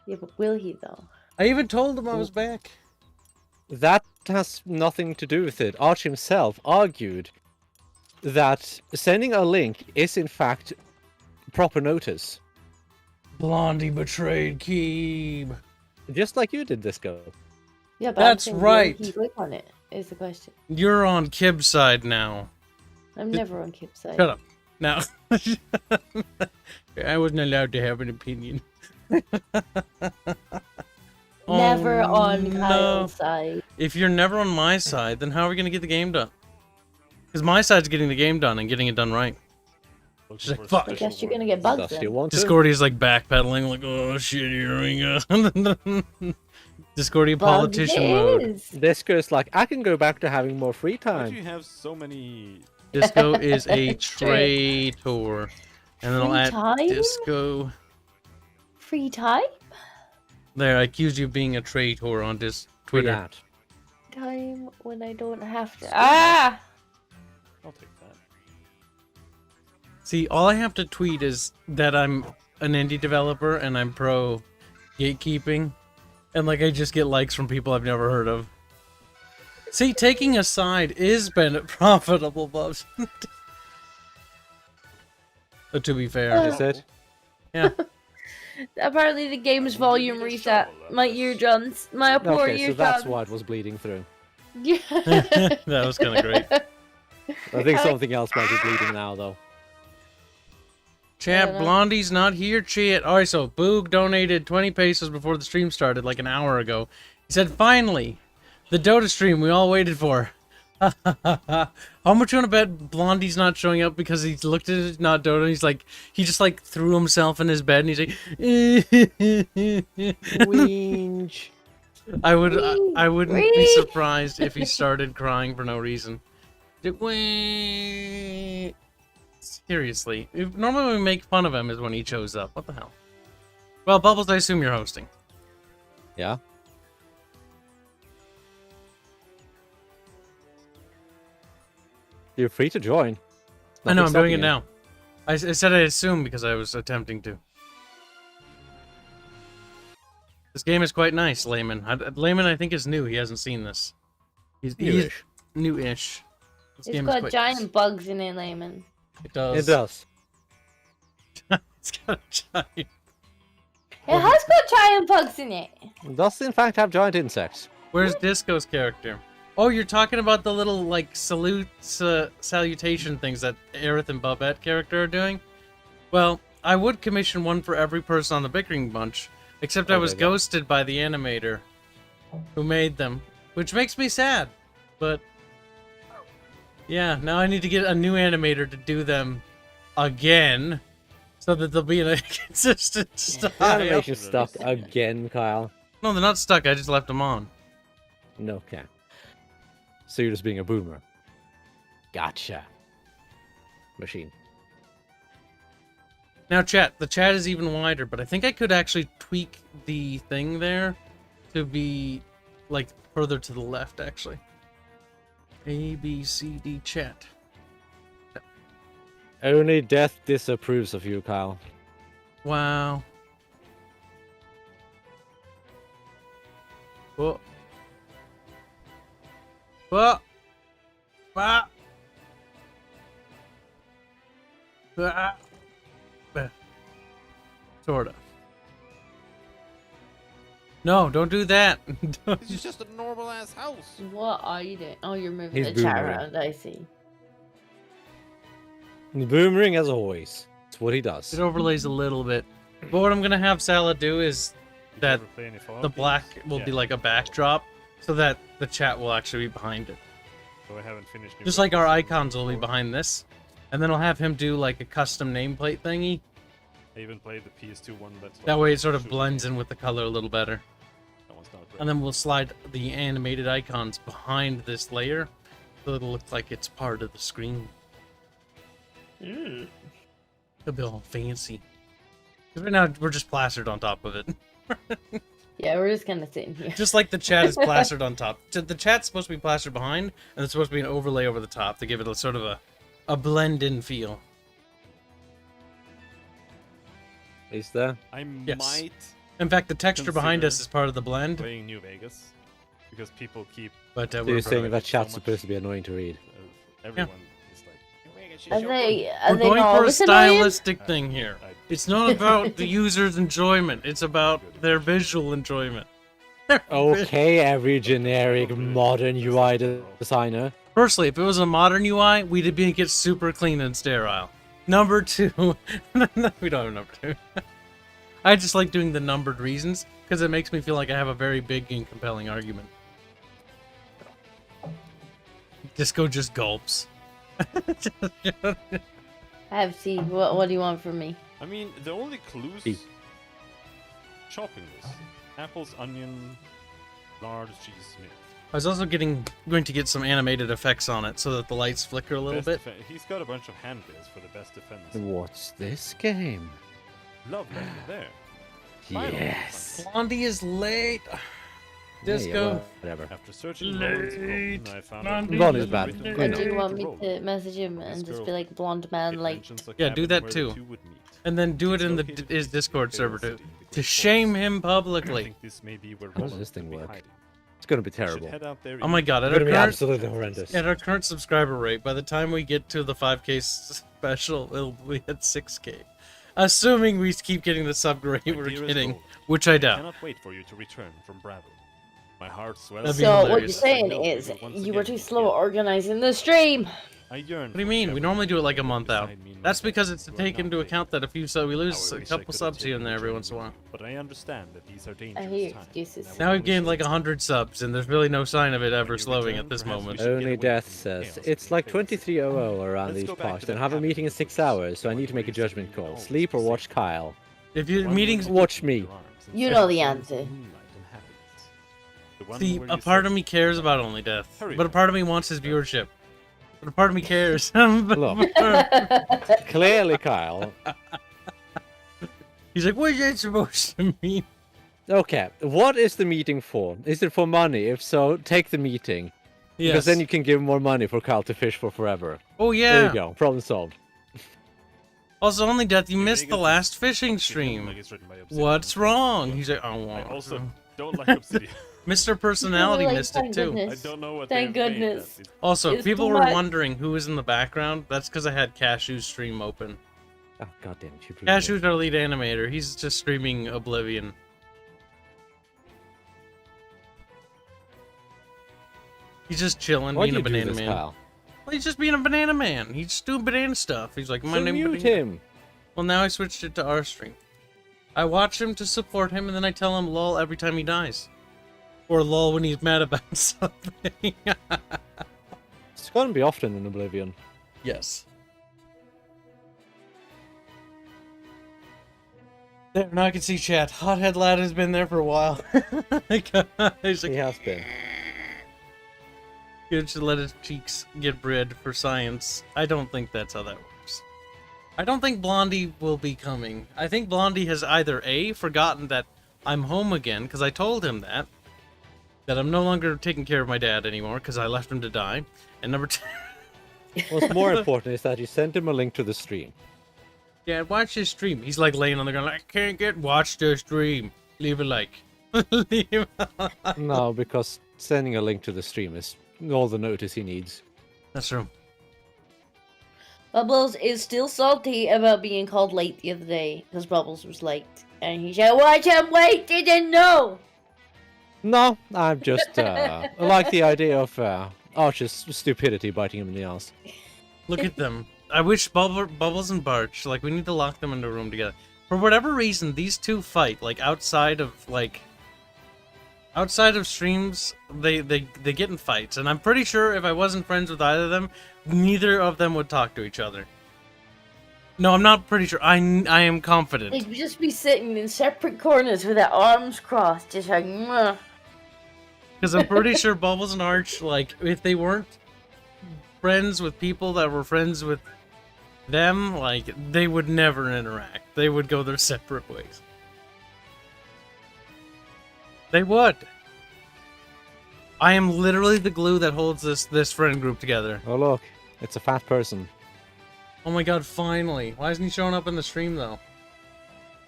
Yeah, but will he though? I even told him I was back. That has nothing to do with it. Arch himself argued that sending a link is in fact proper notice. Blondie betrayed Kib. Just like you did, Disco. Yeah, but That's I'm saying, right. will he click on it? Is the question. You're on Kib's side now. I'm never on Kib's side. Shut up. Now, I wasn't allowed to have an opinion. Never Oh, on no. Kyle's side. If you're never on my side, then how are we going to get the game done? Because my side's getting the game done and getting it done right. She's like, fuck. I guess you're gonna get bugs Thus you then. want to. Discordia's like backpedaling, like, oh shit, here we go. Discordia politician mode. Disco's like, I can go back to having more free Why do time. you have so many? Disco is a traitor. And then I'll Free add time? Disco. Free time? There, I accuse you of being a traitor on this Twitter. Ad. Time when I don't have to. Ah! I'll take that. See, all I have to tweet is that I'm an indie developer and I'm pro gatekeeping. And like I just get likes from people I've never heard of. See, taking a side is profitable, Bubs. But to be fair. Is it? Yeah. Apparently the game's volume reset. My eardrums. My poor Okay, so eardrums. that's why it was bleeding through. Yeah. That was kind of great. I think something else might be bleeding now, though. Chat, Blondie's not here, chat. Alright, so Boog donated 20 pesos before the stream started, like an hour ago. He said, finally, the Dota stream we all waited for. How much you want to bet Blondie's not showing up because he's looked at it, not Dota, and he's like, he just like threw himself in his bed and he's like, Whinge. I wouldn't be surprised if he started crying for no reason. Seriously, normally when we make fun of him is when he shows up. What the hell? Well, Bubbles, I assume you're hosting. Yeah. You're free to join. I know, I'm doing it Nothing's now. I said I assume because I was attempting to. This game is quite nice, Layman. Layman, I think, is new. He hasn't seen this. He's Newish. New-ish. This It's game is got quite giant nice. bugs in it, Layman. It does. It does. It's got a giant... It has got giant bugs in it. It does, in fact, have giant insects. Where's Disco's character? Oh, you're talking about the little, like, salutation things that Aerith and Bubette character are doing? Well, I would commission one for every person on the Bickering bunch, except I was ghosted by the animator who made them, which makes me sad. But, yeah, now I need to get a new animator to do them again, so that they'll be in a consistent style. Animation stuck again, Kyle. No, they're not stuck, I just left them on. No, okay. So you're just being a boomer. Gotcha. Machine. Now, chat, the chat is even wider, but I think I could actually tweak the thing there to be, like, further to the left, actually. A, B, C, D, chat. Only death disapproves of you, Kyle. Wow. Whoa. Whoa. Ah. Ah. Sorta. No, don't do that. This is just a normal ass house. What are you doing? Oh, you're moving He's the chat boomering. around, I see. Boomering as always. It's what he does. It overlays a little bit. But what I'm gonna have Salah do is that the black will be like a backdrop, so that the chat will actually be behind it. So I haven't finished. Just like our icons will be behind this. And then I'll have him do like a custom nameplate thingy. I even played the PS2 one. That's That way it sort of blends in with the color a little better. That one's not great. And then we'll slide the animated icons behind this layer, so it'll look like it's part of the screen. It'll be all fancy. 'Cause right now we're just plastered on top of it. Yeah, we're just gonna sit in here. Just like the chat is plastered on top. The chat's supposed to be plastered behind, and it's supposed to be an overlay over the top to give it a sort of a blend-in feel. Is there? I Yes. might In fact, the texture behind us is part of the blend. Playing New Vegas because people keep But So we're, you're saying that so chat's much- supposed to be annoying to read. everyone is like New Vegas, Are so they? good." Are we're they going all for a this annoying? stylistic thing here. It's not about the user's enjoyment. It's about their visual enjoyment. Okay, every generic modern UI designer. Firstly, if it was a modern UI, we'd make it super clean and sterile. Number two, we don't have number two. I just like doing the numbered reasons because it makes me feel like I have a very big and compelling argument. Disco just gulps. Have tea. What do you want from me? I mean, the only clues. Tea. Shopping list: apples, onion, large cheese, milk. I was also going to get some animated effects on it so that the lights flicker a little Best bit. He's got a bunch of handbills for the best defense. What's this game? Love letter there. Finally, Yes. Blondie is late. Disco. Whatever. After searching Lawrence Late. I found Blondie. out Blondie's bad. written I Or know. do you want me Roll. to message him and This just girl- be like blonde man, It like? mentions a Yeah, do cabin that where the too. two would meet. And then do it It's in located his in Discord the server Imperial to, City, to Big shame Falls. him I publicly. think this may be where How does Roland this thing could be work? hiding. It's gonna be We should terrible. head out there Oh my god, It's at our gonna be current, absolutely horrendous. at our current subscriber rate, by the time we get to the 5K special, it'll be at 6K. Assuming we keep getting the sub rate My we're dearest getting, Roland, which I I doubt. cannot wait for you to return from Bravo. My heart swells. That'd be So what you're hilarious. saying I know is we will once you were again too be slow together. organizing the stream. I yearn. What do you mean? We normally do it like a month out. That's because it's to take into account that we lose I a wish I couple could have subs here and taken there a every journey once in a with while. you, But I understand that these are I dangerous hear times. excuses. and I Now will we've gained like wish 100 subs, and there's really no sign of it ever When you slowing return, at this perhaps we moment. should get Only away Death from the says chaos it's of like the 23:00 around Let's these go back parts, to and that have a cabin meeting in with the 6 books. hours, so I The need one to make a where you judgment sit call. alone Sleep or with watch the Kyle? If The your one meetings, where you Watch sit me. in your arms and You sip know the sounds of answer. moonlight and happiness. The one see, where a you part sit of me cares about Only Death, Hurry but a up. part of me wants his viewership. But a part of me cares. Look. Clearly, Kyle. He's like, what is that supposed to mean? Okay, what is the meeting for? Is it for money? If so, take the meeting. Yes. Because then you can give more money for Kyle to fish for forever. Oh yeah. There you go. Problem solved. Also, Only Death, you New missed the Vegas last is- fishing it's written stream. like it's written by Obsidian. What's wrong? He's like, oh, I well. also don't like Obsidian. Mr. Personality Like, missed it thank too. I goodness. don't know what Thank they've made goodness. that. Also, It's people too were much. wondering who was in the background. That's because I had Cashew's stream open. Oh, goddamn. You blew Cashew's our lead animator. He's just streaming Oblivion. He's just chilling, Why do being a you do banana this, man. Kyle? Well, he's just being a banana man. He's just doing banana stuff. He's like, my So name mute banana. him. Well, now I switched it to our stream. I watch him to support him, and then I tell him lol every time he dies. Or lol when he's mad about something. It's gonna be often in Oblivion. Yes. There, now I can see chat. Hothead Lad has been there for a while. He's He like, has been. he should let his cheeks get bred for science. I don't think that's how that works. I don't think Blondie will be coming. I think Blondie has either A, forgotten that I'm home again, because I told him that I'm no longer taking care of my dad anymore, because I left him to die, and number two, What's more important is that you sent him a link to the stream. yeah, watch his stream. He's like laying on the ground, like, I can't get watch the stream. Leave a like. Leave a like. No, because sending a link to the stream is all the notice he needs. That's true. Bubbles is still salty about being called late the other day because Bubbles was late, and he said, "Watch, I'm late. Didn't know." No, I'm just I like the idea of Arch's stupidity biting him in the ass. Look at them. I wish Bubbles and Barch, like, we need to lock them in a room together. For whatever reason, these two fight, like, outside of streams, they get in fights. And I'm pretty sure if I wasn't friends with either of them, neither of them would talk to each other. No, I'm not pretty sure. I am confident. They'd just be sitting in separate corners with their arms crossed, just like, "Mwah." Because I'm pretty sure Bubbles and Arch, like, if they weren't friends with people that were friends with them, like, they would never interact. They would go their separate ways. They would. I am literally the glue that holds this friend group together. Oh look, it's a fat person. Oh my god, finally. Why isn't he showing up in the stream, though?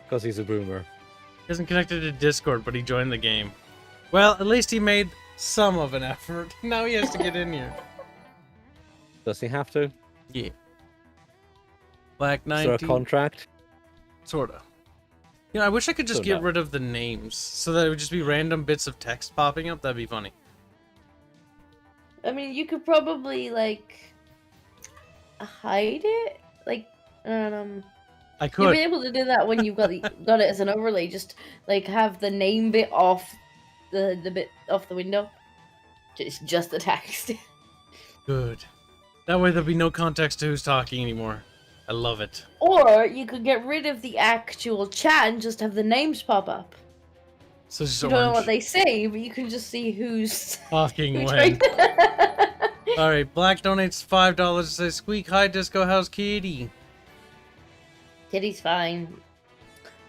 Because he's a boomer. He isn't connected to Discord, but he joined the game. Well, at least he made some of an effort. Now he has to get in here. Does he have to? Yeah. Black Is there a 19. contract? Sorta. You know, I wish I could just Sorta. get rid of the names so that it would just be random bits of text popping up. That'd be funny. I mean, you could probably like hide it. Like, I you'll could. be able to do that when you've got got it as an overlay. Just like have the name bit off the bit off the window. Just the text. Good. That way there'll be no context to who's talking anymore. I love it. Or you could get rid of the actual chat and just have the names pop up. So just You don't know what orange. they say, but you can just see who's Talking who's when. right. Alright, Black donates $5 and says, Squeak, hi Disco, how's Kitty? Kitty's fine.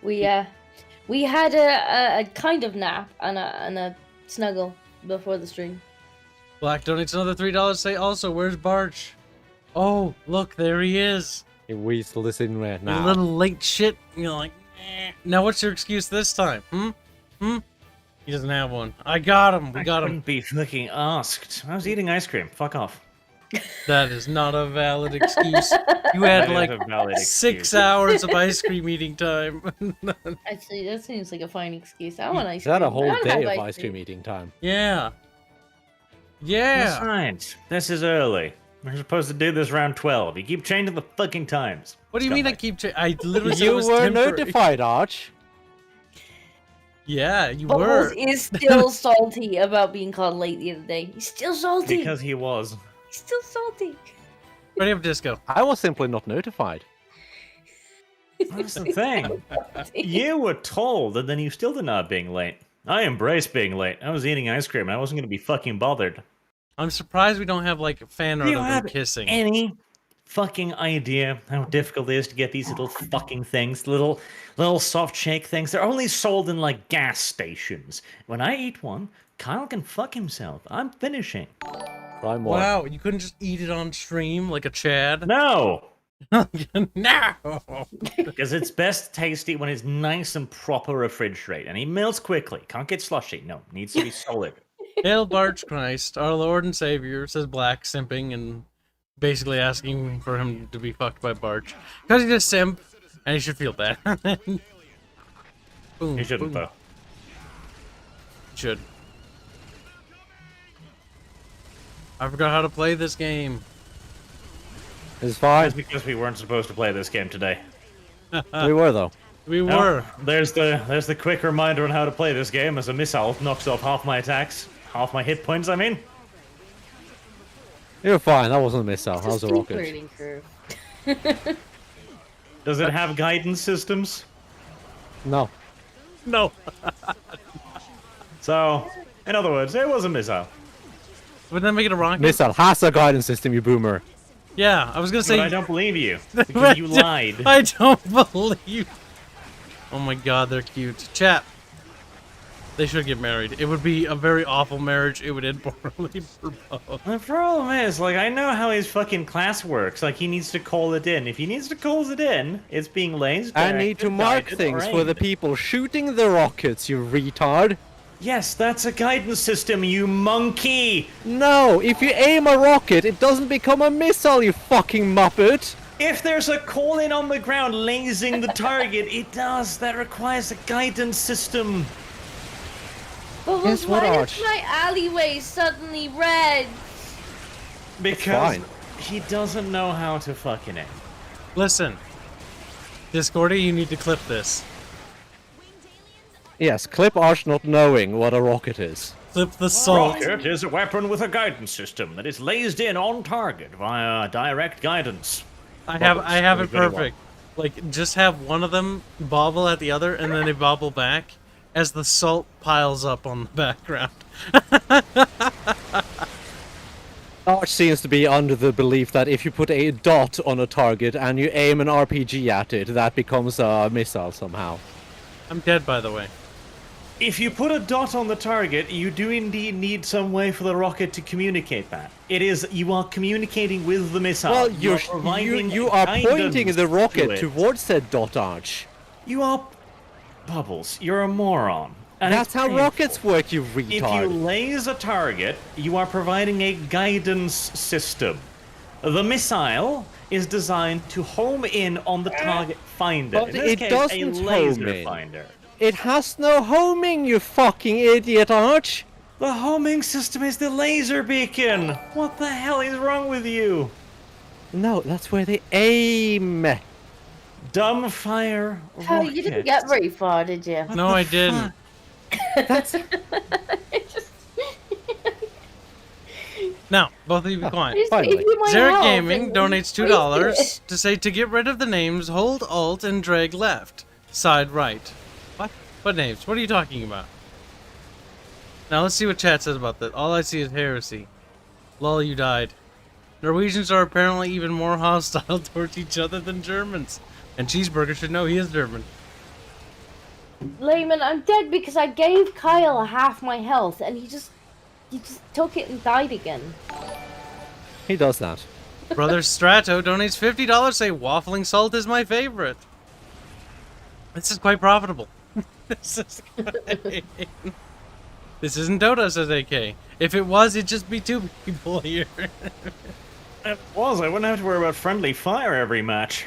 We had a kind of nap and a snuggle before the stream. Black donates another $3 say, also, where's Barch? Oh, look, there he is. He weasel is in right You now. little late shit. You're like, eh. Now what's your excuse this time? He doesn't have one. I got him. We got I him. couldn't be fucking asked. I was eating ice cream. Fuck off. That is not a valid excuse. You had That is like a valid 6 excuse. hours of ice cream eating time. Actually, that seems like a fine excuse. I want ice Is that cream. a whole I wanna day have of ice cream eating time? Yeah. That's Yeah. fine. This is early. We're supposed to do this around 12. You keep changing the fucking times. What do you mean I keep I literally said it You was were temporary. notified, Arch. Yeah, you Bubbles were. is still salty about being called late the other day. He's still salty. Because he was. He's still salty. Ready up Disco. I was simply not notified. That's the thing. You were told, and then you still denied being late. I embrace being late. I was eating ice cream, and I wasn't going to be fucking bothered. I'm surprised we don't have like fan art Do you of them have kissing. any fucking idea how difficult it is to get these little fucking things, little soft shake things? They're only sold in like gas stations. When I eat one, Kyle can fuck himself. I'm finishing. Try more. Wow, you couldn't just eat it on stream like a Chad? No, No! because it's best tasty when it's nice and proper refrigerated, and he melts quickly. Can't get slushy. No, needs to be solid. Hail Barch Christ, our Lord and Savior, says Black, simping and basically asking for him to be fucked by Barch. Because he's a simp, and he should feel bad. Boom, You shouldn't boom. though. Should. I forgot how to play this game. It's fine. That's because we weren't supposed to play this game today. We were though. We No, were. there's the quick reminder on how to play this game as a missile knocks off half my attacks. Half my hit points, I mean. You're fine. That wasn't a missile. That It's was a steep rocket. learning curve. Does it have guidance systems? No. No. So, in other words, it was a missile. Would that make it a rocket? Missile has a guidance system, you boomer. Yeah, I was gonna say. But I don't believe you, because you lied. I don't believe. Oh my god, they're cute. Chat. They should get married. It would be a very awful marriage. It would end poorly for both. The problem is, like, I know how his fucking class works. Like, he needs to call it in. If he needs to call it in, it's being lased. I need to mark things for the people shooting the rockets, you retard. Yes, that's a guidance system, you monkey! No, if you aim a rocket, it doesn't become a missile, you fucking muppet. If there's a call in on the ground lasing the target, it does. That requires a guidance system. Bubbles, Guess what, why Arch? is my alleyway suddenly red? Because fine. he doesn't know how to fucking aim. Listen. Discordy, you need to clip this. Yes, clip Arch not knowing what a rocket is. Clip the salt. Rocket is a weapon with a guidance system that is lased in on target via direct guidance. I have it Very well. perfect. Like, just have one of them bobble at the other, and then they bobble back as the salt piles up on the background. Arch seems to be under the belief that if you put a dot on a target and you aim an RPG at it, that becomes a missile somehow. I'm dead, by the way. If you put a dot on the target, you do indeed need some way for the rocket to communicate that. It is, you are communicating with the missile. Well, You you providing are guidance pointing the rocket to it. towards said dot, Arch. You are... Bubbles, you're a moron. And That's it's how painful. rockets work, you If you retard. laze a target, you are providing a guidance system. The missile is designed to home in on the target finder. But In this it case, doesn't a home laser in. finder. It has no homing, you fucking idiot, Arch! The homing system is the laser beacon. What the hell is wrong with you? No, that's where they aim. Dumbfire Oh, you didn't get very far, did you? No, I didn't. That's Now, both of you be quiet. Just Finally. gave you my Zarek health Gaming and donates wasted $2 it. to say to get rid of the names, hold Alt and drag left, side right. What? What names? What are you talking about? Now let's see what chat says about that. All I see is heresy. Lol, you died. Norwegians are apparently even more hostile towards each other than Germans. And Cheeseburger should know he is German. Layman, I'm dead because I gave Kyle half my health and he just took it and died again. he does that. Brother Strato donates $50 say waffling salt is my favorite. This is quite profitable. This is great. This isn't Dota, says AK. If it was, it'd just be two people here. If it was, I wouldn't have to worry about friendly fire every match.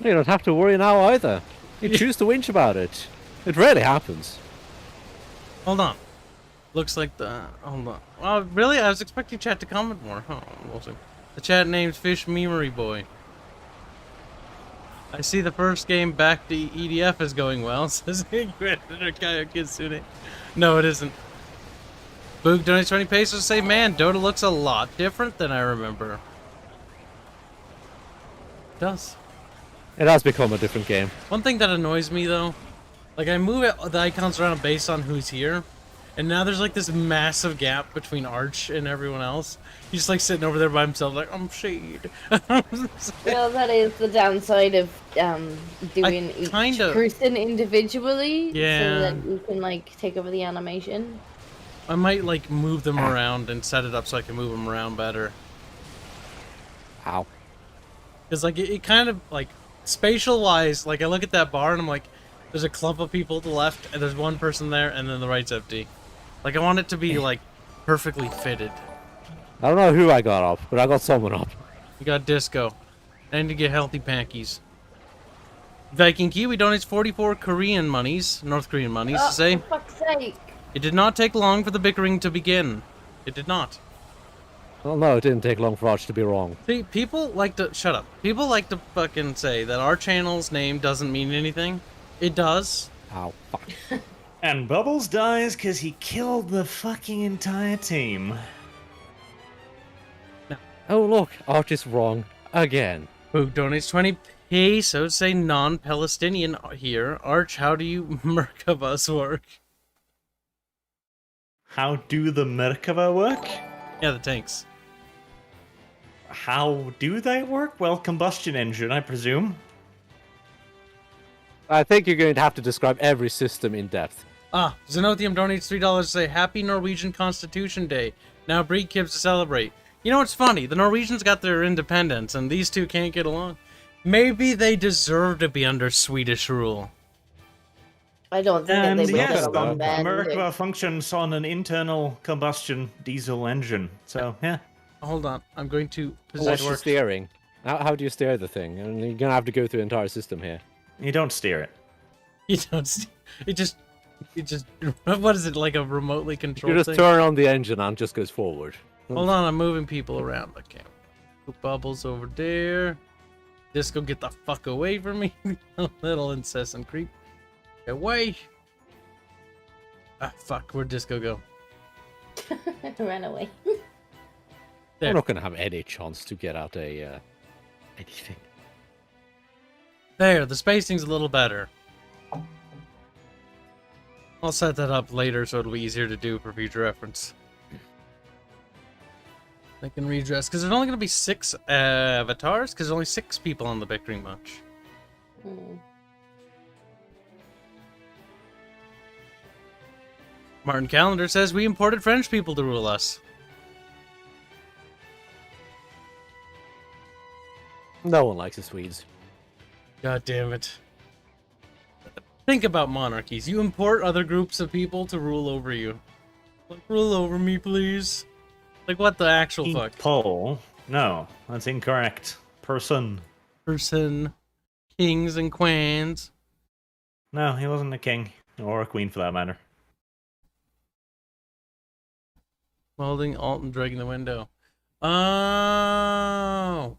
You don't have to worry now either. You choose to whinge about it. It rarely happens. Hold on. Looks like the... Hold on. Oh, really? I was expecting chat to comment more. Oh, we'll see. The chat name's Fish Memory Boy. I see the first game back to EDF is going well, says Kitsune. No, it isn't. Boog donates 20 pesos to say, man, Dota looks a lot different than I remember. It does. It has become a different game. One thing that annoys me, though, like, I move the icons around based on who's here, and now there's, like, this massive gap between Arch and everyone else. He's just, like, sitting over there by himself, like, I'm shade. Well, that is the downside of doing each kinda- person individually. Yeah. So that you can like take over the animation. I might, like, move them around and set it up so I can move them around better. Ow. Because, like, it kind of, like, spatial-wise, like, I look at that bar and I'm like, there's a clump of people to the left, and there's one person there, and then the right's empty. Like, I want it to be, like, perfectly fitted. I don't know who I got up, but I got someone up. You got Disco. I need to get healthy pankies. Viking Kiwi donates 44 Korean monies, North Korean monies, to say, For fuck's sake. it did not take long for the bickering to begin. It did not. Well, no, it didn't take long for Arch to be wrong. See, people like to... Shut up. People like to fucking say that our channel's name doesn't mean anything. It does. Ow, fuck. And Bubbles dies because he killed the fucking entire team. Oh, look, Arch is wrong. Again. Who donates 20 pesos, say non-Palestinian here. Arch, how do you Merkabahs work? How do the Merkava work? Yeah, the tanks. How do they work? Well, combustion engine, I presume. I think you're going to have to describe every system in depth. Ah, Xenothium donates $3 to say Happy Norwegian Constitution Day. Now breed Kibs to celebrate. You know what's funny? The Norwegians got their independence, and these two can't get along. Maybe they deserve to be under Swedish rule. I don't think that And they would yes, get the along then. Merkava functions on an internal combustion diesel engine. So, yeah. Hold on, I'm going to What's position. the steering? How do you steer the thing? And you're going to have to go through the entire system here. You don't steer it. You don't. It just. What is it, like a remotely You controlled just thing? turn on the engine and it just goes forward. Hold on, I'm moving people around. Okay. Put Bubbles over there. Disco, get the fuck away from me. Little incessant creep. Get away. Ah, fuck. Where'd Disco go? Ran away. There. I'm not going to have any chance to get out a anything. There, the spacing's a little better. I'll set that up later so it'll be easier to do for future reference. I can redress, because there's only going to be 6 avatars, because there's only 6 people on the Bickering match. Hmm. Martin Calendar says, we imported French people to rule us. No one likes the Swedes. God damn it. Think about monarchies. You import other groups of people to rule over you. Like, rule over me, please. Like, what the actual fuck? People? No, that's incorrect. Person. Person, kings and queens. No, he wasn't a king. Or a queen, for that matter. Holding Alt and dragging the window. Oh!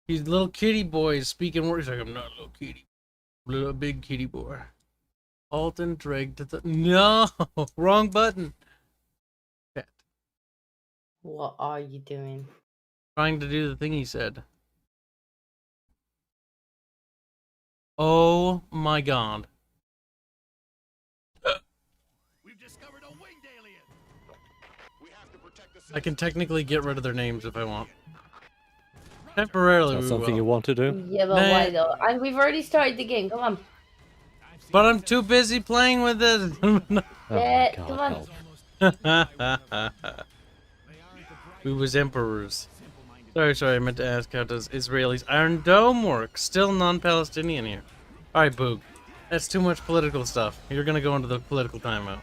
These little kitty boys speaking words like, I'm not a little kitty. Little big kitty boy. Alt and drag to the... No! Wrong button. Chat. What are you doing? Trying to do the thing he said. Oh my god. We've discovered a winged alien. We have to protect the I can technically get rid of their names if I want. Temporarily, That's we something will. you want to do? Yeah, but why though? And we've already started the game. Come on. But I'm too busy playing with it. Oh my Yeah, God, come on. help. We was emperors. Sorry, I meant to ask, how does Israelis Iron Dome work? Still non-Palestinian here. Alright, Boog. That's too much political stuff. You're gonna go into the political timeout.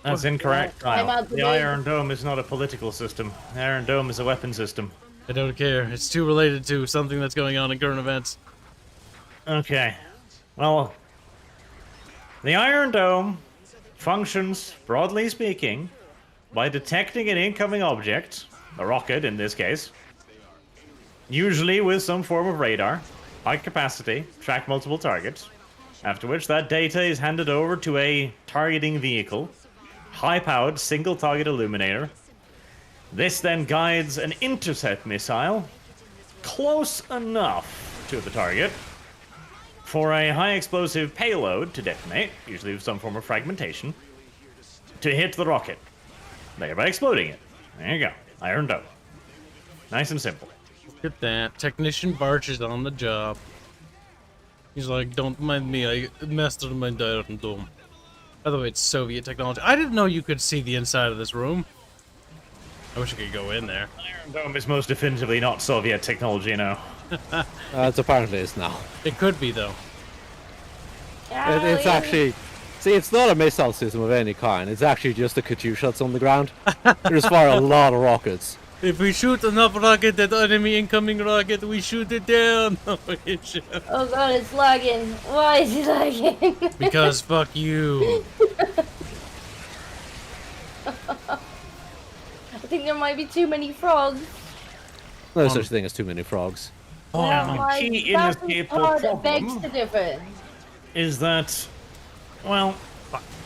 That's incorrect, I'm Kyle. out the The way. Iron Dome is not a political system. The Iron Dome is a weapon system. I don't care. It's too related to something that's going on in current events. Okay. Well, the Iron Dome functions, broadly speaking, by detecting an incoming object, a rocket in this case, usually with some form of radar, high capacity, track multiple targets, after which that data is handed over to a targeting vehicle, high-powered single target illuminator. This then guides an intercept missile close enough to the target for a high explosive payload to detonate, usually with some form of fragmentation, to hit the rocket, thereby exploding it. There you go. Iron Dome. Nice and simple. Look at that. Technician Barch is on the job. He's like, don't mind me, I mastered my Iron Dome. By the way, it's Soviet technology. I didn't know you could see the inside of this room. I wish I could go in there. Iron Dome is most definitively not Soviet technology now. It apparently is now. It could be, though. It's actually... See, it's not a missile system of any kind. It's actually just a Katyusha that's on the ground. They just fire a lot of rockets. If we shoot enough rocket, that enemy incoming rocket, we shoot it down. Oh god, it's lagging. Why is it lagging? Because fuck you. I think there might be too many frogs. No such thing as too many frogs. Oh Now, my. the key That's the inescapable part that begs problem the difference. is that, well,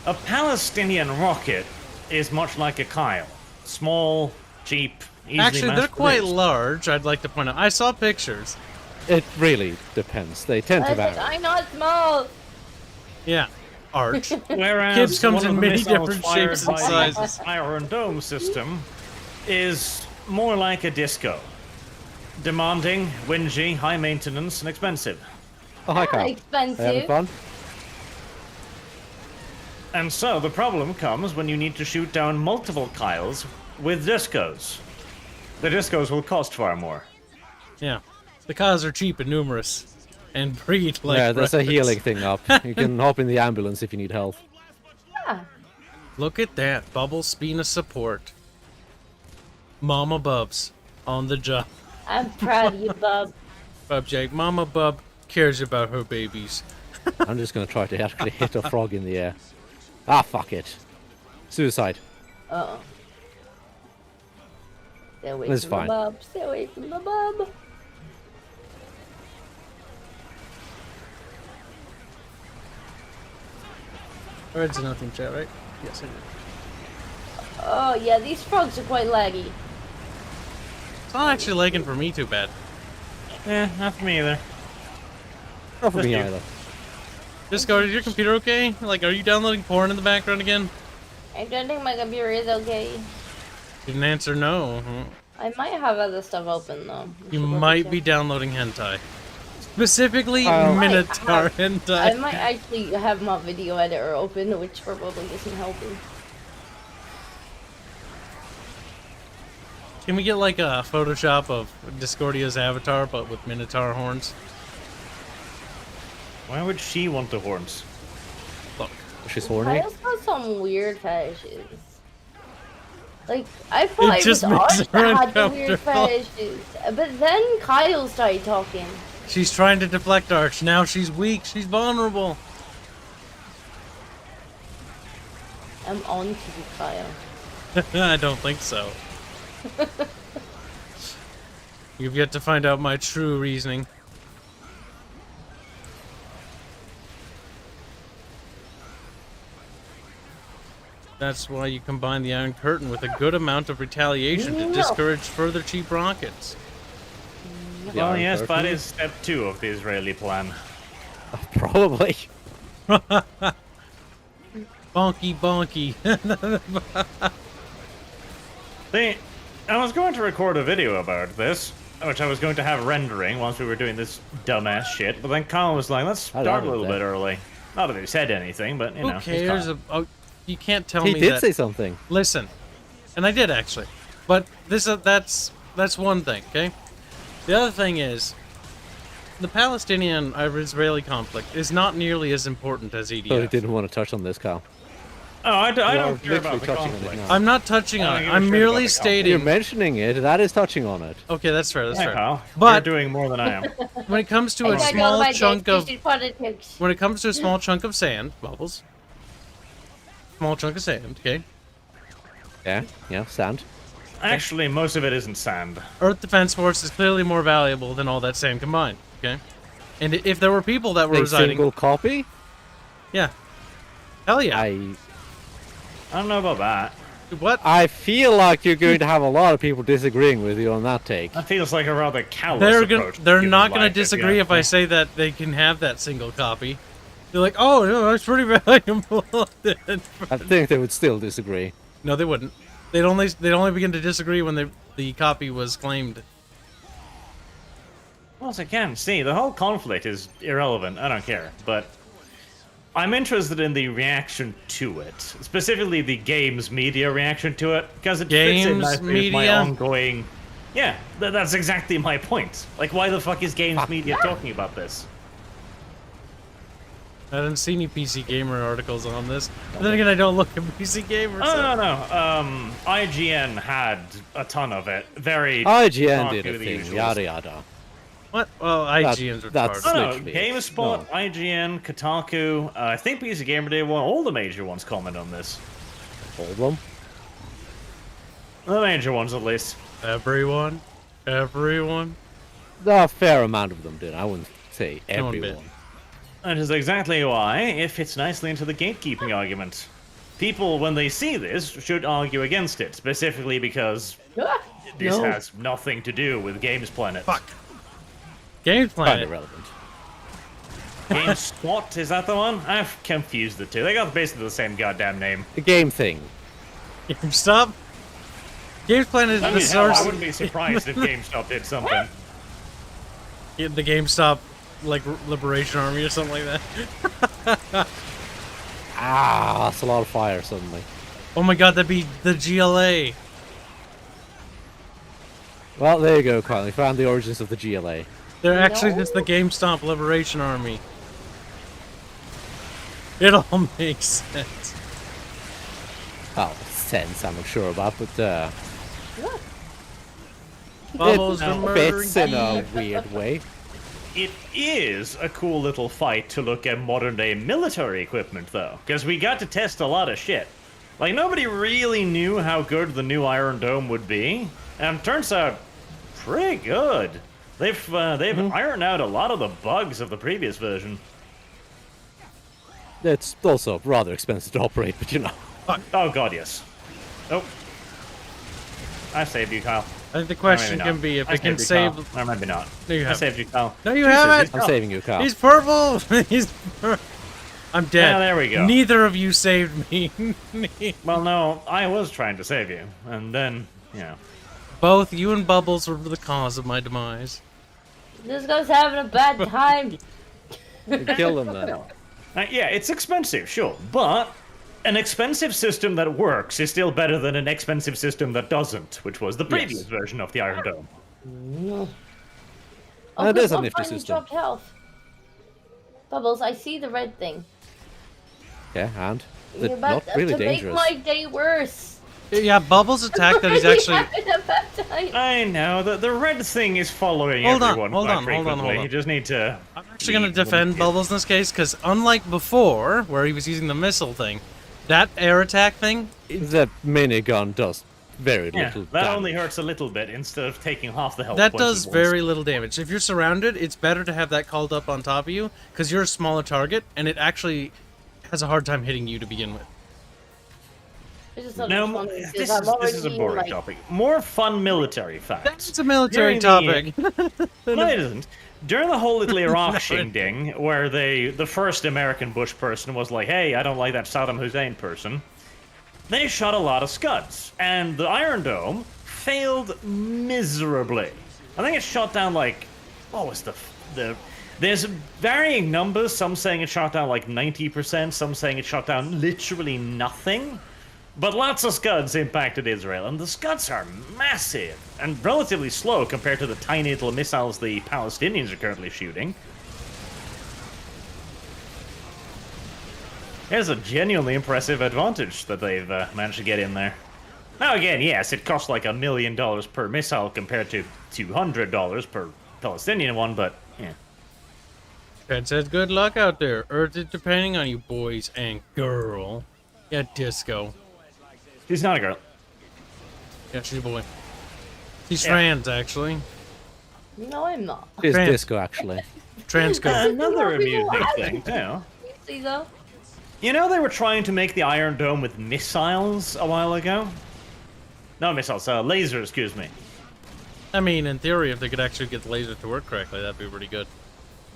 a Palestinian rocket is much like a Kyle. Small, cheap, easily Actually, they're quite mass-produced. large, I'd like to point out. I saw pictures. It really depends. They tend to vary. I'm not small. Yeah. Arch. Whereas Kibs comes one of in the many missiles different fired shapes and by sizes. the Iron Dome system is more like a disco. Demanding, whingy, high maintenance, and expensive. Oh, hi, Kyle. Expensive. Having fun? And so the problem comes when you need to shoot down multiple Kyles with discos. The discos will cost far more. Yeah. The cars are cheap and numerous. And breed like Yeah, there's a rabbits. healing thing up. You can hop in the ambulance if you need help. Yeah. Look at that. Bubbles being a support. Mama Bubs on the job. I'm proud of you, bub. Bub Jake. Mama Bub cares about her babies. I'm just gonna try to actually hit a frog in the air. Ah, fuck it. Suicide. Uh-oh. Stay away It's from fine. the bub. Stay away from the bub. I read nothing, chat, right? Yes, I did. Oh, yeah, these frogs are quite laggy. It's not actually lagging for me too bad. Eh, not for me either. Not for me you. either. Disco, is your computer okay? Like, are you downloading porn in the background again? I don't think my computer is okay. Didn't answer no. I might have other stuff open, though. You might be downloading hentai. Specifically, I Minotaur I hentai. might actually have my video editor open, which probably isn't helping. Can we get like a Photoshop of Discordia's avatar, but with Minotaur horns? Why would she want the horns? Look, She's horny. Kyle's got some weird fetishes. Like, I thought it was just makes Arch her that had the weird uncomfortable. fetishes. But then Kyle started talking. she's trying to deflect Arch. Now she's weak. She's vulnerable. I'm on to you, Kyle. I don't think so. You've yet to find out my true reasoning. That's why you combine the Iron Curtain with a good amount of retaliation to No. discourage further cheap rockets. The Well, Iron yes, that Curtain. is step 2 of the Israeli plan. Probably. Bonky, bonky. See, I was going to record a video about this, which I was going to have rendering once we were doing this dumbass shit, but then Kyle was like, let's I start a love little that. bit early. Not that he said anything, but, you Who know. he's cares? Kyle. Oh, you can't tell He me did that. say something. Listen, and I did actually, but that's one thing. Okay, the other thing is the Palestinian-Israeli conflict is not nearly as important as EDF. So he didn't want to touch on this, Kyle. Oh, I You don't are care about literally the touching on it conflict. now. I'm not touching I on don't it. give a I'm shit merely about the conflict. stating. You're mentioning it. That is touching on it. Okay, that's fair. That's Hey, fair. Kyle. But- You're doing more than I am. When it comes to I a gotta go to small my chunk desk, of this is politics. when it comes to a small chunk of sand, Bubbles. Small chunk of sand. Okay. Yeah, sand. Actually, most of it isn't sand. Earth Defense Force is clearly more valuable than all that sand combined. Okay. And if there were people that were A residing, single copy? yeah, hell yeah. I don't know about that. What? I feel like you're going to have a lot of people disagreeing with you on that take. That feels like a rather callous approach. They're to not human gonna life, disagree you if I say that they can have that single copy. They're like, oh, no, that's pretty valuable. I think they would still disagree. No, they wouldn't. They'd only begin to disagree when the copy was claimed. Once again, see, the whole conflict is irrelevant. I don't care. But I'm interested in the reaction to it. Specifically, the game's media reaction to it. Because it fits in Games nicely with my media? ongoing... Yeah, that's exactly my point. Like, why the fuck is games media talking about this? I didn't see any PC Gamer articles on this. But then again, I don't look at PC Gamer. Oh, So. no. IGN had a ton of it. Very... IGN talky did a with the thing, usuals. yada yada. What? Well, IGN's that's retarded. I don't know. literally it. GameSpot, No. IGN, Kotaku, I think PC Gamer Day one, all the major ones comment on this. All of them. The major ones, at least. Everyone. A fair amount of them did. I wouldn't say Come on, Ben. everyone. That is exactly why it fits nicely into the gatekeeping argument. People, when they see this, should argue against it, specifically because this No. has nothing to do with Games Planet. Fuck. Games Kind Planet. of relevant. GameSpot, is that the one? I've confused the two. They got basically the same goddamn name. The game thing. GameStop. Games Planet is I the mean, hell, I source. wouldn't be surprised if GameStop did something. The GameStop, like Liberation Army or something like that. Ah, that's a lot of fire suddenly. Oh my God, that'd be the GLA. Well, there you go, Kyle. You found the origins of the GLA. They're actually No. just the GameStop Liberation Army. It all makes sense. Oh, sense, I'm not sure about, but Bubbles it for murdering fits in a geeks. weird way. It is a cool little fight to look at modern day military equipment, though, because we got to test a lot of shit. Like, nobody really knew how good the new Iron Dome would be, and it turns out pretty good. They've ironed out a lot of the bugs of the previous version. It's also rather expensive to operate, but you know. Oh god, yes. Oh. I saved you, Kyle. I think the Or question maybe can not. be if I it can saved you, save. Kyle. Or maybe not. No, you I haven't. saved you, Kyle. No, you Jesus, haven't. I'm saving you, Kyle. He's purple. He's. I'm dead. Yeah, there we go. Neither of you saved me. Well, no, I was trying to save you, and then, yeah. Both you and Bubbles were the cause of my demise. This guy's having a bad time. Kill him then. Yeah, it's expensive, sure, but an expensive system that works is still better than an expensive system that doesn't, which was the previous version of the Iron Dome. Oh, That is a good, nifty finally system. dropped health. Bubbles, I see the red thing. Yeah, and You're they're about not really to dangerous. make my day worse. Yeah, Bubbles' attack that he's Already actually... having a bad time. I know, the red thing is following Hold on, everyone hold quite on, hold on, frequently. hold on. You just need to... I'm actually going to defend Bubbles in this case, because unlike before, where he was using the missile thing, that air attack thing... The minigun does very Yeah, little that damage. only hurts a little bit instead of taking half the health That points at does once. very little damage. If you're surrounded, it's better to have that called up on top of you, because you're a smaller target, and it actually has a hard time hitting you to begin with. I just thought it No, was funny this because is, I'm this is a already, boring like, topic. More fun military facts. That's a military During topic. No, it isn't. During the whole little Iraq shindig, where the first American Bush person was like, hey, I don't like that Saddam Hussein person, they shot a lot of Scuds, and the Iron Dome failed miserably. I think it shot down like, what was the there's varying numbers, some saying it shot down like 90%, some saying it shot down literally nothing. But lots of Scuds impacted Israel, and the Scuds are massive and relatively slow compared to the tiny little missiles the Palestinians are currently shooting. There's a genuinely impressive advantage that they've managed to get in there. Now again, yes, it costs like $1 million per missile compared to $200 per Palestinian one, but yeah. Ted says good luck out there. Earth is depending on you boys and girl. Yeah, Disco. She's not a girl. Yeah, she's a boy. She's Yeah. trans, actually. No, I'm not. It's Trans. disco, actually. Transco. Another People amusing have thing, it. too. See though? You know they were trying to make the Iron Dome with missiles a while ago? No, missiles, lasers, excuse me. I mean, in theory, if they could actually get the laser to work correctly, that'd be pretty good.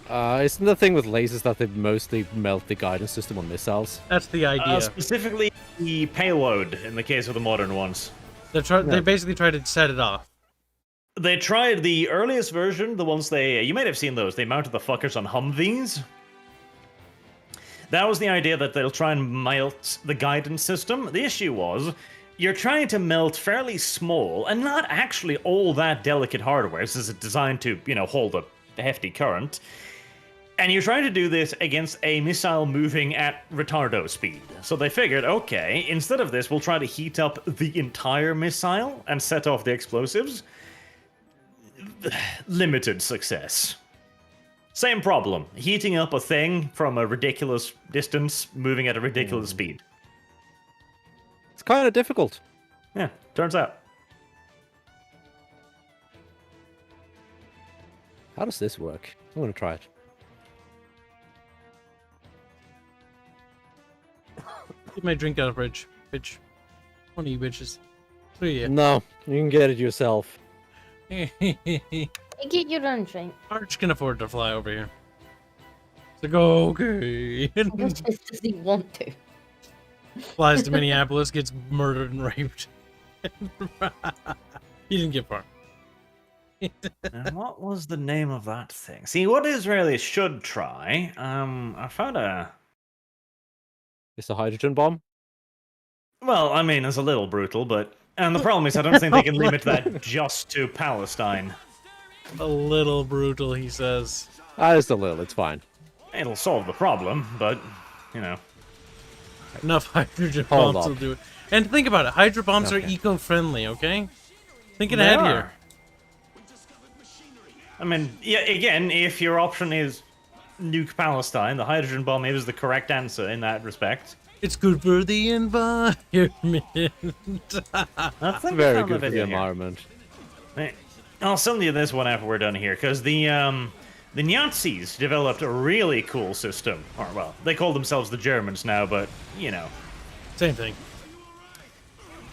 Isn't the thing with lasers that they mostly melt the guidance system on missiles? That's the idea. Specifically the payload in the case of the modern ones. They basically try to set it off. They tried the earliest version, the ones you might have seen those, they mounted the fuckers on Humvees. That was the idea that they'll try and melt the guidance system. The issue was, you're trying to melt fairly small and not actually all that delicate hardware. This is designed to, hold a hefty current. And you're trying to do this against a missile moving at retardo speed. So they figured, okay, instead of this, we'll try to heat up the entire missile and set off the explosives. Limited success. Same problem. Heating up a thing from a ridiculous distance, moving at a ridiculous speed. It's kind of difficult. Yeah, turns out. How does this work? I'm gonna try it. Get my drink out of the fridge, bitch. One of you bitches. Three of you. No, you can get it yourself. Get your own train. Arch can afford to fly over here. It's like, okay. Does he want to? Flies to Minneapolis, gets murdered and raped. He didn't get far. And what was the name of that thing? See, what Israelis should try, I found a... It's a hydrogen bomb. Well, I mean, it's a little brutal, but... And the problem is, I don't think they can limit that just to Palestine. A little brutal, he says. Just a little, it's fine. It'll solve the problem, but, Enough hydrogen Hold bombs up. will do it. And think about it, hydro bombs are Okay. eco-friendly, okay? Thinking They ahead are. here. I mean, yeah, again, if your option is nuke Palestine, the hydrogen bomb is the correct answer in that respect. It's good for the environment. I think Very I found good for the video here. environment. Hey, I'll send you this one after we're done here, because the Nazis developed a really cool system. Or, well, they call themselves the Germans now, but, Same thing.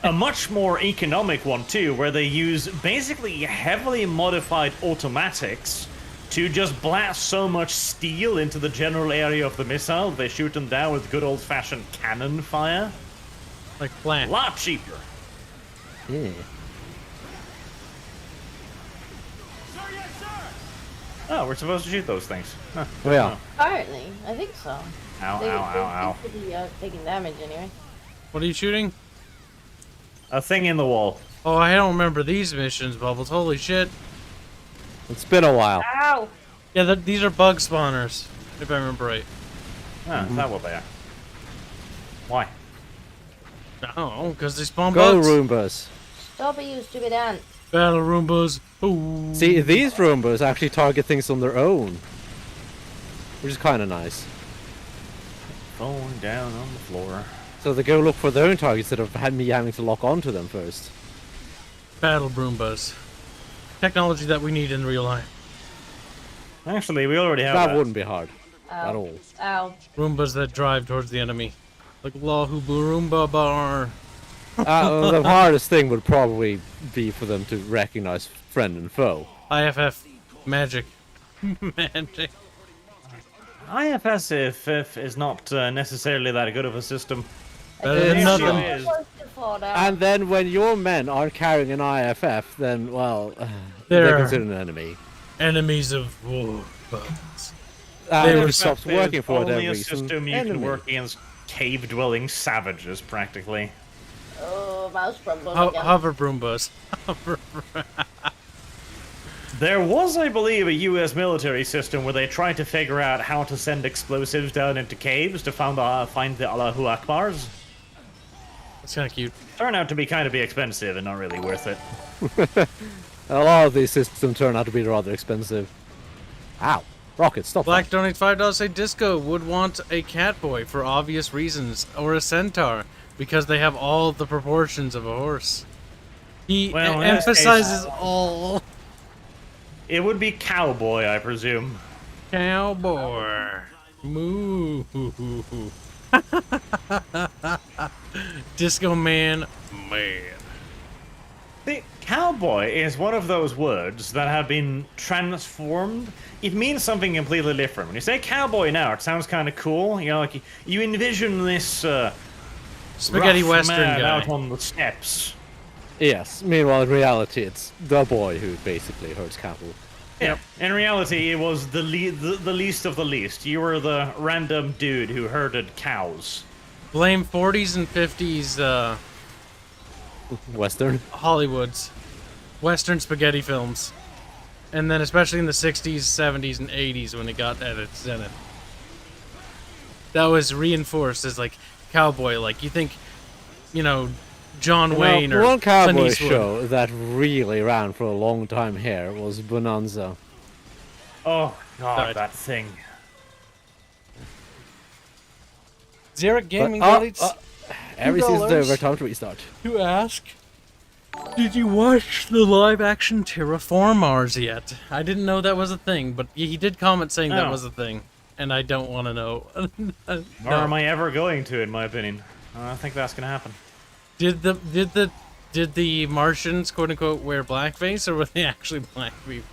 a much more economic one, too, where they use basically heavily modified automatics to just blast so much steel into the general area of the missile, they shoot them down with good old-fashioned cannon fire. Like A plant. lot cheaper. Yeah. Oh, we're supposed to shoot those things. Huh. Oh, yeah. Apparently, I think so. Ow, They, ow, they ow, ow. seem to be taking damage anyway. What are you shooting? A thing in the wall. Oh, I don't remember these missions, Bubbles. Holy shit. It's been a while. Ow! Yeah, these are bug spawners. if I remember right. Ah, is that what they are? Why? I don't know, because they spawn Go bugs. Roombas. Stop it, you stupid ant. Battle Roombas. Ooh. See, these Roombas actually target things on their own. Which is kind of nice. Falling down on the floor. So they go look for their own targets instead of me having to lock onto them first. Battle Roombas. Technology that we need in real life. Actually, we already have That that. wouldn't be hard. Ow. At all. Ow. Roombas that drive towards the enemy. Like Lahu Roomba Bar. The hardest thing would probably be for them to recognize friend and foe. IFF. Magic. Magic. IFSF is not necessarily that good of a system. Better than It's nothing. not. Is. And then when your men aren't carrying an IFF, then, well, They're- they're considered an enemy. Enemies of war bugs. And They if were it stops working for only whatever a reason, system you enemy. can work against cave-dwelling savages, practically. Oh, mouse problem Ho- again. hover Roombas. There was, I believe, a U.S. military system where they tried to figure out how to send explosives down into caves to find the Allahu Akbars. That's kind of cute. Turned out to be kind of expensive and not really worth it. A lot of these systems turn out to be rather expensive. Ow. Rocket, stop Black that. donates $5. Say Disco would want a catboy for obvious reasons, or a centaur because they have all the proportions of a horse. He Well, in this emphasizes all. It would be cowboy, I presume. Cowboy. Moo. Disco man. The cowboy is one of those words that have been transformed. It means something completely different. When you say cowboy now, it sounds kind of cool. You know, like you envision this Spaghetti rough Western man guy. out on the steps. Yes, meanwhile in reality it's the boy who basically herds cattle. Yeah. In reality, it was the least of the least. You were the random dude who herded cows. Blame 40s and 50s Western. Hollywoods. Western spaghetti films. And then especially in the 60s, 70s, and 80s when it got at its zenith. That was reinforced as like cowboy. Like you think, you know, John Wayne or one Clint cowboy Eastwood. show that really ran for a long time here was Bonanza. Oh god, Died. that thing. Xeric Gaming But- donates Every season's $2 over, time to restart. to ask, did you watch the live-action Terraform Mars yet? I didn't know that was a thing, but he did comment saying that Oh. was a thing, and I don't want to know. Nor am I ever going to, in my opinion. I don't think that's gonna happen. Did the Martians quote unquote wear blackface, or were they actually black people?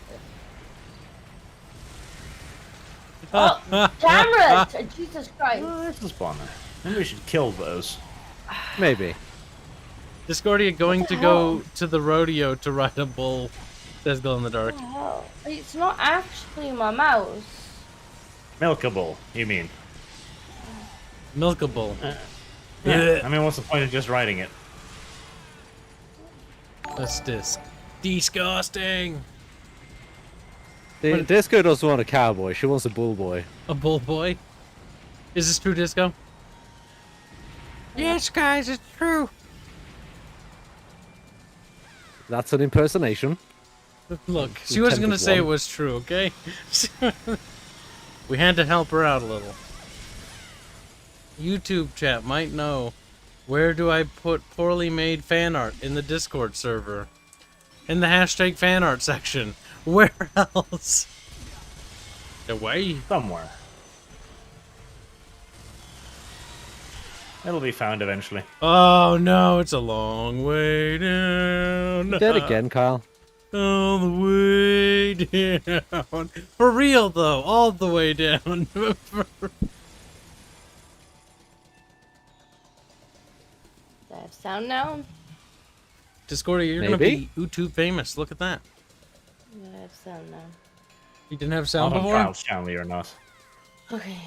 Oh, camera! Jesus Christ. Oh, there's the spawner. Maybe we should kill those. Maybe. Discordia going to go to the rodeo to ride a bull. Says Glow in the Dark. What the hell? It's not actually my mouse. Milkable, you mean? Milk a bull. Yeah. I mean, what's the point of just riding it? That's disgusting. Disco doesn't want a cowboy, she wants a bull boy. A bull boy. Is this true, Disco? Yes, guys, it's true. That's an impersonation. Look, she wasn't gonna Attempted say it one. was true, okay? We had to help her out a little. YouTube chat might know. Where do I put poorly made fan art? In the Discord server. In the hashtag fan art section. Where else? Away. Somewhere. It'll be found eventually. Oh no, it's a long way down. Dead again, Kyle. All the way down. For real though, all the way down. Do I have sound now? Discordia, you're gonna Maybe. be YouTube famous. Look at that. Do I have sound now? You didn't have I sound don't know if before? Kyle's channel or not. Okay.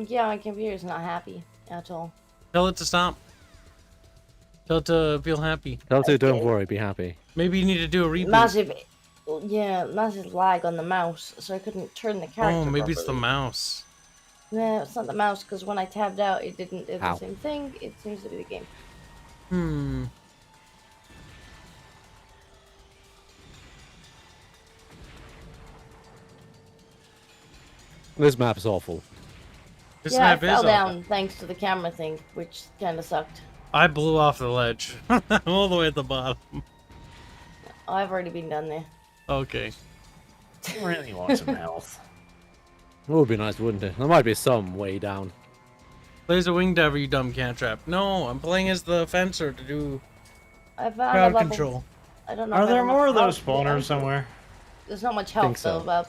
Yeah, my computer's not happy at all. Tell it to stop. Tell it to feel happy. Tell to don't worry, be happy. Maybe you need to do a reboot. Massive Well, yeah, massive lag on the mouse, so I couldn't turn the character. Oh, maybe it's the properly. mouse. No, it's not the mouse, because when I tabbed out, it didn't do the Ow. same thing. It seems to be the game. Hmm. This map is awful. This yeah, I map is fell awful. down thanks to the camera thing, which kind of sucked. I blew off the ledge. I'm all the way at the bottom. Oh, I've already been down there. Okay. I really want some health. It would be nice, wouldn't it? There might be some way down. Play as a wing diver, you dumb cantrap. No, I'm playing as the fencer to do I found a crowd level. control. I don't know. Are if I there have enough more of those health to spawners do somewhere? There's not much health so. though, Bob.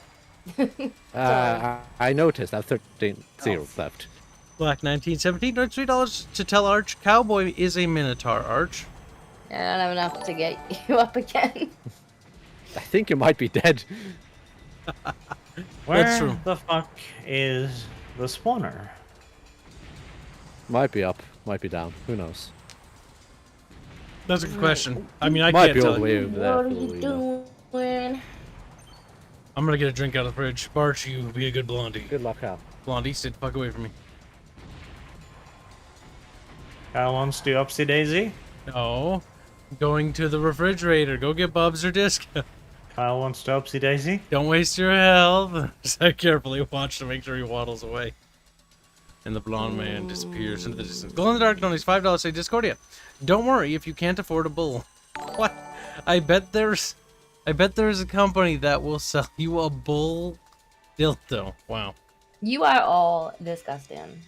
I noticed I have 13 zeros left. Black 1917, $3 to tell Arch Cowboy is a Minotaur, Arch. I don't have enough to get you up again. I think you might be dead. Where That's true. the fuck is the spawner? Might be up, might be down. Who knows? That's a good question. I mean, I Might can't be all tell the you. way over there. What are for all you we know. doing? I'm gonna get a drink out of the fridge. Barch, you be a good blondie. Good luck, Al. Blondie, sit the fuck away from me. Kyle wants to upsy daisy. No. Going to the refrigerator. Go get Bubs or Disco. Kyle wants to upsy daisy. Don't waste your health. So carefully watch to make sure he waddles away. And the blonde man disappears into the distance. Glow in the dark donates $5 say Discordia. Don't worry if you can't afford a bull. What? I bet there's a company that will sell you a bull dildo. Wow. You are all disgusting.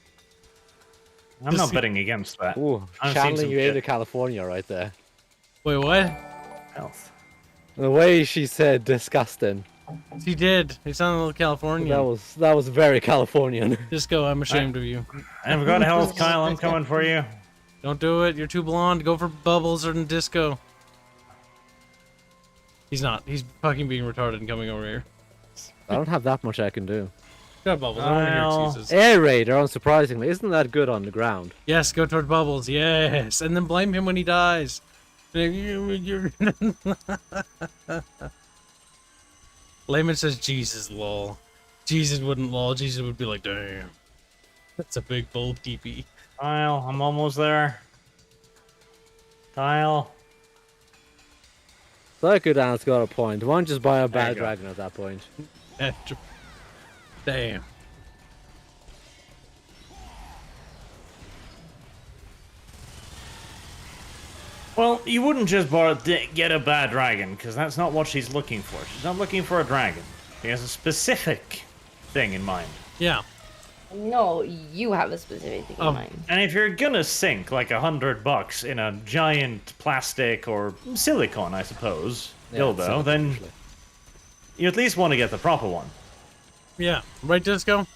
I'm not betting against that. Ooh, I've seen channeling some you shit. into California right there. Wait, what? Health. The way she said disgusting. He did. He sounded a little Californian. That was very Californian. Disco, I'm ashamed of you. I've got health, Kyle. I'm coming for you. Don't do it. You're too blonde. Go for Bubbles or Disco. He's not. He's fucking being retarded and coming over here. I don't have that much I can do. Go to Bubbles. I don't want to hear Well. excuses. Air Raider, unsurprisingly, isn't that good on the ground? Yes, go toward Bubbles. Yes. And then blame him when he dies. Layman says Jesus, lol. Jesus wouldn't lol. Jesus would be like, damn. That's a big bull TP. Kyle, I'm almost there. Kyle. Psycho Dan's got a point. Why don't you just buy a There you bad go. dragon at that point? Damn. Well, you wouldn't just get a bad dragon, because that's not what she's looking for. She's not looking for a dragon. She has a specific thing in mind. Yeah. No, you have a specific thing in mind. And if you're gonna sink like $100 in a giant plastic or silicone, I suppose, dildo, silicone, then usually. you at least want to get the proper one. Yeah. Right, Disco?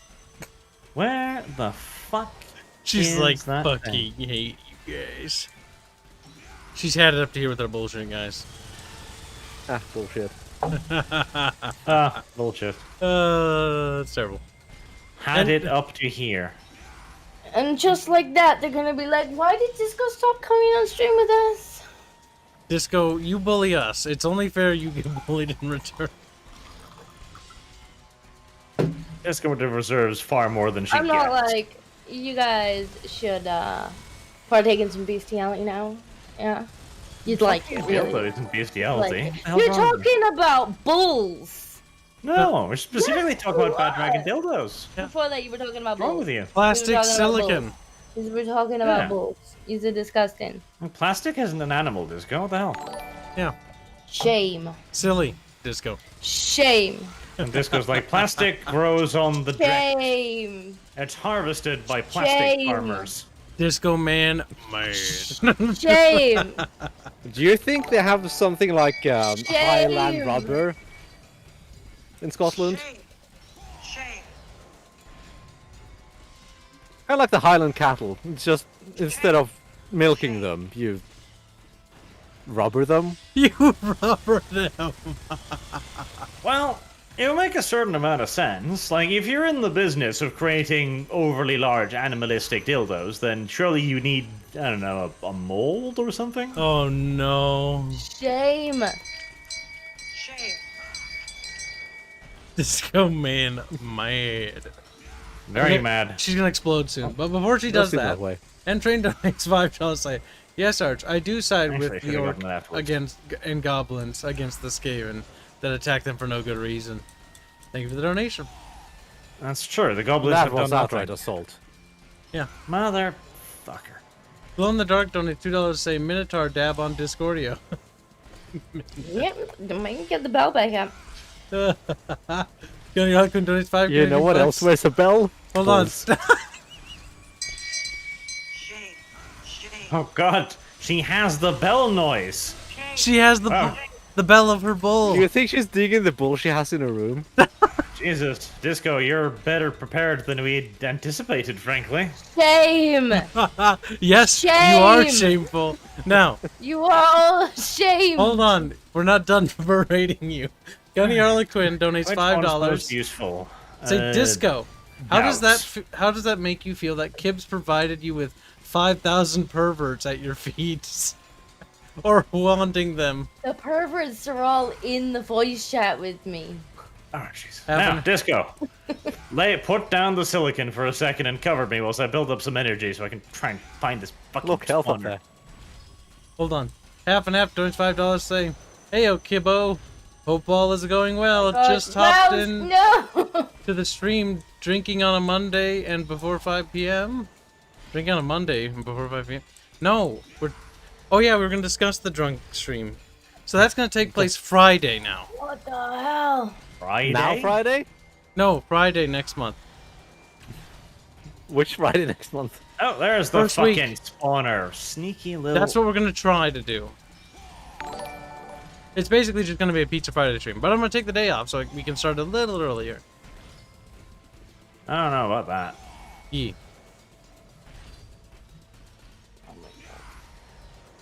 Where the fuck She's is like, that fucking thing? hate you guys. She's had it up to here with her bullshit, guys. Ah, bullshit. Ah, bullshit. It's terrible. Had it up to here. And just like that, they're gonna be like, why did Disco stop coming on stream with us? Disco, you bully us. It's only fair you get bullied in return. Disco reserves far more than she I'm gets. not like, you guys should partake in some bestiality now. Yeah. You'd like, Dildo really. isn't bestiality. Like, What the hell's you're wrong with you? talking about bulls. No, we're specifically talking about bad dragon What? dildos. Before that, you were talking about What's wrong bulls. with you? Plastic talking about silicon. We were talking about Yeah. bulls. These are disgusting. Plastic isn't an animal, Disco. What the hell? Yeah. Shame. Silly. Disco. Shame. And Disco's like, plastic grows on the deck. Shame. It's harvested by plastic Shame. farmers. Disco man. Man. Shame. Do you think they have something like Highland Shame. rubber in Scotland? Shame. Kind of like the Highland cattle. It's just, instead of milking them, you rubber them. You rubber them. Well, it would make a certain amount of sense. Like, if you're in the business of creating overly large animalistic dildos, then surely you need, I don't know, a mold or something? Oh no. Shame. Shame. Disco man mad. Very Okay, mad. She's gonna explode soon. But before she Does does seem that, way. Entrain donates $5. Say, yes, Arch, I do side Actually, I with should've the orc gotten that afterwards. against and goblins against the Skaven that attack them for no good reason. Thank you for the donation. That's true. The goblins That have was done outright nothing. assault. Motherfucker. Glow in the dark donates $2. Say Minotaur dab on Discordio. Yep, don't get the bell back up. Johnny Harkin donates 5. You know what else wears a bell? Hold on. Balls. Shame. Shame. Oh god, she has the bell noise. She has Oh. the bell of her bull. Do you think she's digging the bull she has in her room? Jesus, Disco, you're better prepared than we anticipated, frankly. Shame! Yes, you are Shame. shameful. Now, You are all ashamed! hold on. We're not done berating you. Gunny Harlequin donates Which one's $5. most useful? Say Disco. How does that doubts. how does that make you feel that Kibs provided you with 5,000 perverts at your feet? Or wanting them? The perverts are all in the voice chat with me. Oh, jeez. Happen- Now, Disco, put down the silicon for a second and cover me whilst I build up some energy so I can try and find this fucking Look, health up spawner. there. Hold on. Half and half donates $5. Say, heyo Kibbo. Hope all is going well. Just hopped Mouse, in No! to the stream drinking on a Monday and before 5 p.m. Drinking on a Monday and before 5 p.m. No, we're. Oh yeah, we were gonna discuss the drunk stream. So that's gonna take place Friday now. What the hell? Friday? Now Friday? No, Friday next month. Which Friday next month? Oh, there's the First week. fucking spawner. Sneaky little... That's what we're gonna try to do. It's basically just gonna be a Pizza Friday stream, but I'm gonna take the day off so we can start a little earlier. I don't know about that. Yeah.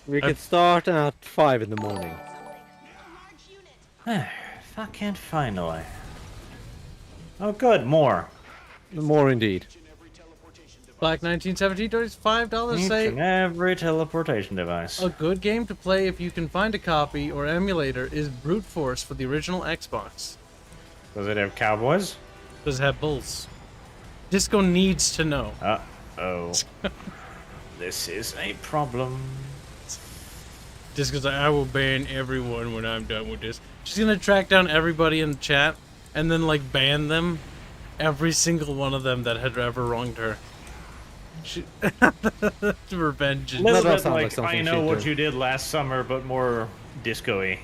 We can start at 5 in the morning. Fucking finally. Oh, good. More. More indeed. Black 1917 donates $5. Each Say, and every teleportation device. a good game to play if you can find a copy or emulator is Brute Force for the original Xbox. Does it have cowboys? Does it have bulls? Disco needs to know. Uh-oh. This is a problem. Disco's like, I will ban everyone when I'm done with this. She's gonna track down everybody in the chat and then like ban them. Every single one of them that had ever wronged her. She... Revenge. A is- little That bit sounds like like, something I know she'd what do. you did last summer, but more disco-y.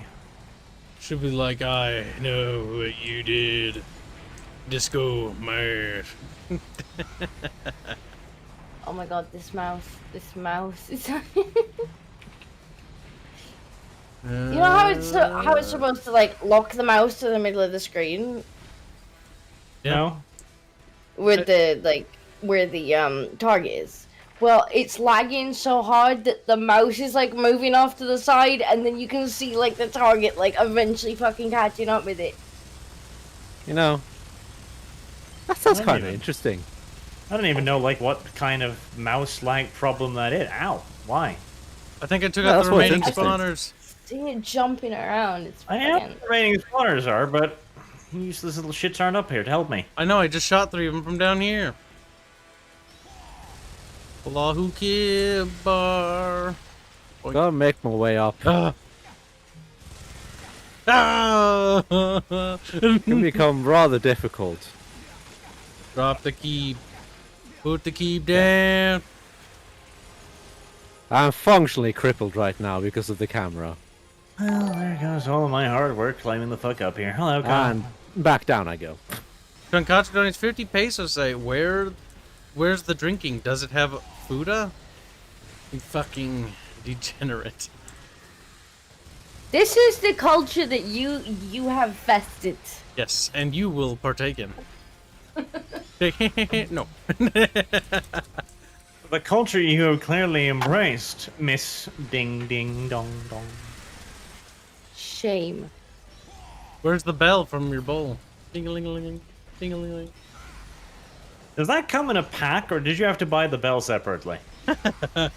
She'll be like, I know what you did. Disco man. Oh my god, this mouse is... You know how it's supposed to like lock the mouse to the middle of the screen Yeah. No? with the like where the target is? Well, it's lagging so hard that the mouse is like moving off to the side, and then you can see like the target like eventually fucking catching up with it. You know, that sounds Not kind of even. interesting. I don't even know, like, what kind of mouse-like problem that is. Ow. Why? I think I took Yeah, out that's the what's remaining interesting. spawners. See it jumping around. It's I know fucking... what the remaining spawners are, but useless little shits aren't up here to help me. I know, I just shot 3 of them from down here. Allahu Kibbar. Gotta make my way up. Ah! Can become rather difficult. Drop the key. Put the key down. I'm functionally crippled right now because of the camera. Well, there goes all of my hard work climbing the fuck up here. Hello, Kyle. And back down I go. Concocted donates 50 pesos. Say, where's the drinking? Does it have Fuda? You fucking degenerate. This is the culture that you have vested. Yes, and you will partake in. No. The culture you have clearly embraced, Miss Ding Ding Dong Dong. Shame. Where's the bell from your bowl? Ding-a-ling-a-ling. Ding-a-ling-a-ling. Does that come in a pack, or did you have to buy the bell separately? An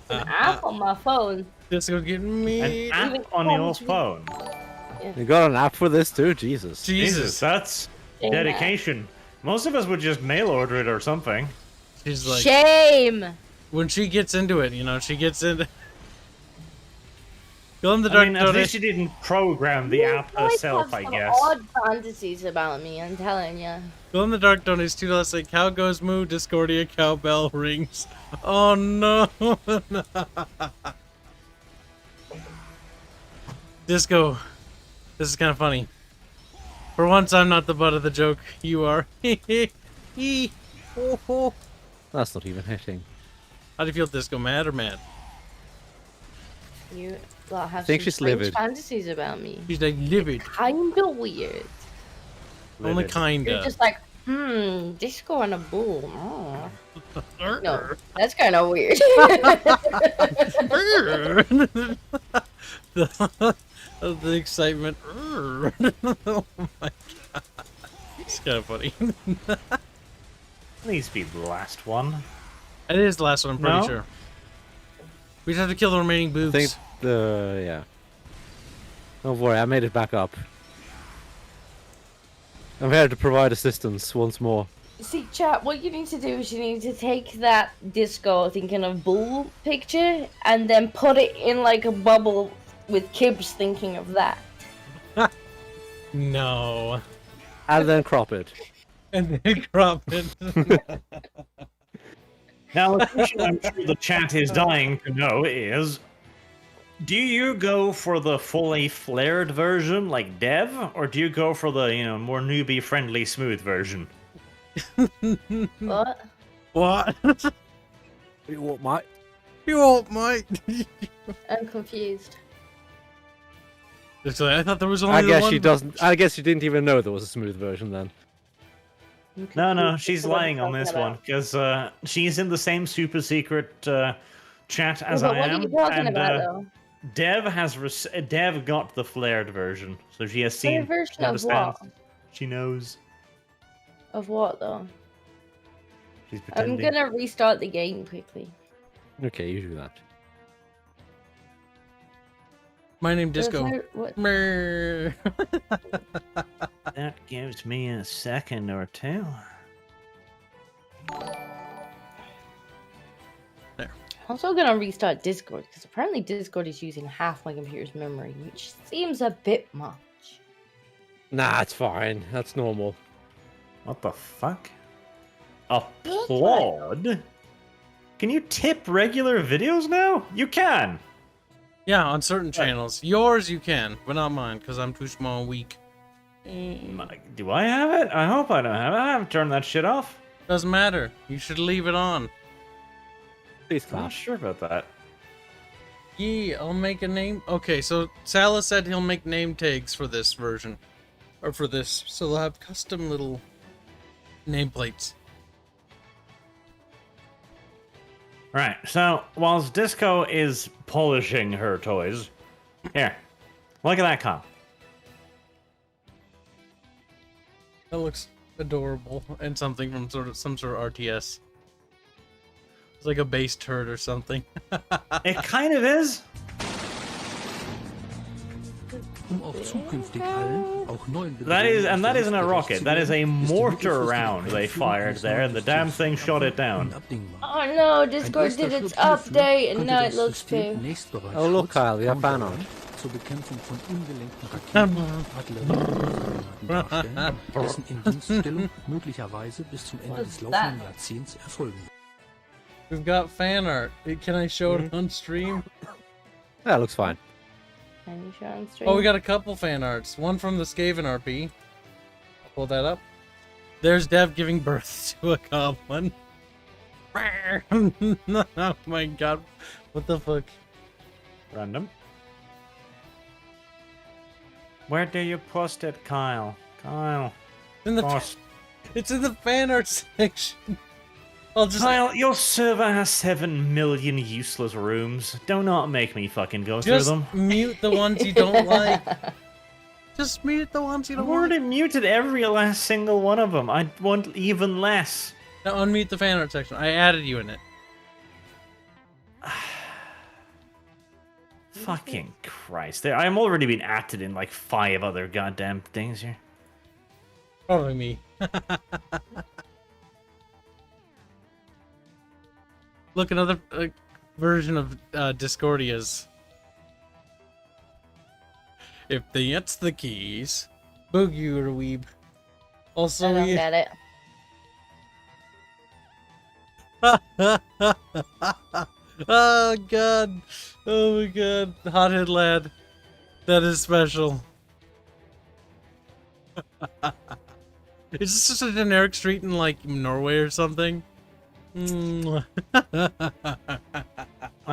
app on my phone. Disco's getting me. An app on the old phone. You got an app for this too? Jesus. Jesus. That's Dedication. Most of us would just mail order it or something. She's like, Shame. when she gets into it, she gets into. Glow in the I dark mean, at least you didn't program the app You guys herself, have I some guess. odd fantasies about me, I'm telling ya. Glow in the dark donates $2 say cow goes moo, Discordia cowbell rings. Oh no. Disco, this is kind of funny. For once, I'm not the butt of the joke. You are. That's not even hitting. How do you feel, Disco? Mad or mad? You lot have think some she's strange livid. fantasies about me. She's like livid. Kinda weird. Only Livid. kinda. You're just like, disco and a bull. Oh. No, that's kind of weird. the excitement. Oh my god. It's kind of funny. Please be the last one. It is the last one, I'm pretty No? sure. We just have to kill the remaining I boobs. think yeah. Don't worry, I made it back up. I'm here to provide assistance once more. See, chat, what you need to do is you need to take that disco thinking of bull picture and then put it in like a bubble with Kibs thinking of that. No. And then crop it. And then crop it. Now, the question I'm sure the chat is dying to know is, do you go for the fully flared version like Dev, or do you go for the, more newbie-friendly smooth version? What? What? You want my? You won't, mate. I'm confused. It's like, I thought there was only I the guess one. she doesn't. I guess she didn't even know there was a smooth version then. I'm No, confused she's as to what lying you're on this talking one, about. because she's in the same super secret chat as But I what am, are you talking and about, though? Dev got the flared version, so she has Flared seen, version she of understands, what? she knows. Of what, though? She's I'm pretending. gonna restart the game quickly. Okay, you do that. My name There's Disco. no- what? Mer. That gives me a second or two. There. I'm also gonna restart Discord because apparently Discord is using half my computer's memory, which seems a bit much. Nah, it's fine. That's normal. What the fuck? Applaud? Can you tip regular videos now? You can! Yeah, on certain channels. Yours you can, but not mine, because I'm too small and weak. Do I have it? I hope I don't have it. I haven't turned that shit off. Doesn't matter. You should leave it on. Please I'm not clap. sure about that. Yeah, I'll make a name. Okay, so Salah said he'll make name tags for this version. Or for this. So they'll have custom little nameplates. Right, so whilst Disco is polishing her toys, here, look at that Kyle. That looks adorable. And something from some sort of RTS. It's like a base turd or something. It kind of is. That isn't a rocket. That is a mortar round they fired there, and the damn thing shot it down. Oh no, Discord did its update and now it looks too. Oh look, Kyle, we have fan art. Zur Bekämpfung von ungelenkten Raketen, Artilleriegranaten darstellen, dessen Indienststellung möglicherweise bis zum Ende des laufenden Jahrzehnts erfolgen wird. We've got fan art. Can I show it on stream? That looks fine. Can you show on stream? Oh, we got a couple fan arts. One from the Skaven RP. I'll pull that up. There's Dev giving birth to a goblin. Oh my god. What the fuck? Random. Where do you post it, Kyle? Kyle, In the post. It's in the fan art section. I'll just Kyle, your server has 7 million useless rooms. Do not make me fucking go through just them. mute the ones you don't like. Just mute the ones you I've don't like. already muted every last single one of them. I want even less. Now unmute the fan art section. I added you in it. Fucking Christ. I'm already been added in like 5 other goddamn things here. Probably me. Look, another version of Discordia's. If that's the keys, boogie or weeb. Also, I don't we. get it. Oh god. Oh my god. Hothead lad. That is special. Is this just a generic street in like Norway or something? That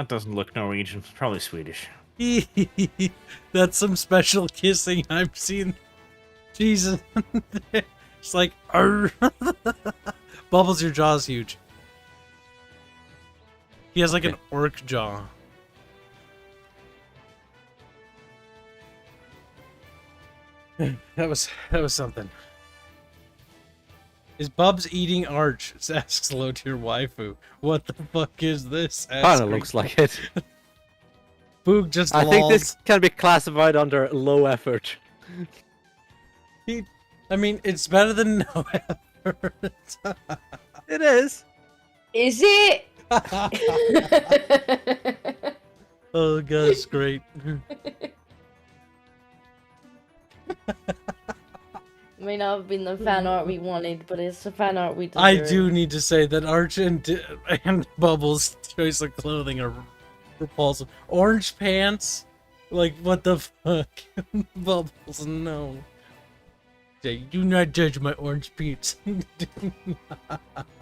doesn't look Norwegian. It's probably Swedish. That's some special kissing I've seen. Jesus. It's like, arr. Bubbles, your jaw's huge. He has like an orc jaw. That was something. Is Bubs eating Arch? Asks low tier waifu. What the fuck is this? Kinda looks like it. Boog just I think this lols. can be classified under low effort. I mean, it's better than no effort. It is. Is it? Oh god, it's great. May not have been the fan art we wanted, but it's the fan art we deserve. I do need to say that Arch and Bubbles' choice of clothing are repulsive. Orange pants? Like, what the fuck? Bubbles, no. Do not judge my orange pants.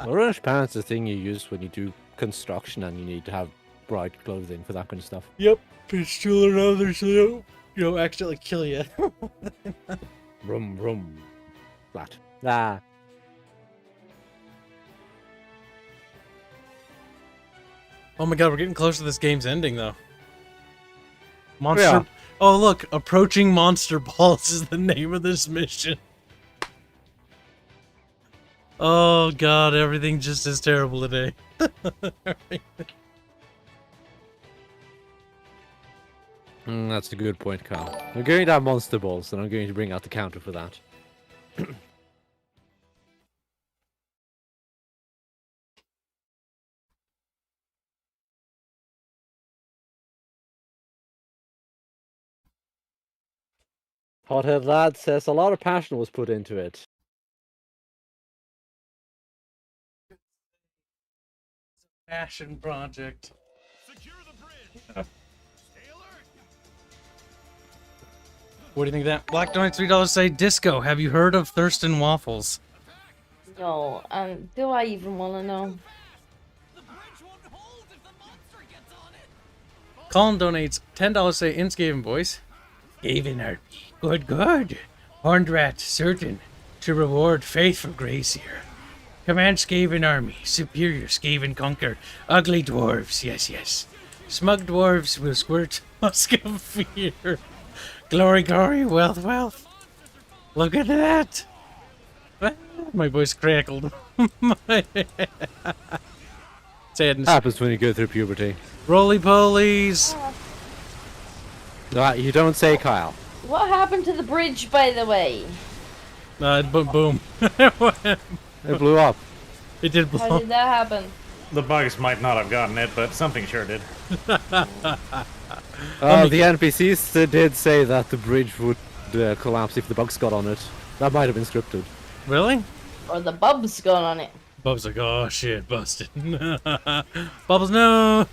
Orange pants is the thing you use when you do construction and you need to have bright clothing for that kind of stuff. Yep, it's still another so you don't accidentally kill you. Rum rum. Flat. Ah. Oh my god, we're getting close to this game's ending though. Monster. Yeah. Oh look, approaching monster balls is the name of this mission. Oh god, everything just is terrible today. That's a good point, Kyle. I'm going to have monster balls, and I'm going to bring out the counter for that. Hothead Lad says a lot of passion was put into it. Passion project. Secure the bridge. Stay alert. What do you think of that? Black Knight $3 say disco. Have you heard of Thurston Waffles? No, do I even want to know? The bridge won't hold if the monster gets on it. Colin donates $10 say in Skaven boys. Skaven Army. Good, good. Horned rat, certain to reward faithful Gracier. Command Skaven Army. Superior Skaven conquer. Ugly dwarves. Yes, yes. Smug dwarves will squirt musk of fear. Glory, glory, wealth, wealth. Look at that. Ah, my voice crackled. Sadness. Happens when you go through puberty. Roly polies. You don't say, Kyle. What happened to the bridge, by the way? Boom. It blew up. It did blow How up. did that happen? The bugs might not have gotten it, but something sure did. The NPCs did say that the bridge would collapse if the bugs got on it. That might have been scripted. Really? Or the bubs got on it? Bubbles like, oh shit, busted. Bubbles, no!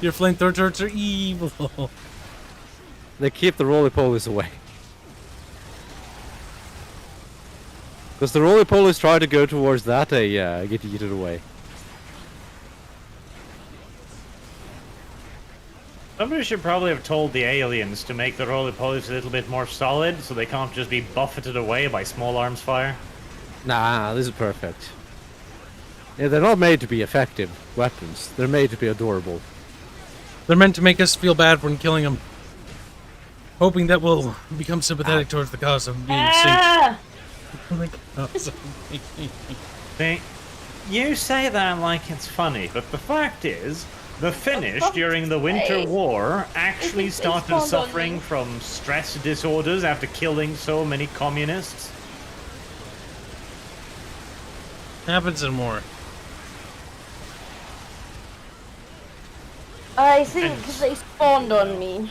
Your flamethrower turrets are evil. They keep the roly-polies away. Because the roly-polies try to go towards that, they get yeeted away. Somebody should probably have told the aliens to make the roly-polies a little bit more solid, so they can't just be buffeted away by small arms fire. Nah, this is perfect. Yeah, they're not made to be effective weapons. They're made to be adorable. They're meant to make us feel bad when killing them. Hoping that we'll become sympathetic towards the cause of being Ah! See, you say that like it's funny, but the fact is, the Finnish during the Winter War actually It's started spawned on suffering me. from stress disorders after killing so many communists. Happens in more. I think they spawned on me.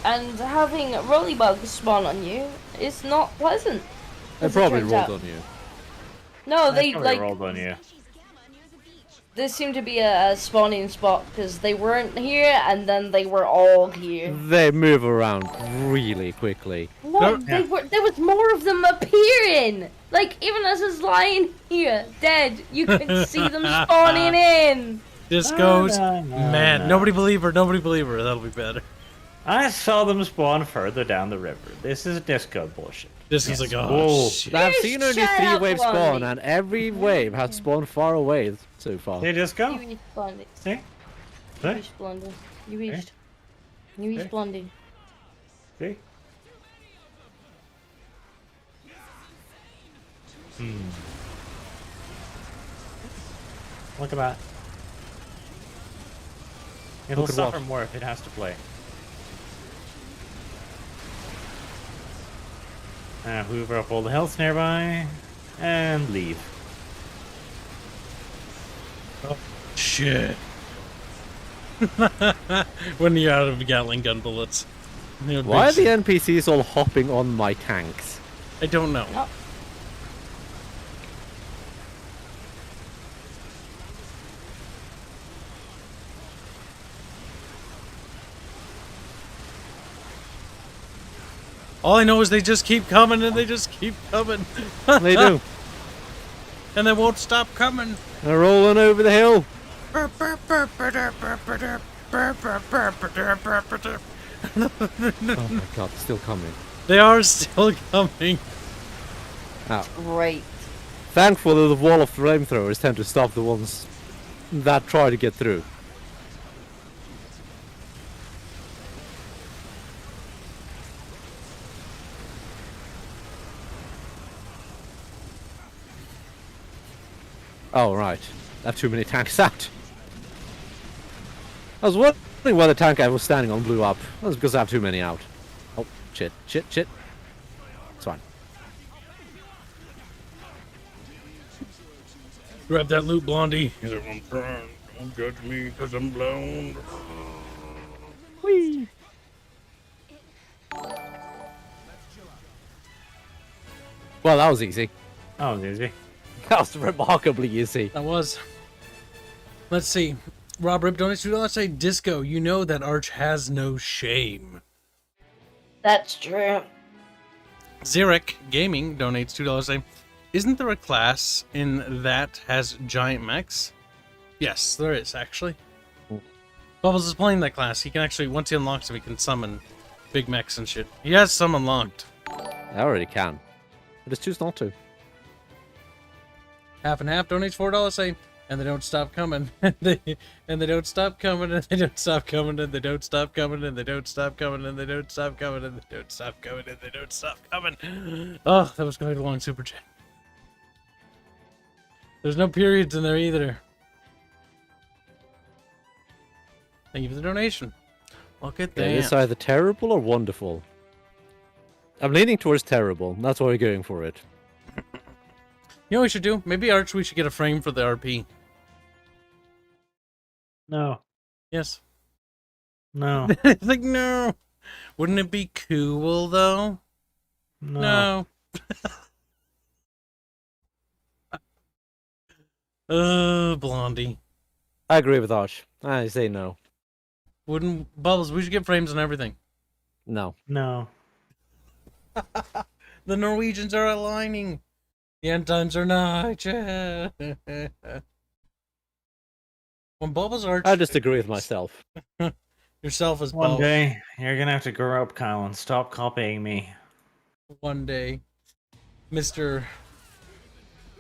And having rolybugs spawn on you is not pleasant. They as it probably turns rolled out. on you. No, They they probably like. rolled on you. This seemed to be a spawning spot because they weren't here and then they were all here. They move around really quickly. No, No. there was more of them appearing. Like even as I was lying here, dead, you could see them spawning in. Discos. No, no, Man, no. nobody believe her. Nobody believe her. That'll be better. I saw them spawn further down the river. This is disco bullshit. This is like, oh, Whoa. shit. I've You seen only shut 3 up, waves spawn, Blondie. and every wave has spawned far away so far. Hey, disco. You reached Blondie. See? You See? reached Blondie. You reached. You reached Blondie. See? Look at that. It'll Look at suffer what? more if it has to play. Hoover up all the health nearby and leave. Shit. When you're out of Gatling gun bullets. You know, Why are big the shit. NPCs all hopping on my tanks? I don't know. Oh. All I know is they just keep coming and they just keep coming. They do. And they won't stop coming. They're rolling over the hill. Oh Oh my god, they're still coming. They are still coming. Great. Thankfully, the wall of flamethrowers tend to stop the ones that try to get through. Oh, right. I have too many tanks out. I was wondering why the tank I was standing on blew up. That was because I have too many out. Oh, shit, shit, shit. It's fine. Grab that loot, Blondie. I'm trying. Don't judge me because I'm blown. Whee! Well, that was easy. Oh, easy. That was remarkably easy. That was. Let's see. Rob Rip donates $2. Say Disco. You know that Arch has no shame. That's true. Zurich Gaming donates $2. Say, isn't there a class in that has giant mechs? Yes, there is actually. Bubbles is playing that class. He can actually, once he unlocks it, he can summon big mechs and shit. He has some unlocked. I already can. I just choose not to. Half and half donates $4. Say, and they don't stop coming. and they don't stop coming. And they don't stop coming. And they don't stop coming. And they don't stop coming. And they don't stop coming. And they don't stop coming. And they don't stop coming. Oh, that was going to be a long super chat. There's no periods in there either. Thank you for the donation. Look at that. It's either terrible or wonderful. I'm leaning towards terrible. That's why we're going for it. You know what we should do? Maybe Arch, we should get a frame for the RP. No. Yes. No. It's like, no. Wouldn't it be cool, though? No. Blondie. I agree with Arch. I say no. Wouldn't... Bubbles, we should get frames on everything. No. No. The Norwegians are aligning. The end times are nigh. When Bubbles Arch... I just agree with myself. Yourself as One Bubbles. day, you're gonna have to grow up, Kyle, and stop copying me. One day. Mr.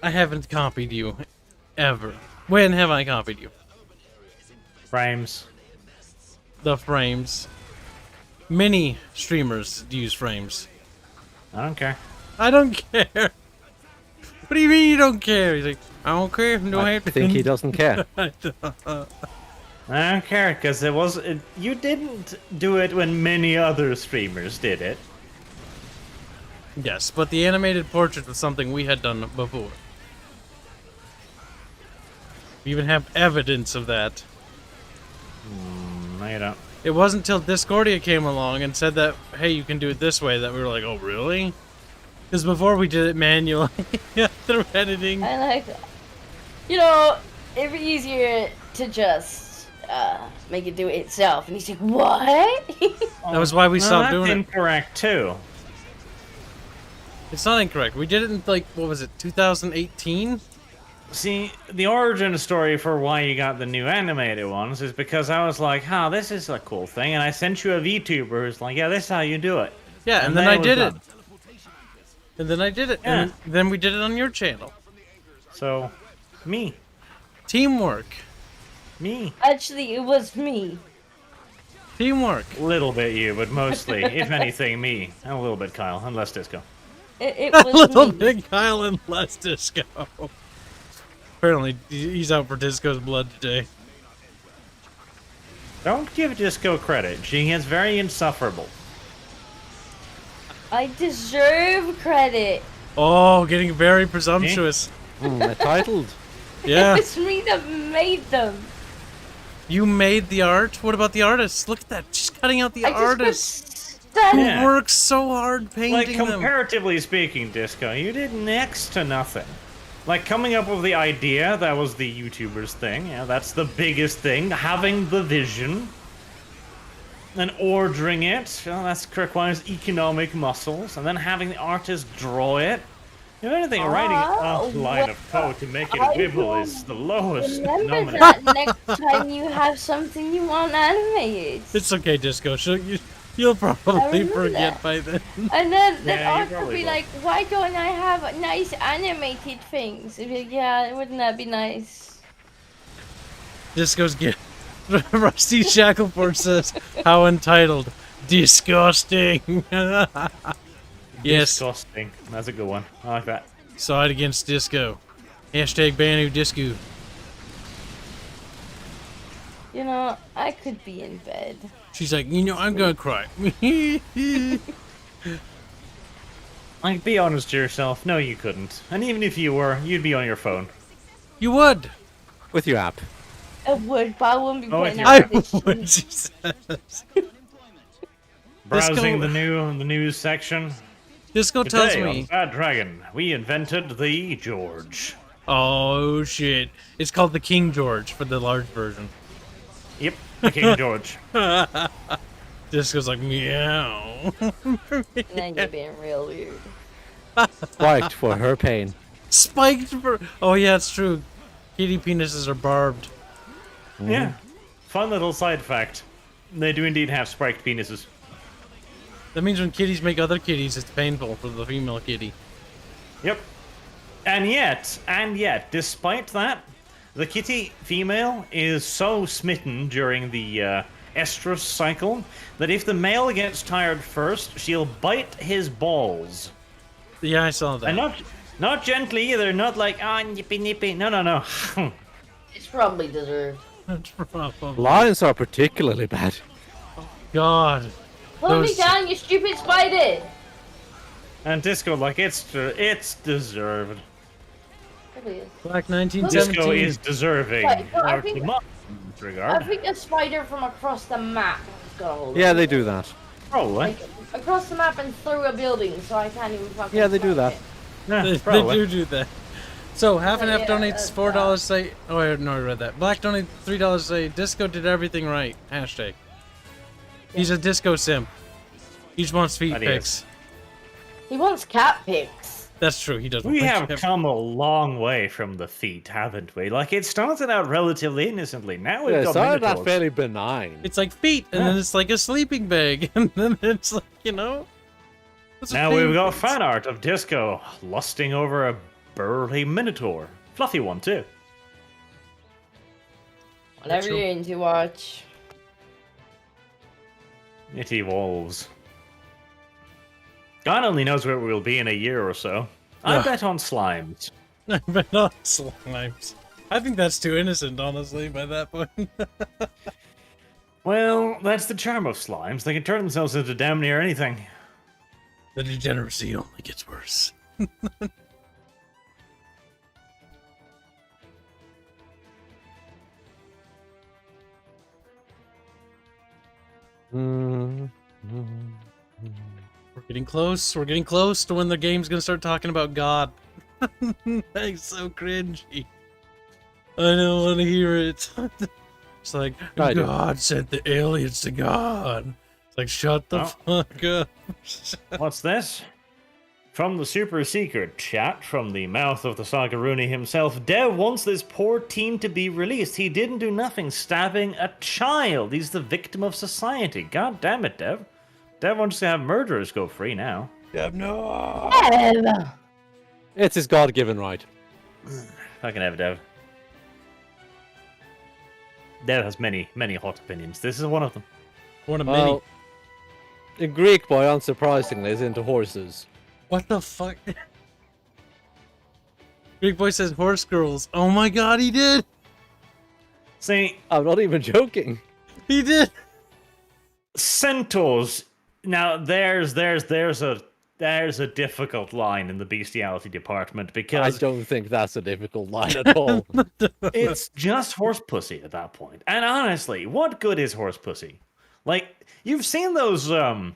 I haven't copied you. Ever. When have I copied you? Frames. The frames. Many streamers use frames. I don't care. I don't care. What do you mean you don't care? He's like, I don't care. No, I think he doesn't care. I don't care, because you didn't do it when many other streamers did it. Yes, but the animated portrait was something we had done before. We even have evidence of that. No, you don't. It wasn't until Discordia came along and said that, hey, you can do it this way, that we were like, oh, really? Because before we did it manually, through editing. I like that. You know, it'd be easier to just make it do it itself. And he's like, what? That was why we stopped doing That's it. incorrect, too. It's not incorrect. We did it in, like, what was it, 2018? See, the origin story for why you got the new animated ones is because I was like, this is a cool thing, and I sent you a VTuber who's like, yeah, this is how you do it. Yeah, and then I was did it. done. And then I did it. Yeah. And then we did it on your channel. So, me. Teamwork. Me. Actually, it was me. Teamwork. Little bit you, but mostly, if anything, me. And a little bit Kyle, and less Disco. It A was little me. big Kyle and less Disco. Apparently, he's out for Disco's blood today. Don't give Disco credit. She is very insufferable. I deserve credit. Oh, getting very presumptuous. Entitled. Yeah. It was me that made them. You made the art? What about the artist? Look at that. She's cutting out the I just artist. got Yeah. Works so hard Like, painting them. comparatively speaking, Disco, you did next to nothing. Like, coming up with the idea, that was the YouTuber's thing. Yeah, that's the biggest thing. Having the vision. And ordering it. Well, that requires economic muscles. And then having the artist draw it. If anything, writing a line of code to make it I wibble is the lowest Remember denominator. that next time you have something you want animated. It's okay, Disco. You'll probably remember forget that. by then. And then Yeah, you art would probably be will. like, why don't I have nice animated things? It'd be like, yeah, wouldn't that be nice? Disco's gift. Rusty Shackleford says, how entitled. Disgusting. Yes. Disgusting. That's a good one. I like that. Side against Disco. Hashtag Banu Disco. You know, I could be in bed. She's like, I'm gonna cry. Like, be honest to yourself. No, you couldn't. And even if you were, you'd be on your phone. You would. With your app. I would, but I wouldn't be Oh, putting it's I out this would, shit. she says. Browsing the news section. Disco tells Today on me. Bad Dragon, we invented the George. Oh, shit. It's called the King George for the large version. Yep, the King George. Disco's like, meow. Then you're being real weird. Spiked for her pain. Spiked for. Oh, yeah, it's true. Kitty penises are barbed. Yeah. Fun little side fact. They do indeed have spiked penises. That means when kitties make other kitties, it's painful for the female kitty. Yep. And yet, despite that, the kitty female is so smitten during the estrus cycle that if the male gets tired first, she'll bite his balls. Yeah, I saw that. And not gently either, not like, nippy nippy. No. It's probably deserved. That's probably. Lions are particularly bad. God. Pull me Those- down, you stupid spider! And Disco, like, it's deserved. Probably is. Black Disco 1917. is deserving. Right, well, I of think- the month in this regard. I think a spider from across the map has got a hold of Yeah, it. they do that. Probably. Like, across the map and through a building, so I can't even fucking Yeah, they do find that. it. Yeah, They probably. do that. So, Half and Half Yeah, donates $4 say. Oh, no, I read that. Black donates $3 say. Disco did everything right. Hashtag. He's a disco simp. He just wants feet That he pics. He wants cat pics. That's true. He doesn't. We like have him. come a long way from the feet, haven't we? Like, it started out relatively innocently. Now we've Yeah, it got started that minotaurs. fairly benign. It's like feet, and then it's like a sleeping bag, and then it's like, what's a Now thing? we've got fan art of Disco lusting over a burly minotaur. Fluffy one, too. Whatever True. you're into, watch. It evolves. God only knows where we'll be in a year or so. I Yeah. bet on slimes. I bet on slimes. I think that's too innocent, honestly, by that point. Well, that's the charm of slimes. They can turn themselves into damn near anything. The degeneracy only gets worse. Mm. We're getting close. We're getting close to when the game's gonna start talking about God. That's so cringy. I don't want to hear it. It's like, I do. God sent the aliens to God. It's like, shut the fuck up. What's this? From the super secret chat from the mouth of the Sagaruni himself, Dev wants this poor teen to be released. He didn't do nothing stabbing a child. He's the victim of society. God damn it, Dev. Dev wants to have murderers go free now. Dev, no. Dev! It's his God-given right. Fucking have Dev. Dev has many, many hot opinions. This is one of them. One of many. Well, the Greek boy, unsurprisingly, is into horses. What the fuck? Greek boy says horse girls. Oh my god, he did! See, I'm not even joking. He did! centaurs. Now, there's a difficult line in the bestiality department I because don't think that's a difficult line at all. it's just horse pussy at that point. And honestly, what good is horse pussy? Like, you've seen those YouTube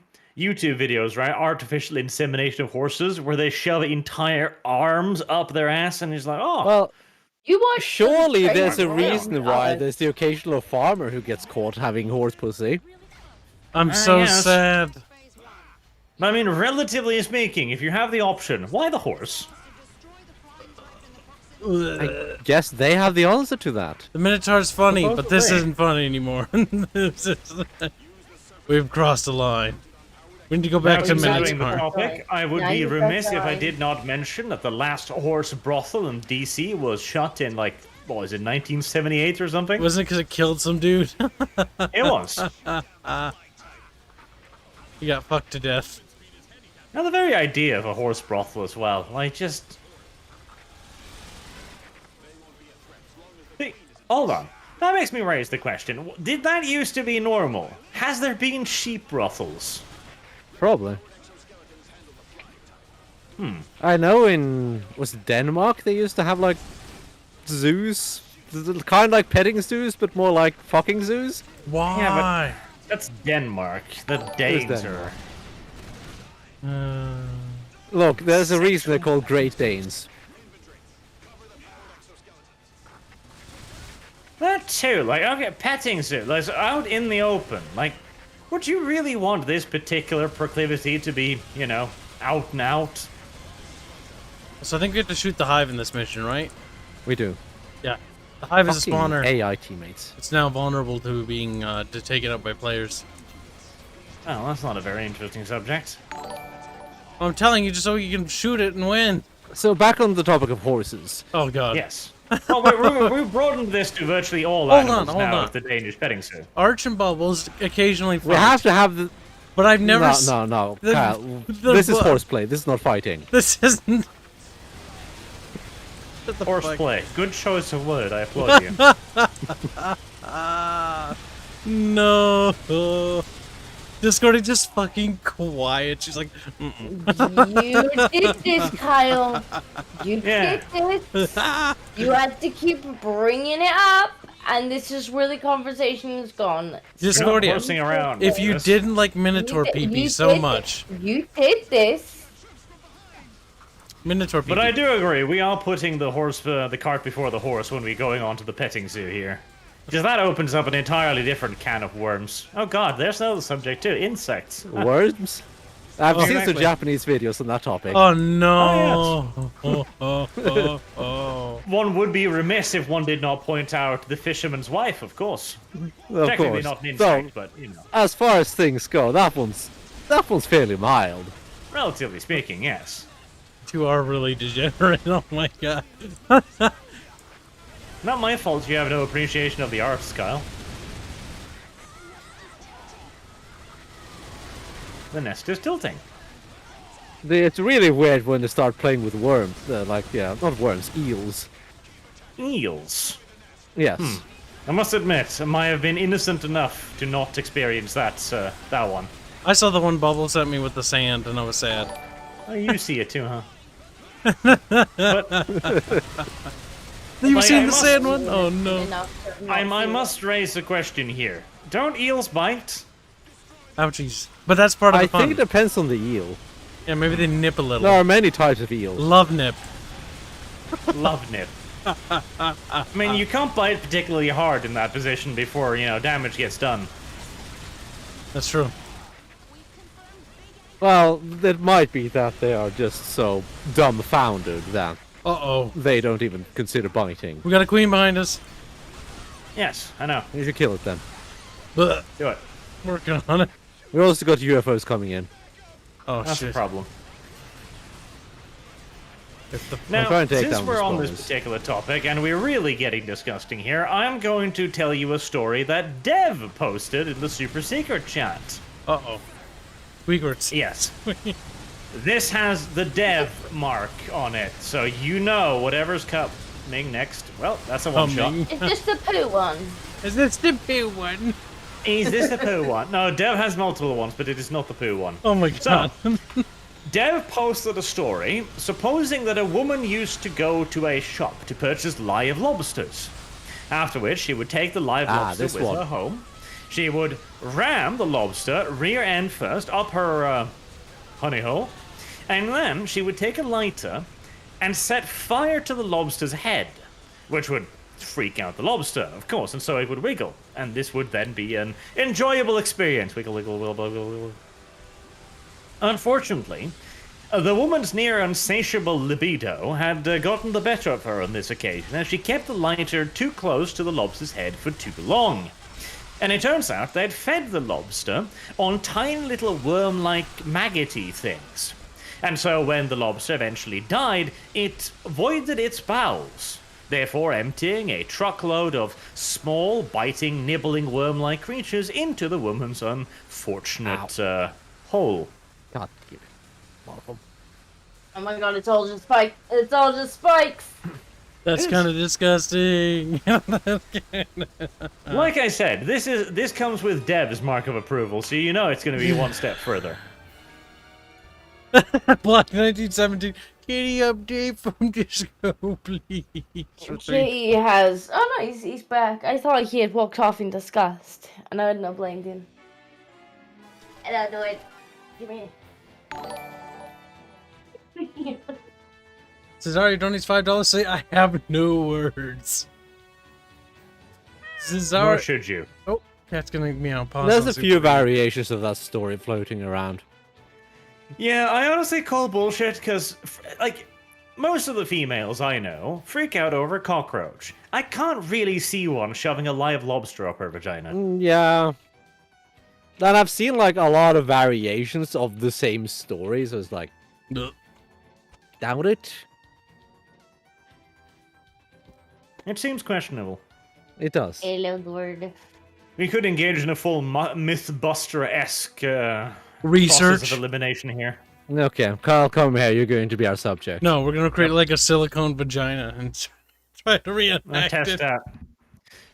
videos, right? Artificial insemination of horses where they shove entire arms up their ass and he's like, oh. Well, You watch surely some there's a crazy reason shit. why there's the occasional farmer who gets caught having horse pussy. I'm so yes. sad. I mean, relatively speaking, if you have the option, why the horse? I guess they have the answer to that. The Minotaur's funny, but this Supposedly. isn't funny anymore. We've crossed the line. We need to go back to Considering the Minotaur. topic, I would Now be you've remiss got if I time. did not mention that the last horse brothel in DC was shut in, like, what was it, 1978 or something? Wasn't it because it killed some dude? It was. He got fucked to death. Now, the very idea of a horse brothel as well, like, just... See, hold on. That makes me raise the question. Did that used to be normal? Has there been sheep brothels? Probably. I know in was it Denmark they used to have like zoos, kind of like petting zoos, but more like fucking zoos. Why? That's Denmark. The Danes Denmark? are... Look, there's a reason they're called Great Danes. That too, like, okay, petting zoo, like, out in the open, like, would you really want this particular proclivity to be, you know, out and out? So I think we have to shoot the hive in this mission, right? We do. Yeah. The hive is a Fucking spawner. AI teammates. It's now vulnerable to being taken up by players. Oh, that's not a very interesting subject. I'm telling you, just so you can shoot it and win. So back on the topic of horses. Oh god. Yes. Well, we've broadened this to virtually all Hold animals on, now hold on. of the Danish petting zoo. Arch and Bubbles occasionally fight. We have to have the. But I've never. No, the- Kyle. the This is bu- horseplay. This is not fighting. This isn't. Horseplay. Good choice of word, I applaud you. No. Discord is just fucking quiet. She's like, You did this, Kyle. You Yeah. did this. You had to keep bringing it up, and this is where the conversation is gone. Discordia. Horsing around. If you Yes. didn't like Minotaur You PP did so this. much, You did this. Minotaur PP. But I do agree, we are putting the cart before the horse when we're going on to the petting zoo here. Because that opens up an entirely different can of worms. Oh god, there's another subject too, insects. Worms. I've seen some exactly. Japanese videos on that topic. Oh no. Oh. One would be remiss if one did not point out the fisherman's wife, of course. Of Technically course. not an So, insect, but, you know. as far as things go, that one's fairly mild. Relatively speaking, yes. You are really degenerate. Oh my god. Not my fault you have no appreciation of the arts, Kyle. The nest is tilting. It's really weird when they start playing with worms. Not worms, eels. Eels. Yes. I must admit, I might have been innocent enough to not experience that one. I saw the one Bubble sent me with the sand, and I was sad. Oh, you see it too, huh? You've Like, seen I the must- sand one? Oh no. Enough to not I see must raise a question here. Don't eels bite? Ouchies. But that's part of the I fun. think it depends on the eel. Yeah, maybe they nip a little. There are many types of eels. Love nip. Love nip. I mean, you can't bite particularly hard in that position before, damage gets done. That's true. Well, it might be that they are just so dumbfounded that Uh-oh. they don't even consider biting. We got a queen behind us. Yes, I know. You should kill it then. But Do it. working on it. We also got UFOs coming in. Oh, That's shit. the problem. If the- Now, trying to take since down we're the on this spawners. particular topic, and we're really getting disgusting here, I'm going to tell you a story that Dev posted in the Super Secret chat. Uh-oh. Squeakerts. Yes. This has the Dev mark on it, so you know whatever's coming next. Well, that's a one-shot. Coming. Is this the poo one? Is this the poo one? Is this the poo one? No, Dev has multiple ones, but it is not the poo one. Oh my god. Dev posted a story supposing that a woman used to go to a shop to purchase live lobsters. After which she would take the live lobster this with one. her home. She would ram the lobster rear end first up her honey hole, and then she would take a lighter and set fire to the lobster's head, which would freak out the lobster, of course, and so it would wiggle, and this would then be an enjoyable experience. Wiggle, wiggle, wiggle, wiggle, wiggle. Unfortunately, the woman's near insatiable libido had gotten the better of her on this occasion, as she kept the lighter too close to the lobster's head for too long. And it turns out they'd fed the lobster on tiny little worm-like maggoty things. And so when the lobster eventually died, it voided its bowels, therefore emptying a truckload of small, biting, nibbling worm-like creatures into the woman's unfortunate hole. God damn it. Marvel. Oh my god, it's all just spikes. It's all just spikes. That's kind of disgusting. Like I said, this comes with Dev's mark of approval, so you know it's going to be one step further. Black 1917. Kitty update from Disco, please. He has. Oh no, he's back. I thought he had walked off in disgust, and I hadn't blamed him. And I'll do it. Give me. Cesare donates $5. Say I have no words. Nor Cesare. should you. Oh, cat's gonna meow. Pause. There's on a Super few Bowl. variations of that story floating around. Yeah, I honestly call bullshit because, most of the females I know freak out over cockroach. I can't really see one shoving a live lobster up her vagina. Yeah. And I've seen like a lot of variations of the same story, so it's like, Ugh. doubt it. It seems questionable. It does. Hello, Lord. We could engage in a full Mythbuster-esque Research. process of elimination here. Okay, Kyle, come here. You're going to be our subject. No, we're gonna create like a silicone vagina and try to And reenact test it. that.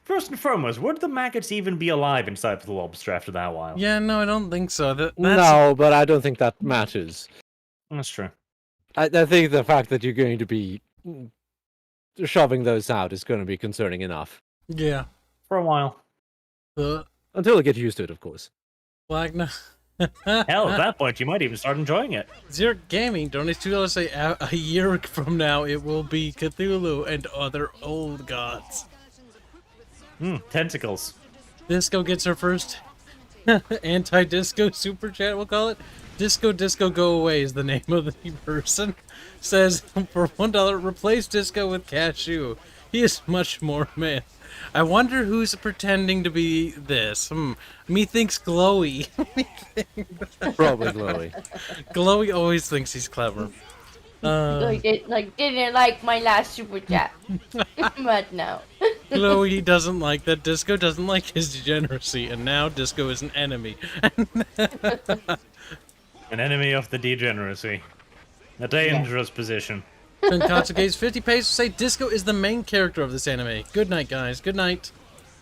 First and foremost, would the maggots even be alive inside the lobster after that while? Yeah, no, I don't think so. That's No, but I don't think that matters. That's true. I think the fact that you're going to be shoving those out is going to be concerning enough. Yeah. For a while. Until you get used to it, of course. Black no. Hell, at that point, you might even start enjoying it. Zero Gaming donates $2. Say a year from now it will be Cthulhu and other old gods. Tentacles. Disco gets her first anti-disco super chat, we'll call it. Disco Go Away is the name of the person. Says, for $1, replace Disco with Cashew. He is much more man. I wonder who's pretending to be this. Methinks Glowy. Probably Chloe. Glowy always thinks he's clever. Didn't like my last super chat, but no. Chloe doesn't like that. Disco doesn't like his degeneracy, and now Disco is an enemy. An enemy of the degeneracy. A dangerous position. Tonkatsu 50 pesos say Disco is the main character of this anime. Good night, guys. Good night.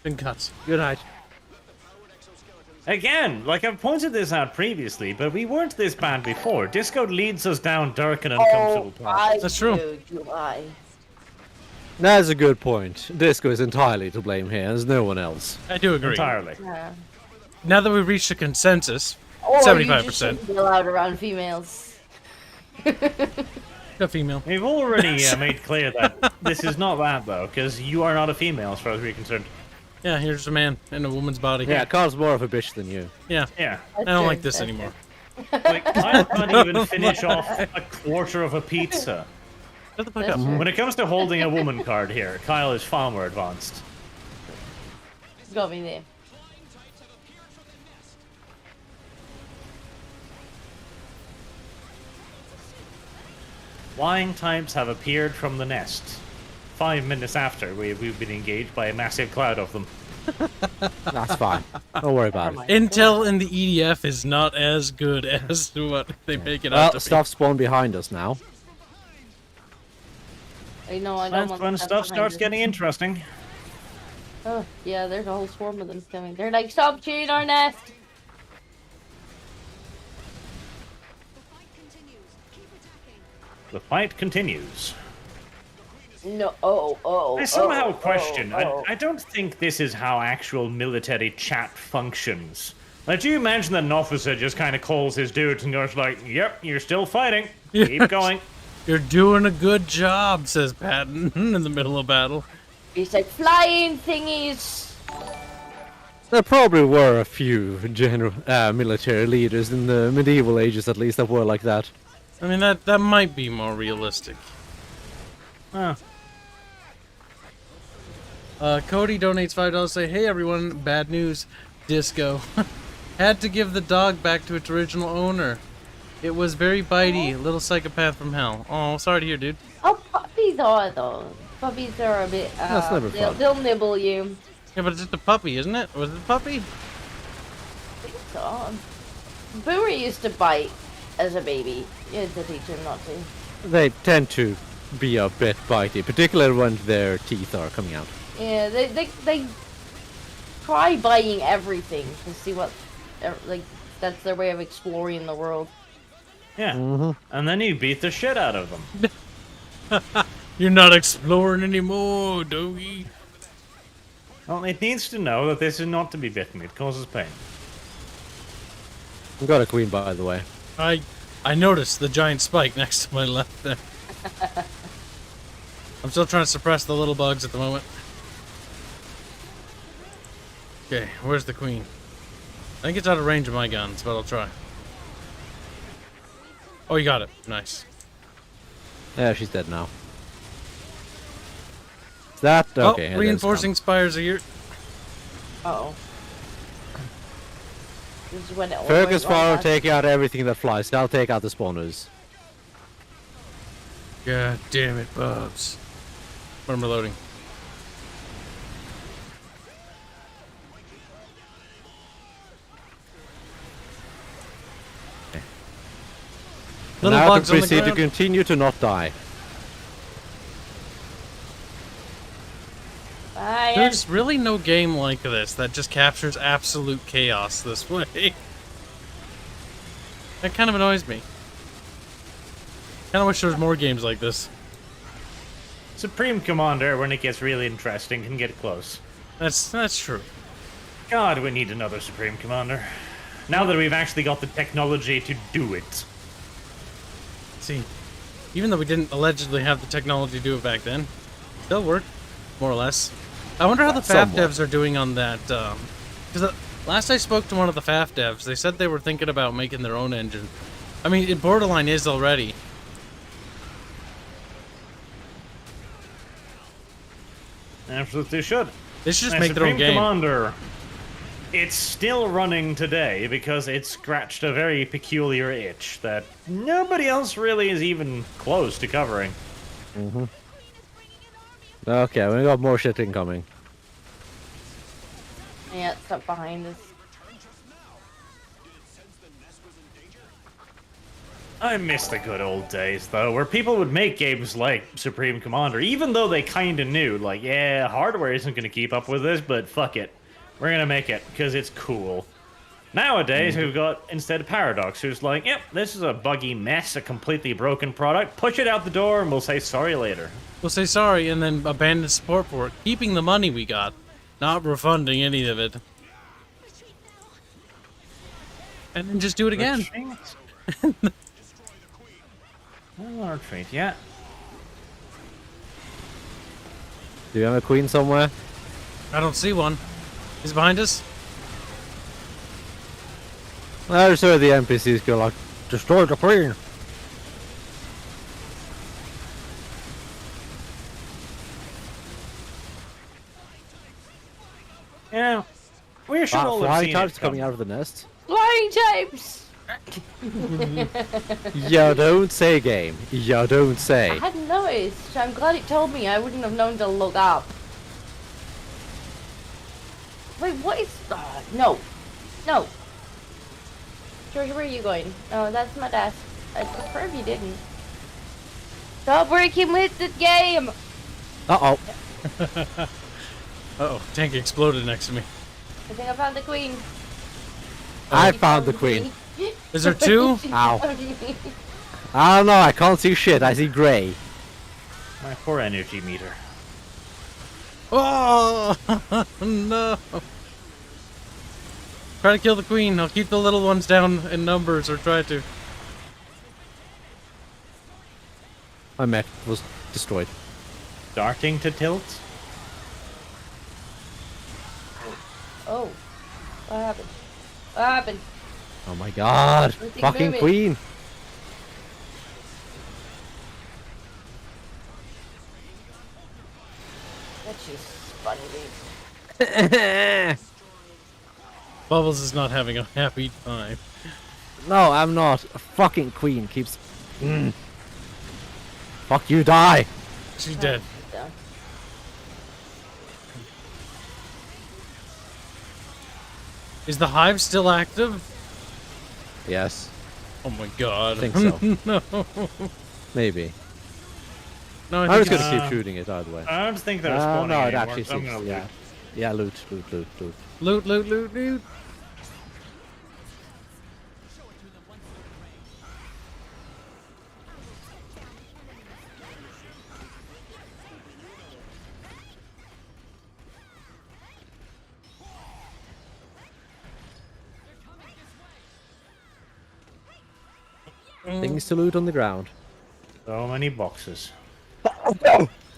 Tonkatsu. Good night. Again, I've pointed this out previously, but we weren't this bad before. Disco leads us down dark and uncomfortable paths. That's true. Do I? That's a good point. Disco is entirely to blame here. There's no one else. I do agree. Entirely. Yeah. now that we've reached a consensus, Or 75%. you just shouldn't be allowed around females. A female. We've already made clear that this is not that, though, because you are not a female as far as we're concerned. Yeah, here's a man in a woman's body. Yeah, Carl's more of a bitch than you. Yeah. Yeah. I don't like this anymore. Like, Kyle can't even finish off a quarter of a pizza. Shut the fuck up. When it comes to holding a woman card here, Kyle is far more advanced. Got me there. Flying types have appeared from the nest. 5 minutes after we've been engaged by a massive cloud of them. That's fine. Don't worry about it. Intel in the EDF is not as good as what they make it out Well, to stuff spawned behind us now. I know, I don't That's want when stuff stuff behind starts us. getting interesting. Oh, yeah, there's a whole swarm of them coming. They're like, stop chewing our nest! The fight continues. No, I somehow question. oh. I don't think this is how actual military chat functions. Like, do you imagine that an officer just kind of calls his dudes and goes like, "Yep, you're still fighting. Keep going." You're doing a good job, says Patton in the middle of battle. He's like, flying thingies! There probably were a few military leaders in the medieval ages, at least, that were like that. I mean, that might be more realistic. Huh. Cody donates $5 say, hey everyone, bad news. Disco. Had to give the dog back to its original owner. It was very bitey, little psychopath from hell. Oh, sorry to hear, dude. Oh, puppies are though. Puppies are a bit, That's never fun. they'll nibble you. Yeah, but it's just a puppy, isn't it? Was it a puppy? I think so. Boomer used to bite as a baby. You had to teach him not to. They tend to be a bit bitey, particularly when their teeth are coming out. Yeah, they try biting everything to see what, like, that's their way of exploring the world. Yeah. And then you beat the shit out of them. You're not exploring anymore, doggy. Well, it needs to know that this is not to be bitten. It causes pain. I've got a queen, by the way. I noticed the giant spike next to my left there. I'm still trying to suppress the little bugs at the moment. Okay, where's the queen? I think it's out of range of my guns, but I'll try. Oh, you got it. Nice. Yeah, she's dead now. Is that okay? yeah, Reinforcing spires are here. Uh-oh. This is when it all Fergus went wrong Faro last- take out everything that flies. I'll take out the spawners. God damn it, Bubs. I'm reloading. Little Now to bugs on the proceed to ground. continue to not die. Bye. There's really no game like this that just captures absolute chaos this way. That kind of annoys me. Kind of wish there was more games like this. Supreme Commander, when it gets really interesting, can get close. That's true. God, we need another Supreme Commander. Now that we've actually got the technology to do it. See, even though we didn't allegedly have the technology to do it back then, still worked, more or less. I wonder how the FAF Somewhat. devs are doing on that, because last I spoke to one of the FAF devs, they said they were thinking about making their own engine. I mean, Borderline is already. Absolutely should. They should just And make their own Supreme game. Commander, it's still running today because it scratched a very peculiar itch that nobody else really is even close to covering. Okay, we got more shit incoming. Yeah, it's up behind us. I miss the good old days, though, where people would make games like Supreme Commander, even though they kind of knew, like, yeah, hardware isn't going to keep up with this, but fuck it. We're going to make it, because it's cool. Nowadays, we've got, instead, Paradox, who's like, yep, this is a buggy mess, a completely broken product, push it out the door, and we'll say sorry later. We'll say sorry and then abandon support for it, keeping the money we got, not refunding any of it. And then just do it again. Retreat. Oh, retreat, yeah. Do you have a queen somewhere? I don't see one. He's behind us. I just heard the NPCs go like, destroy the queen. Yeah. We should all have Flying seen types it coming come. out of the nest. Flying types! You don't say, game. You don't say. I hadn't noticed, so I'm glad it told me. I wouldn't have known to look up. Wait, what is... no. No. George, where are you going? Oh, that's my desk. I'd prefer if you didn't. Stop working with the game! Uh-oh. Uh-oh, tank exploded next to me. I think I found the queen. I You found the queen. Is there two? Ow. I don't know, I can't see shit, I see grey. My poor energy meter. Oh no! Try to kill the queen. I'll keep the little ones down in numbers, or try to. My mech was destroyed. Starting to tilt? Oh. What happened? What happened? Oh my god. Everything Fucking moving. queen. That's just funny. Bubbles is not having a happy time. No, I'm not. A fucking queen keeps... Fuck you, die! She's dead. So. Is the hive still active? Yes, Oh my god. I think so. No. Maybe. No, I I'm think just it's... gonna keep shooting it either way. I don't think they're spawning No, it anymore, actually so I'm seems... gonna Yeah. loot. Yeah, loot, loot, loot, loot. Loot, loot, loot, loot. Things to loot on the ground. So many boxes.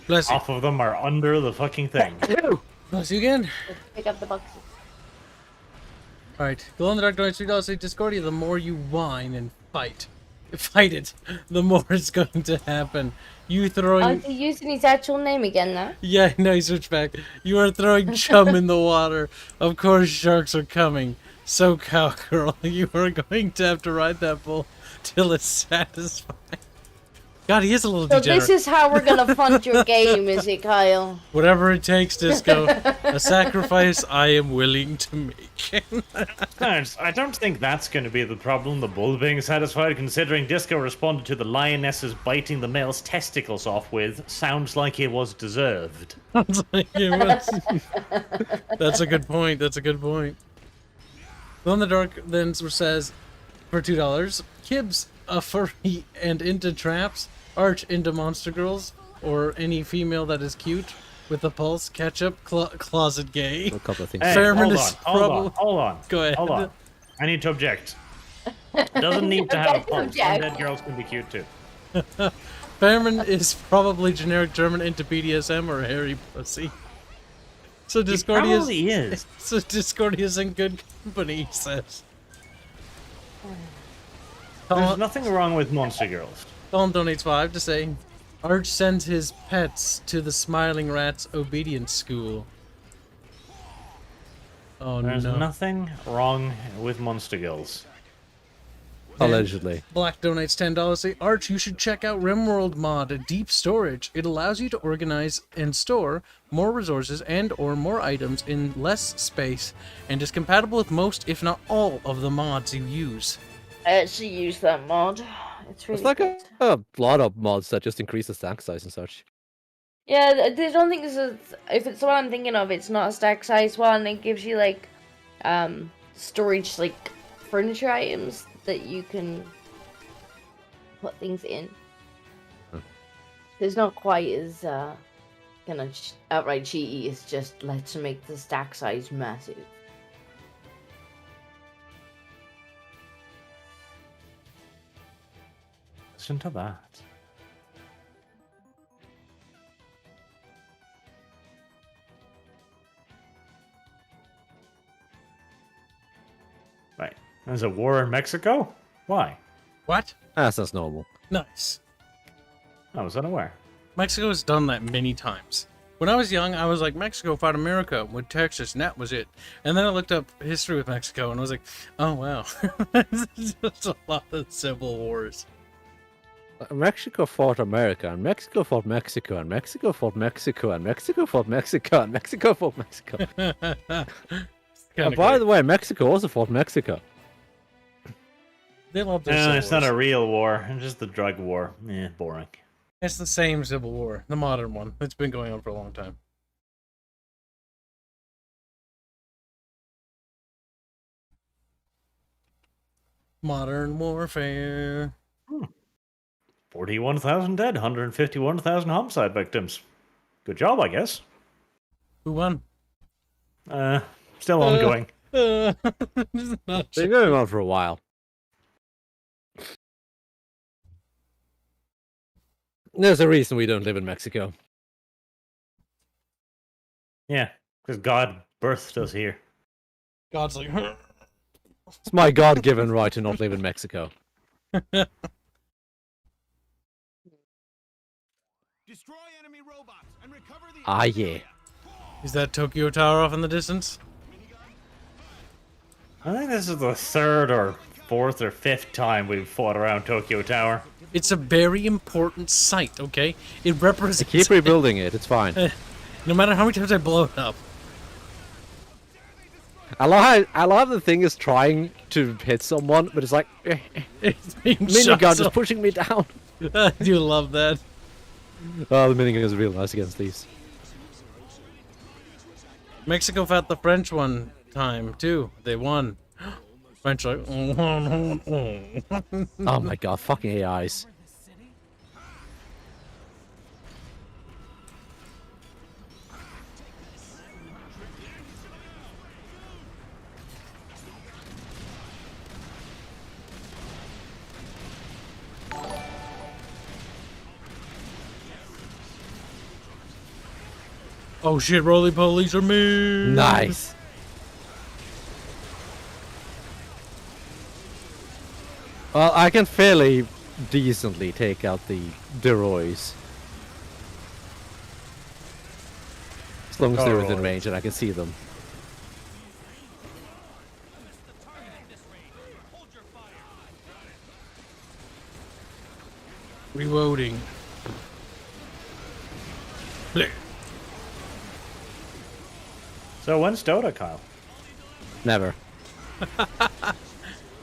Bless you. Half of them are under the fucking thing. Bless you again. Let's pick up the boxes. Alright, Glow in the Dark donates $3 to Discordia. The more you whine and fight it, the more it's going to happen. You Oh, throwing... is he using his actual name again now? Yeah, no, switch back. You are throwing chum in the water. Of course sharks are coming. So, cowgirl, you are going to have to ride that bull till it's satisfied. God, he is a little So degenerate. this is how we're gonna fund your game, is it, Kyle? Whatever it takes, Disco. A sacrifice I am willing to make. I don't think that's going to be the problem, the bull being satisfied, considering Disco responded to the lionesses biting the male's testicles off with, sounds like it was deserved. That's a good point. That's a good point. Glow in the Dark then says, for $2, Kibs, a furry and into traps, Arch into monster girls, or any female that is cute with a pulse, ketchup, closet gay. A couple of things. Hey, Fairman hold is on, probably... hold on. Go ahead. Hold on. I need to object. Doesn't need to have a Okay, pulse. object. Undead girls can be cute too. Fairman is probably generic German into BDSM or hairy pussy. So He Discordia's... probably is. So Discordia's in good company, he says. There's nothing wrong with monster girls. Colin donates $5 to say, Arch sends his pets to the Smiling Rats Obedience School. Oh There's no. nothing wrong with monster girls. Allegedly. Black donates $10 say, Arch, you should check out RimWorld mod, Deep Storage. It allows you to organize and store more resources and or more items in less space, and is compatible with most, if not all, of the mods you use. I actually use that mod. It's really It's like good. a lot of mods that just increase the stack size and such. Yeah, I don't think if it's the one I'm thinking of, it's not a stack size one. It gives you like storage, like furniture items that you can put things in. It's not quite as kind of outright cheaty. It's just let's make the stack size massive. Listen to that. Right. There's a war in Mexico? Why? What? That's normal. Nice. I was unaware. Mexico has done that many times. When I was young, I was like, Mexico fought America with Texas, and that was it. And then I looked up history with Mexico, and I was like, oh, wow. There's just a lot of civil wars. Mexico fought America, and Mexico fought Mexico, and Mexico fought Mexico, and Mexico fought Mexico, and Mexico fought Mexico. And by the way, Mexico also fought Mexico. They love their No, civil it's not wars. a real war. It's just the drug war. Boring. It's the same civil war, the modern one. It's been going on for a long time. Modern warfare. 41,000 dead, 151,000 homicide victims. Good job, I guess. Who won? Still ongoing. They've been going on for a while. There's a reason we don't live in Mexico. Yeah, because God birthed us here. God's like, It's my God-given right to not live in Mexico. Destroy enemy robots and recover the Ah, yeah. is that Tokyo Tower off in the distance? I think this is the third or fourth or fifth time we've fought around Tokyo Tower. It's a very important site, okay? It I represents... keep rebuilding it, it's fine. No matter how many times I blow it up. I love the thing is trying to hit someone, but it's like, It's being minigun shot just pushing me down. I do love that. Oh, the minigun is real nice against these. Mexico fought the French one time, too. They won. French like... Oh my god, fucking AIs. Oh shit, roly-polies are me! Nice. Well, I can fairly decently take out the Deroys. As long as they're within range and I can see them. Reloading. Blech. So when's Dota, Kyle? Never.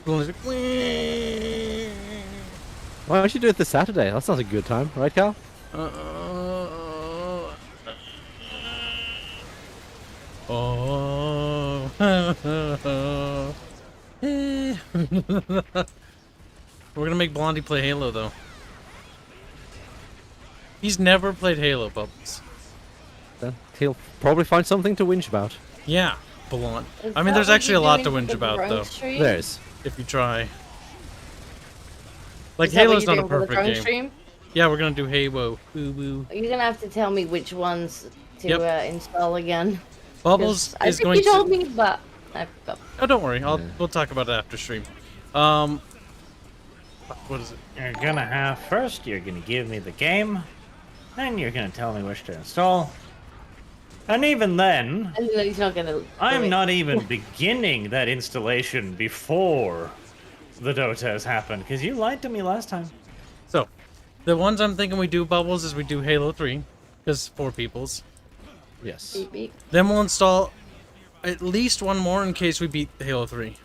Why Why don't you do it this Saturday? That sounds like a good time, right, Cal? Oh. We're gonna make Blondie play Halo, though. He's never played Halo, Bubbles. Then he'll probably find something to whinge about. Yeah, Blonde. Is I mean, that there's what actually a you're lot to doing whinge for the about, drone though, stream? There's. if you try. Like, Is that what Halo's you're not a doing for the perfect drone game. stream? Yeah, we're gonna do Halo. Woo-woo. You're gonna have to tell me which ones to Yep. install again. Bubbles 'Cause I is think going you told to... me, but I forgot. Oh, don't worry. We'll talk about it after stream. What is it? You're gonna have first, you're gonna give me the game, then you're gonna tell me which to install. And even then, And then he's not gonna. do I'm it. not even beginning that installation before the Dota has happened, because you lied to me last time. So, the ones I'm thinking we do, Bubbles, is we do Halo 3, because 4 people's. Yes. Beep, beep. Then we'll install at least one more in case we beat Halo 3.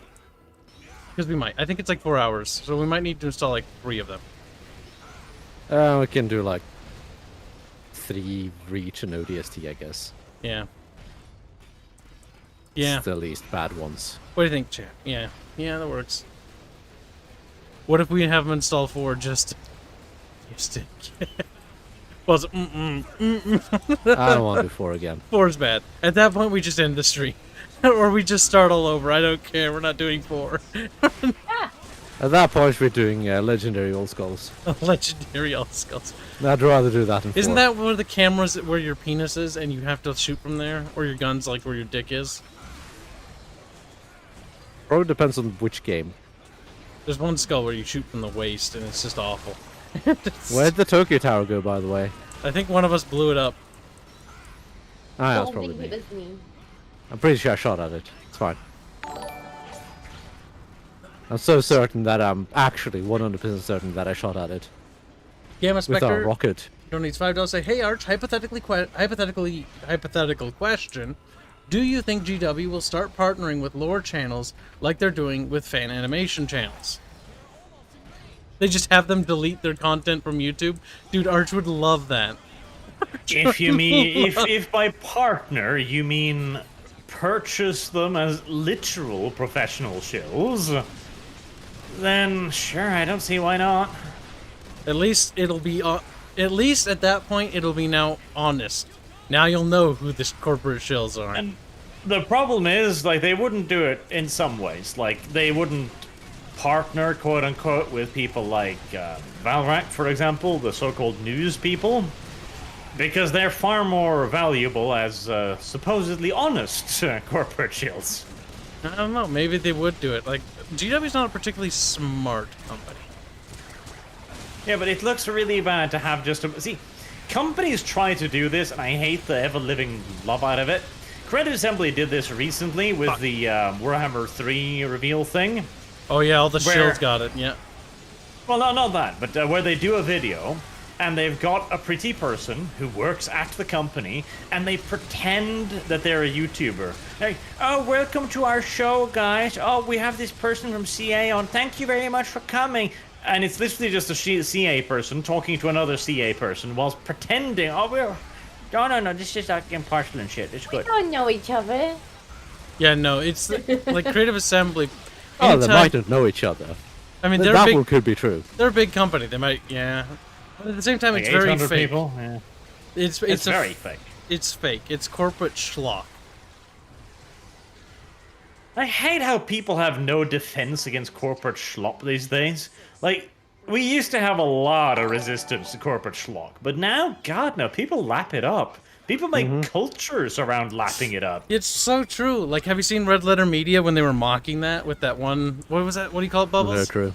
Because we might. I think it's like 4 hours, so we might need to install like 3 of them. We can do like 3 reach and ODST, I guess. Yeah. Yeah. It's the least bad ones. What do you think, chat? Yeah. Yeah, that works. What if we have them install 4 just to was it? I don't want to do 4 again. 4 is bad. At that point, we just end the stream. Or we just start all over. I don't care. We're not doing 4. At that point, we're doing legendary old skulls. Legendary all skulls. I'd rather do that in Isn't 4. that where the camera's where your penis is and you have to shoot from there? Or your gun's like where your dick is? Probably depends on which game. There's one skull where you shoot from the waist and it's just awful. Where'd the Tokyo Tower go, by the way? I think one of us blew it up. Ah, that's Don't probably think me. it was me. I'm pretty sure I shot at it. It's fine. I'm so certain that I'm actually 100% certain that I shot at it. Gamma With a Spectre rocket. donates $5. Say, hey Arch, hypothetical question. Do you think GW will start partnering with lore channels like they're doing with fan animation channels? They just have them delete their content from YouTube? Dude, Arch would love that. If you mean, if by partner you mean purchase them as literal professional shills, then sure, I don't see why not. At least it'll be, at least at that point, it'll be now honest. Now you'll know who the corporate shills are. And the problem is, like, they wouldn't do it in some ways. Like, they wouldn't partner, quote unquote, with people like Valrak, for example, the so-called news people, because they're far more valuable as supposedly honest corporate shills. I don't know, maybe they would do it. Like, GW's not a particularly smart company. Yeah, but it looks really bad to have just a... See, companies try to do this, and I hate the ever-living love out of it. Creative Assembly did this recently with the Warhammer 3 reveal thing. Oh yeah, all the Where- shills got it, yeah. Well, no, not that, but where they do a video, and they've got a pretty person who works at the company, and they pretend that they're a YouTuber. Like, oh, welcome to our show, guys. Oh, we have this person from CA on. Thank you very much for coming. And it's literally just a CA person talking to another CA person whilst pretending, oh, we're... No, this is like impartial and shit. It's We good. don't know each other. Yeah, no, it's like Creative Assembly. Oh, they anytime- mightn't know each other. I mean, That one could be true. they're a big company. They might, yeah. But at the same time, Like it's very 800 fake. people? Yeah. It's It's a- very fake. It's fake. It's corporate schlock. I hate how people have no defense against corporate schlop these days. Like, we used to have a lot of resistance to corporate schlock, but now, God, no, people lap it up. People make cultures around lapping it up. It's so true. Like, have you seen Red Letter Media when they were mocking that with that one? What was that? What do you call it, Bubbles? No, true.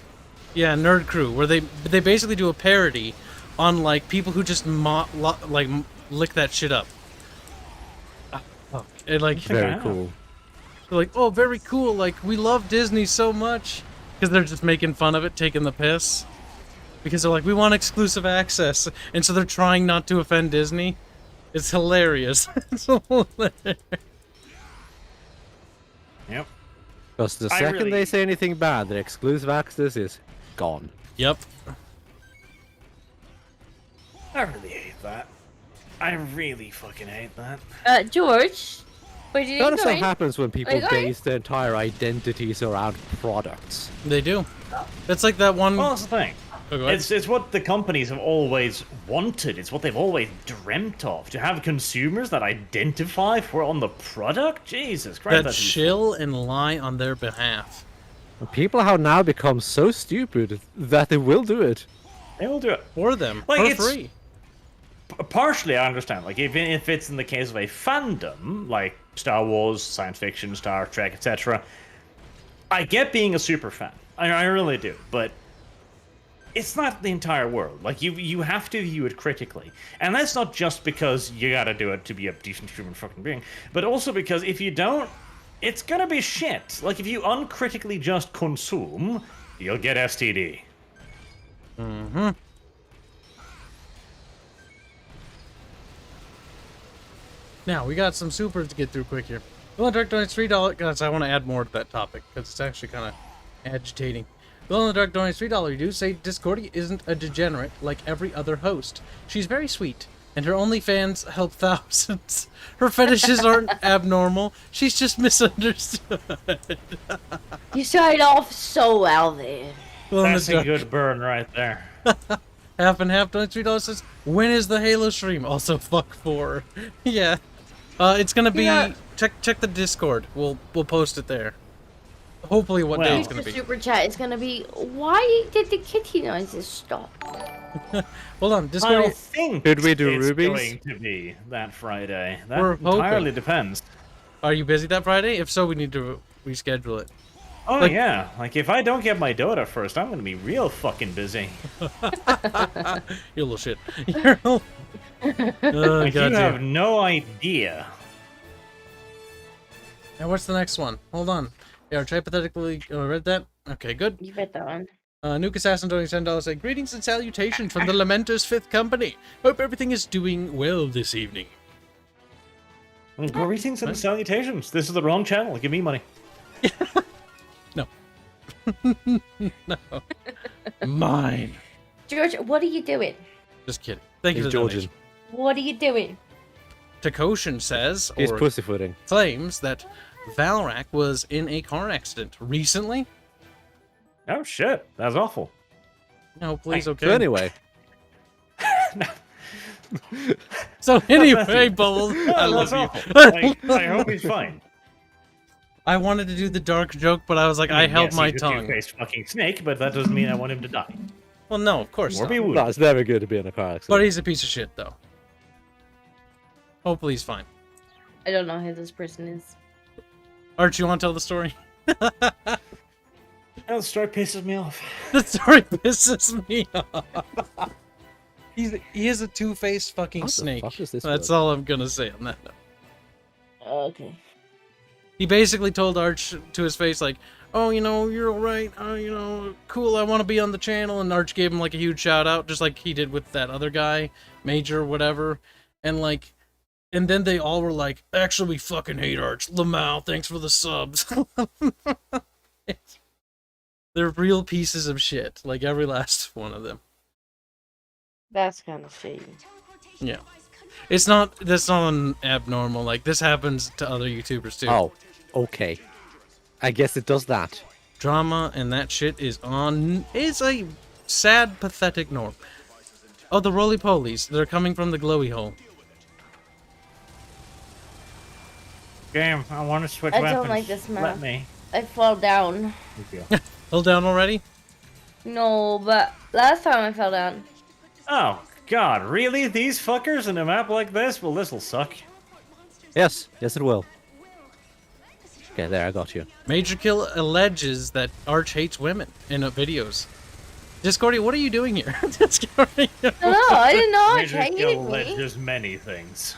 Yeah, Nerd Crew, where they basically do a parody on like people who just lick that shit up. It like Very cool. they're like, oh, very cool. Like, we love Disney so much because they're just making fun of it, taking the piss. Because they're like, we want exclusive access, and so they're trying not to offend Disney. It's hilarious. It's hilarious. Yep. Because the I second really- they say anything bad, their exclusive access is gone. Yep. I really hate that. I really fucking hate that. George, where did you Notice go? what happens when people Are you going? base their entire identities around products. They do. That's like that one. Well, that's the thing. Oh, go ahead. It's what the companies have always wanted. It's what they've always dreamt of. To have consumers that identify for on the product? Jesus Christ. that that's chill and lie on their behalf. People have now become so stupid that they will do it. They will do it. For them. Like, for it's- free. Partially, I understand. Like, if it's in the case of a fandom, like Star Wars, science fiction, Star Trek, etc., I get being a super fan. I really do. But it's not the entire world. Like, you have to view it critically. And that's not just because you gotta do it to be a decent human fucking being, but also because if you don't, it's gonna be shit. Like, if you uncritically just consume, you'll get STD. Mm-hmm. Now, we got some supers to get through quick here. Bill and Dark donates $3. Guys, I want to add more to that topic, because it's actually kind of agitating. Bill and the Dark donates $3. You do say Discordia isn't a degenerate like every other host. She's very sweet, and her OnlyFans help thousands. Her fetishes aren't abnormal. She's just misunderstood. You started off so well there. Bill and That's the a Dark, good burn right there. half and half donates $3. Says, when is the Halo stream? Also, fuck 4. Yeah. It's gonna be Yeah. check the Discord. We'll post it there. hopefully what day it's Well, gonna The be. super chat is gonna be, why did the kitty noises stop? Hold on, I Discord. think Did we do it's rubies? going to be that Friday. That We're entirely hoping. depends. Are you busy that Friday? If so, we need to reschedule it. Oh Like- yeah, like if I don't get my Dota first, I'm gonna be real fucking busy. You little shit. You're a- oh, Like, you have goddamn. no idea. And what's the next one? Hold on. Yeah, hypothetically, read that? Okay, good. You bet that one. Nuke Assassin donating $10 saying, greetings and salutations from the Lamenter's 5th Company. Hope everything is doing well this evening. Greetings and salutations. This is the wrong channel. Give me money. No. No. Mine. George, what are you doing? Just kidding. Thank you He's for the Georgian. donation. What are you doing? Takoshin says, He's or pussyfooting. claims, that Valrak was in a car accident recently. Oh shit, that's awful. No, please, okay. So anyway, So anyway, Bubbles, I love That's you. awful. I hope he's fine. I wanted to do the dark joke, but I was like, I held yes, my he's a tongue. two-faced fucking snake, but that doesn't mean I want him to die. Well, no, of course Or not. be wounded. no, it's never good to be in a car accident. But he's a piece of shit, though. Hopefully he's fine. I don't know who this person is. Arch, you want to tell the story? That story pisses me off. The story pisses me off. He is a two-faced fucking What the snake. fuck is this That's word? all I'm gonna say on that note. Okay. He basically told Arch to his face, like, oh, you know, you're alright, you know, cool, I want to be on the channel, and Arch gave him, like, a huge shout-out, just like he did with that other guy, Major, whatever, and, like, and then they all were like, actually, we fucking hate Arch. Lamau, thanks for the subs. They're real pieces of shit, like every last one of them. That's kind of shady. Yeah. That's not an abnormal, like, this happens to other YouTubers, too. Oh, okay. I guess it does that. Drama and that shit is a sad, pathetic norm. Oh, the roly-polies. They're coming from the glowy hole. Game, I want to switch I weapons. don't like this map. Let me. I fell down. Thank you. Fell down already? No, but last time I fell down. Oh, God, really? These fuckers in a map like this? Well, this'll suck. Yes, yes it will. Okay, there, I got you. Major Kill alleges that Arch hates women in videos. Discordy, what are you doing here? Discordy. No, I didn't know Arch Major hated Kill me. alleges many things.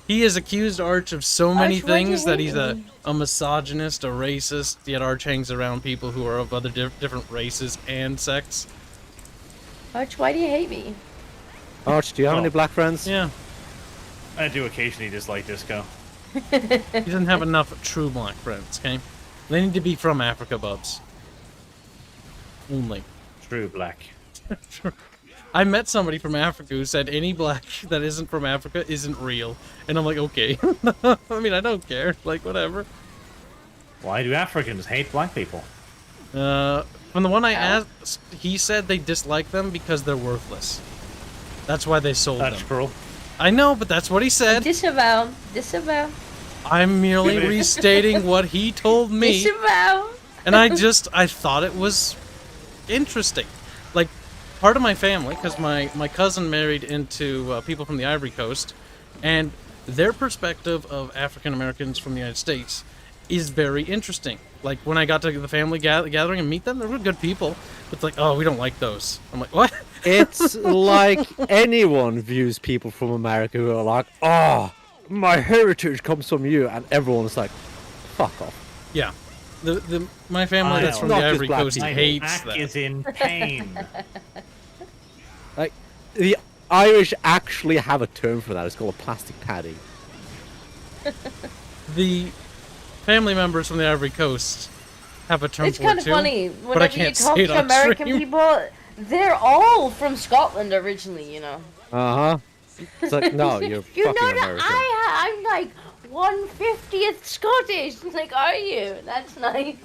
He has accused Arch of so many Arch, why'd you things that hate he's me? a misogynist, a racist, yet Arch hangs around people who are of other different races and sects. Arch, why do you hate me? Arch, do you have Oh. any black friends? Yeah, I do occasionally dislike disco. he doesn't have enough true black friends, okay? They need to be from Africa, bubs. Only. True black. I met somebody from Africa who said any black that isn't from Africa isn't real. And I'm like, okay. I mean, I don't care. Like, whatever. Why do Africans hate black people? From the one I asked, he said they dislike them because they're worthless. That's why they sold That's them. cruel. I know, but that's what he said. Disavow. Disavow. I'm merely restating what he told me. Disavow. And I thought it was interesting. Like, part of my family, because my cousin married into people from the Ivory Coast, and their perspective of African Americans from the United States is very interesting. Like, when I got to the family gathering and meet them, they were good people. But it's like, oh, we don't like those. I'm like, what? It's like anyone views people from America who are like, oh, my heritage comes from you, and everyone's like, fuck off. Yeah. My family that's from the Not just Ivory black Coast people. hates Back that. is in pain. Like, the Irish actually have a term for that. It's called a plastic paddy. The family members from the Ivory Coast have a term It's for kind it of too. funny. but I Whenever you can't talk say it to on American stream. people, they're all from Scotland originally, you know. Uh-huh. It's like, no, you're You fucking know that American. I'm like 1/50th Scottish. Like, are you? That's nice.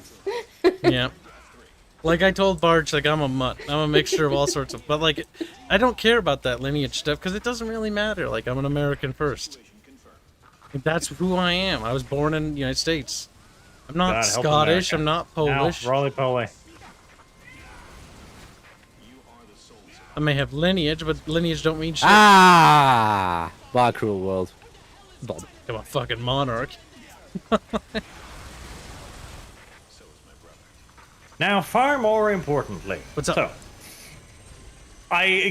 Yeah. Like I told Barge, like I'm a mutt. I'm a mixture of all sorts of. But like, I don't care about that lineage stuff because it doesn't really matter. Like I'm an American first. Like, that's who I am. I was born in the United States. I'm not God help Scottish. America. I'm not Polish. Now, roly-poly. I may have lineage, but lineage don't mean shit. Ah, my cruel world. Bob. I'm a fucking monarch. Now, far more importantly. What's up? So,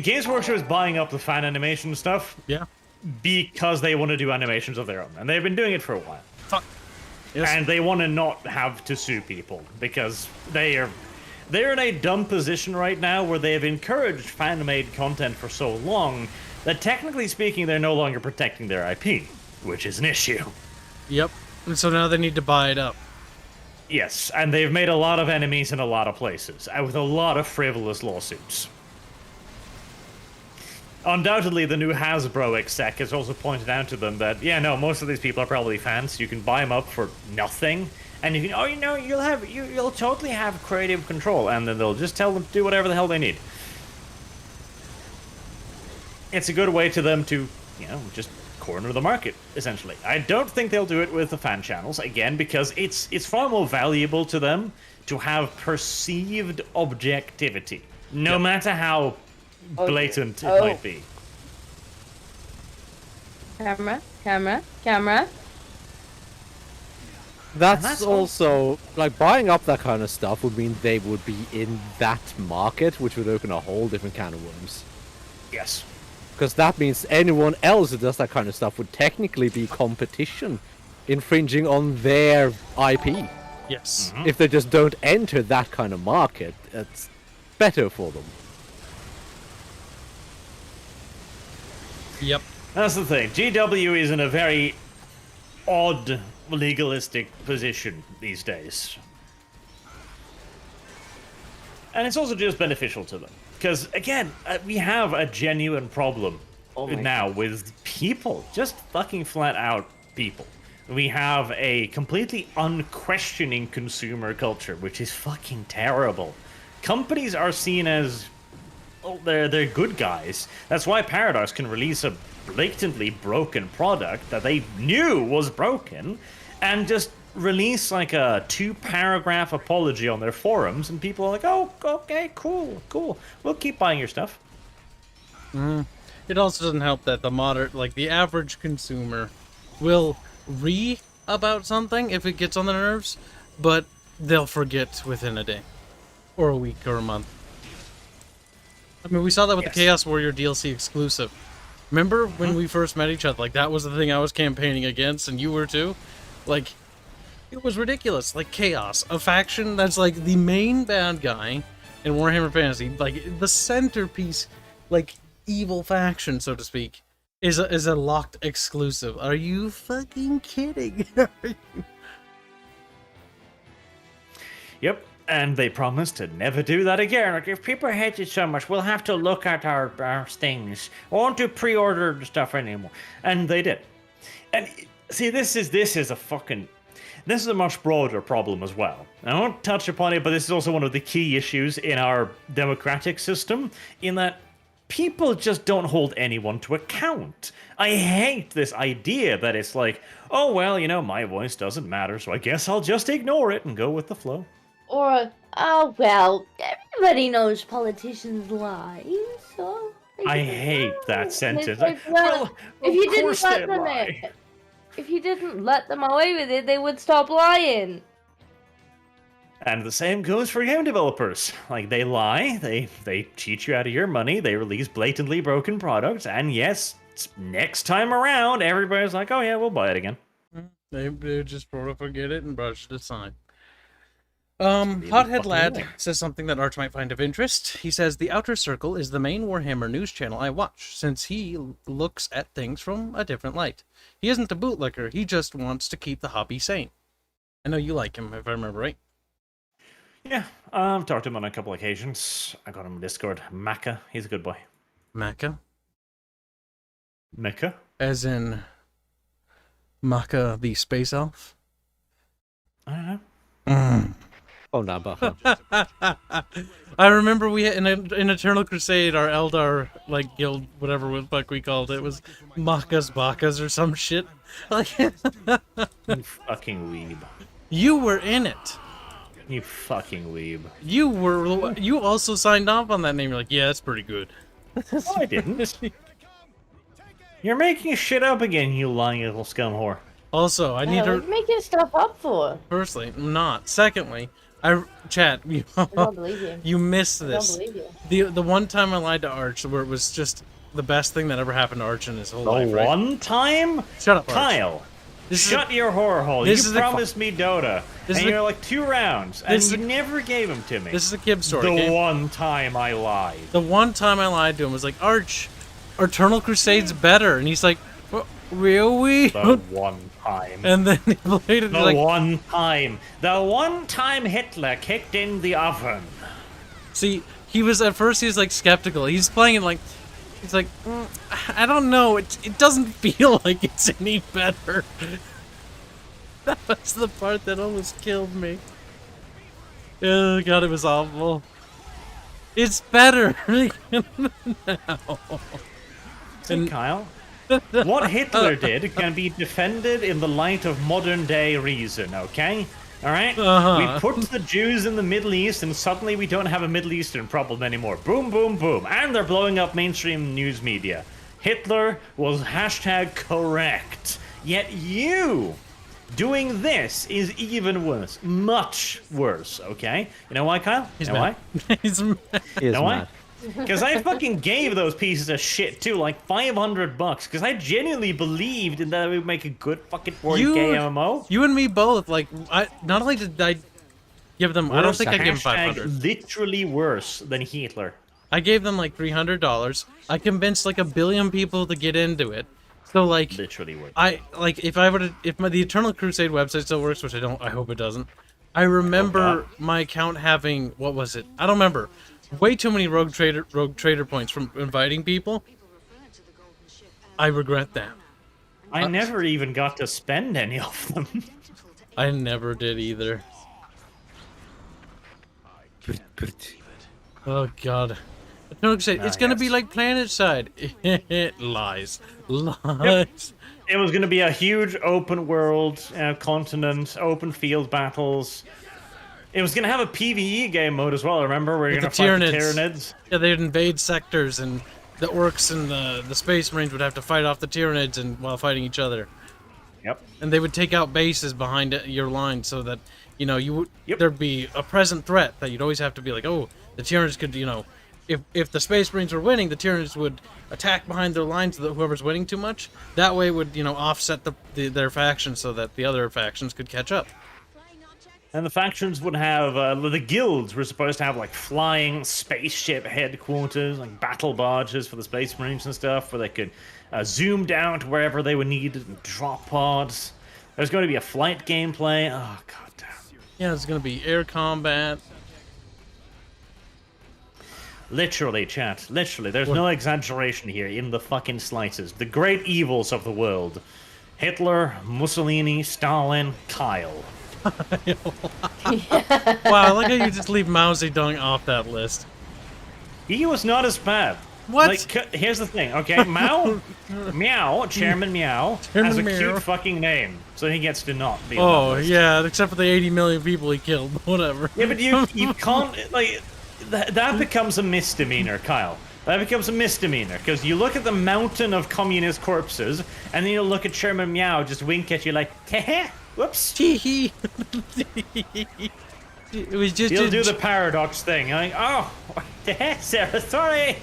Games Workshop is buying up the fan animation stuff Yeah. because they want to do animations of their own, and they've been doing it for a while. Fuck. Yes. And they want to not have to sue people because they're in a dumb position right now where they have encouraged fan-made content for so long that technically speaking they're no longer protecting their IP, which is an issue. Yep. And so now they need to buy it up. Yes, and they've made a lot of enemies in a lot of places, with a lot of frivolous lawsuits. Undoubtedly, the new Hasbro exec has also pointed out to them that, yeah, no, most of these people are probably fans. You can buy them up for nothing, and if you'll totally have creative control, and then they'll just tell them to do whatever the hell they need. It's a good way to them to, just corner the market, essentially. I don't think they'll do it with the fan channels, again, because it's far more valuable to them to have perceived objectivity, no matter how blatant it might be. Camera. That's also, like, buying up that kind of stuff would mean they would be in that market, which would open a whole different can of worms. Yes. Because that means anyone else who does that kind of stuff would technically be competition, infringing on their IP. Yes. If they just don't enter that kind of market, it's better for them. Yep. That's the thing. GW is in a very odd legalistic position these days. And it's also just beneficial to them. Because, again, we have a genuine problem now with people. Just fucking flat out people. We have a completely unquestioning consumer culture, which is fucking terrible. Companies are seen as... oh, they're good guys. That's why Paradox can release a blatantly broken product that they knew was broken and just release like a 2-paragraph apology on their forums, and people are like, oh, okay, cool, we'll keep buying your stuff. It also doesn't help that the average consumer will about something if it gets on their nerves, but they'll forget within a day or a week or a month. I mean, we saw that with the Chaos Warrior DLC exclusive. Remember when we first met each other? Like, that was the thing I was campaigning against, and you were too? Like, it was ridiculous. Like, Chaos, a faction that's, like, the main bad guy in Warhammer Fantasy, like, the centerpiece, like, evil faction, so to speak, is a locked exclusive. Are you fucking kidding? Yep. And they promised to never do that again. Like, if people hate it so much, we'll have to look at our things. We won't do pre-order stuff anymore. And they did. And see, this is a much broader problem as well. I won't touch upon it, but this is also one of the key issues in our democratic system, in that people just don't hold anyone to account. I hate this idea that it's like, oh, well, my voice doesn't matter, so I guess I'll just ignore it and go with the flow. Or, oh, well, everybody knows politicians lie, so... I hate that sentence. Like, well, if you of course didn't let them if you didn't let them away with it, they would stop lying. And the same goes for game developers. Like, they lie, they cheat you out of your money, they release blatantly broken products, and yes, next time around, everybody's like, oh yeah, we'll buy it again. They just sort of forget it and brush it aside. Hothead Lad says something that Arch might find of interest. He says, the Outer Circle is the main Warhammer news channel I watch, since he looks at things from a different light. He isn't a bootlicker, he just wants to keep the hobby sane. I know you like him, if I remember right. Yeah, I've talked to him on a couple occasions. I got him on Discord. Maka, he's a good boy. Maka? Maka? As in... Maka the space elf? I don't know. Oh, no, but I remember we had in Eternal Crusade, our Eldar guild, whatever the fuck we called it, was Makas Bakas or some shit. Like, You fucking weeb. You were in it. You fucking weeb. You also signed off on that name. You're like, yeah, that's pretty good. No, I didn't. You're making shit up again, you lying little scum whore. Also, I need What are to. you making stuff up for? Firstly, I'm not. Secondly, chat. I don't believe you. You missed I this. don't believe you. The one time I lied to Arch, where it was just the best thing that ever happened to Arch in his whole life. The Right? one time? Shut up, Arch. Kyle. This is Shut your horror hole. this You is a- promised me Dota, this is and a- you're like 2 rounds, and this is you a- never gave them to me. This is a Kibs story. The Okay? one time I lied. The one time I lied to him was like, Arch, Eternal Crusade's better, and he's like, really? The one time. And then he played it. The Like, one time. The one time Hitler kicked in the oven. see, he was at first he was like skeptical. He's playing it like, he's like, I don't know. It doesn't feel like it's any better. That was the part that almost killed me. Oh god, it was awful. It's better now. See, Kyle, what Hitler did can be defended in the light of modern day reason, okay? Alright? We put the Jews in the Middle East and suddenly we don't have a Middle Eastern problem anymore. Boom, boom, boom. And they're blowing up mainstream news media. Hitler was #correct. Yet you doing this is even worse. Much worse, okay? You know why, Kyle? He's you know mad. why? He's mad. He is Know why? mad. Because I fucking gave those pieces of shit too, like $500, because I genuinely believed in that it would make a good fucking 40k MMO. You and me both. Like, not only did I give them, I don't Worse, think I gave them hashtag 500. literally worse than Hitler. I gave them like $300. I convinced like 1 billion people to get into it. So like, Literally worse. if I were to, if the Eternal Crusade website still works, which I don't, I hope it doesn't. I remember my account having, what was it? I don't remember. Way too many rogue trader points from inviting people. I regret that. I never even got to spend any of them. I never did either. Oh god. Eternal Crusade, it's gonna be like Planetside. Lies. Lies. It was going to be a huge open world, continent, open field battles. It was going to have a PvE game mode as well, remember? Where you're going With to the fight the Tyranids. Tyranids. Yeah, they'd invade sectors, and the orcs and the Space Marines would have to fight off the Tyranids and while fighting each other. Yep. And they would take out bases behind your line so that, you know, you would Yep. there'd be a present threat that you'd always have to be like, oh, the Tyranids could, you know, if the Space Marines were winning, the Tyranids would attack behind their lines so that whoever's winning too much. That way would, you know, offset their factions so that the other factions could catch up. And the factions would have, the guilds were supposed to have, like, flying spaceship headquarters, like battle barges for the Space Marines and stuff, where they could zoom down to wherever they would need it and drop pods. There's going to be a flight gameplay. Oh, god damn. Yeah, it's gonna be air combat. Literally, chat. Literally. There's no exaggeration here in the fucking slightest. The great evils of the world. Hitler, Mussolini, Stalin, Kyle. Wow, I like how you just leave Mao Zedong off that list. He was not as bad. What? Like, here's the thing, okay? Mao, Meow, Chairman Meow, has a Chairman Meow. cute fucking name, so he gets to not be on that Oh, list. yeah, except for the 80 million people he killed. Whatever. Yeah, but you can't, like, that becomes a misdemeanor, Kyle. That becomes a misdemeanor, because you look at the mountain of communist corpses, and then you look at Chairman Meow just wink at you like, heh, whoops. Tee It was just He'll a do the paradox thing. Like, oh, Sarah, sorry.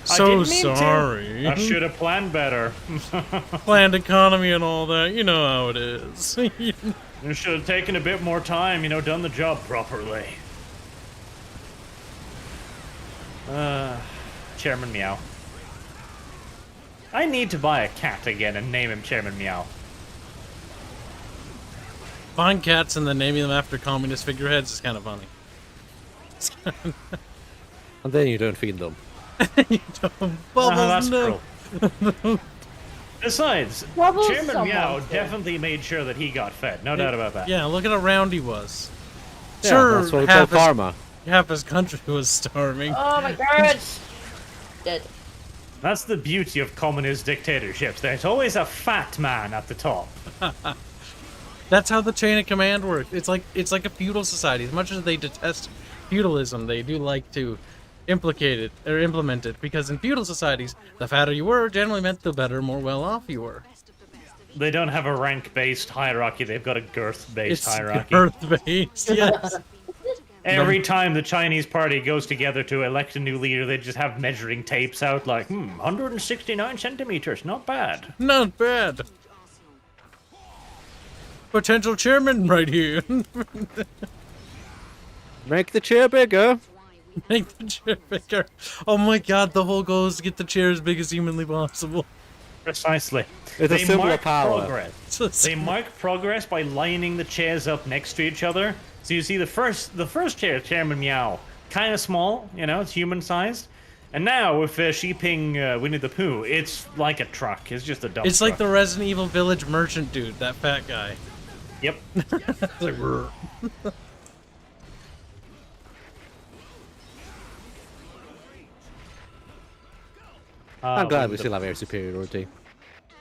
I so didn't mean sorry. To. I should have planned better. Planned economy and all that. You know how it is. You should have taken a bit more time, you know, done the job properly. Chairman Meow. I need to buy a cat again and name him Chairman Meow. Find cats and then naming them after communist figureheads is kind of funny. And then you don't feed them. You don't. Bubbles, that's no. cruel. Besides, Bubbles Chairman someone Meow said. definitely made sure that he got fed. No doubt about that. Yeah, look at how round he was. Yeah, Sure, that's what we call karma. half his country was starving. Oh my god! Dead. That's the beauty of communist dictatorships. There's always a fat man at the top. That's how the chain of command works. It's like a feudal society. As much as they detest feudalism, they do like to implicate it or implement it, because in feudal societies, the fatter you were generally meant the better, more well off you were. They don't have a rank-based hierarchy. They've got a girth-based hierarchy. Girth-based, yes. Every time the Chinese party goes together to elect a new leader, they just have measuring tapes out like, 169 centimeters, not bad. Not bad. Potential chairman right here. Make the chair bigger. Make the chair bigger. Oh my god, the whole goal is to get the chair as big as humanly possible. Precisely. It's a They symbol of mark power. progress. They mark progress by lining the chairs up next to each other. So you see the first chair, Chairman Meow, kind of small, you know, it's human-sized. And now with Xi Ping, Winnie the Pooh, it's like a truck. It's just a dump It's truck. like the Resident Evil Village merchant dude, that fat guy. Yep. It's like, "Rrr." I'm glad we still have air superiority.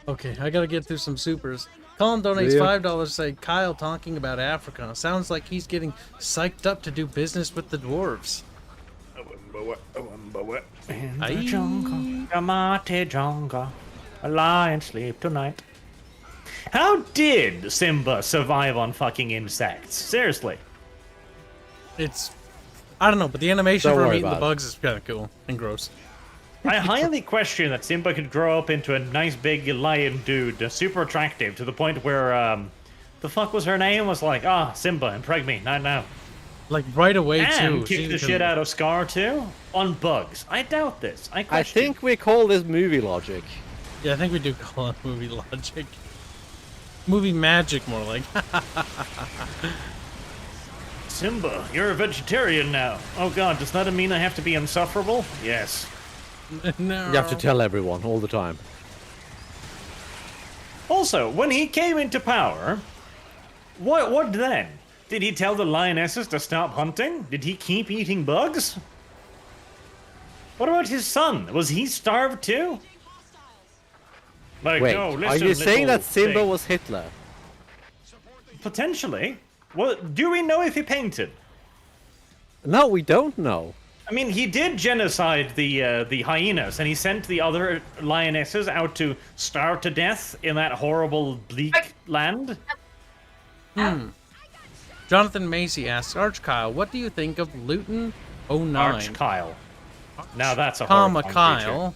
Okay, I gotta get through some supers. Colin donates Yeah. $5 to say, Kyle talking about Africa. Sounds like he's getting psyched up to do business with the dwarves. In the Aye. jungle, the mighty jungle, a lion sleep tonight. How did Simba survive on fucking insects? Seriously. It's... I don't know, but the animation Don't for him worry eating the about it. bugs is kind of cool and gross. I highly question that Simba could grow up into a nice big lion dude, super attractive, to the point where, the fuck was her name? Was like, Simba, impreg me, not now. Like, right away, And too. kick the She shit out of Scar, too? On bugs. I doubt this. I I question. think we call this movie logic. Yeah, I think we do call it movie logic. Movie magic, more like. Simba, you're a vegetarian now. Oh god, does that mean I have to be insufferable? Yes. No. You have to tell everyone all the time. Also, when he came into power, what then? Did he tell the lionesses to stop hunting? Did he keep eating bugs? What about his son? Was he starved too? Like, Wait, no, are listen, you saying little that Simba thing. was Hitler? Potentially. Well, do we know if he painted? No, we don't know. I mean, he did genocide the hyenas, and he sent the other lionesses out to starve to death in that horrible bleak land. Jonathan Macy asks, Arch Kyle, what do you think of Luton 09? Arch Kyle. Now that's a horrifying creature. Kyle,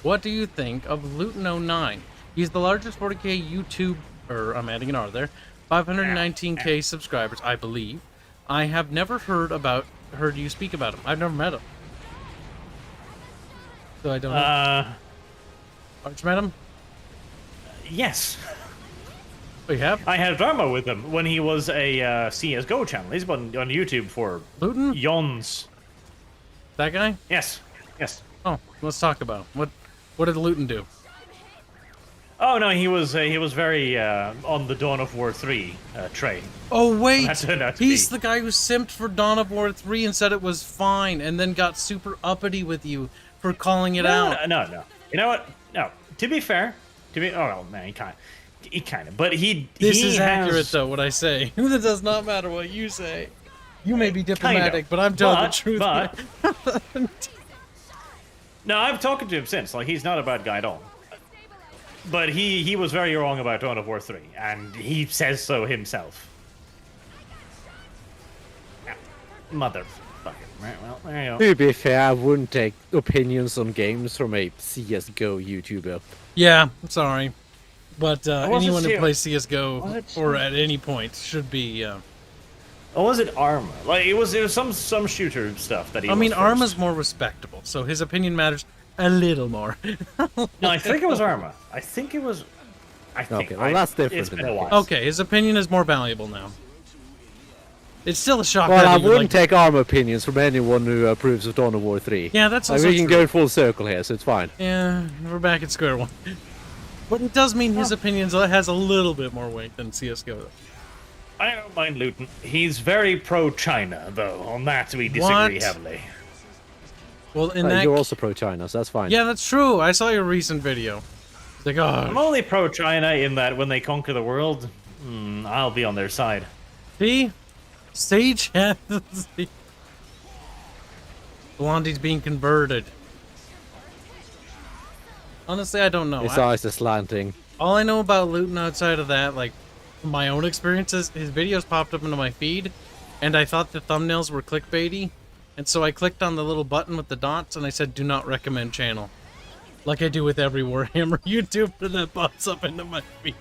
what do you think of Luton 09? He's the largest 40k YouTube, or I'm adding an R there, 519k subscribers, I believe. I have never heard you speak about him. I've never met him. So I don't know. Arch met him? Yes. We have? I had drama with him when he was a CSGO channel. He's been on YouTube for Luton? yons. That guy? Yes. Yes. Oh, let's talk about him. What did Luton do? Oh no, he was very on the Dawn of War 3 train. Oh wait, That turned out to he's be- the guy who simped for Dawn of War 3 and said it was fine, and then got super uppity with you for calling it out. No. You know what? No. To be fair, well, man, he kind of, but he. This he is has, accurate though, what I say. It does not matter what you say. You may be diplomatic, but I'm telling the truth. But no, I've talked to him since. Like, he's not a bad guy at all. But he was very wrong about Dawn of War 3, and he says so himself. Yeah. Motherfucker. Right, well, there you go. To be fair, I wouldn't take opinions on games from a CSGO YouTuber. Yeah, sorry. But wasn't anyone who serious. plays Was CSGO it or at any point should be. Or was it Arma? Like, it was some shooter stuff that he I was mean, first. Arma's more respectable, so his opinion matters a little more. No, I think it was Arma. I think it was... Okay, well, that's different It's in been that a while. Okay, his opinion is more valuable now. It's still a shock. Well, that I he would wouldn't like... take arm opinions from anyone who approves of Dawn of War 3. Yeah, that's Like, also we can true. go in full circle here, so it's fine. Yeah, we're back at square one. But it does mean his opinions has a little bit more weight than CSGO. Though. I don't mind Luton. He's very pro-China, though. On that, we disagree What? heavily. Well, in that... You're also pro-China, so that's fine. Yeah, that's true. I saw your recent video. It's like, I'm oh, only pro-China in that when they conquer the world, I'll be on their side. See? Sage has... Blondie's being converted. Honestly, I don't know. His eyes are slanting. All I know about Luton outside of that, like, my own experiences, his videos popped up into my feed, and I thought the thumbnails were clickbaity, and so I clicked on the little button with the dots, and I said, do not recommend channel. Like I do with every Warhammer YouTuber that pops up into my feed.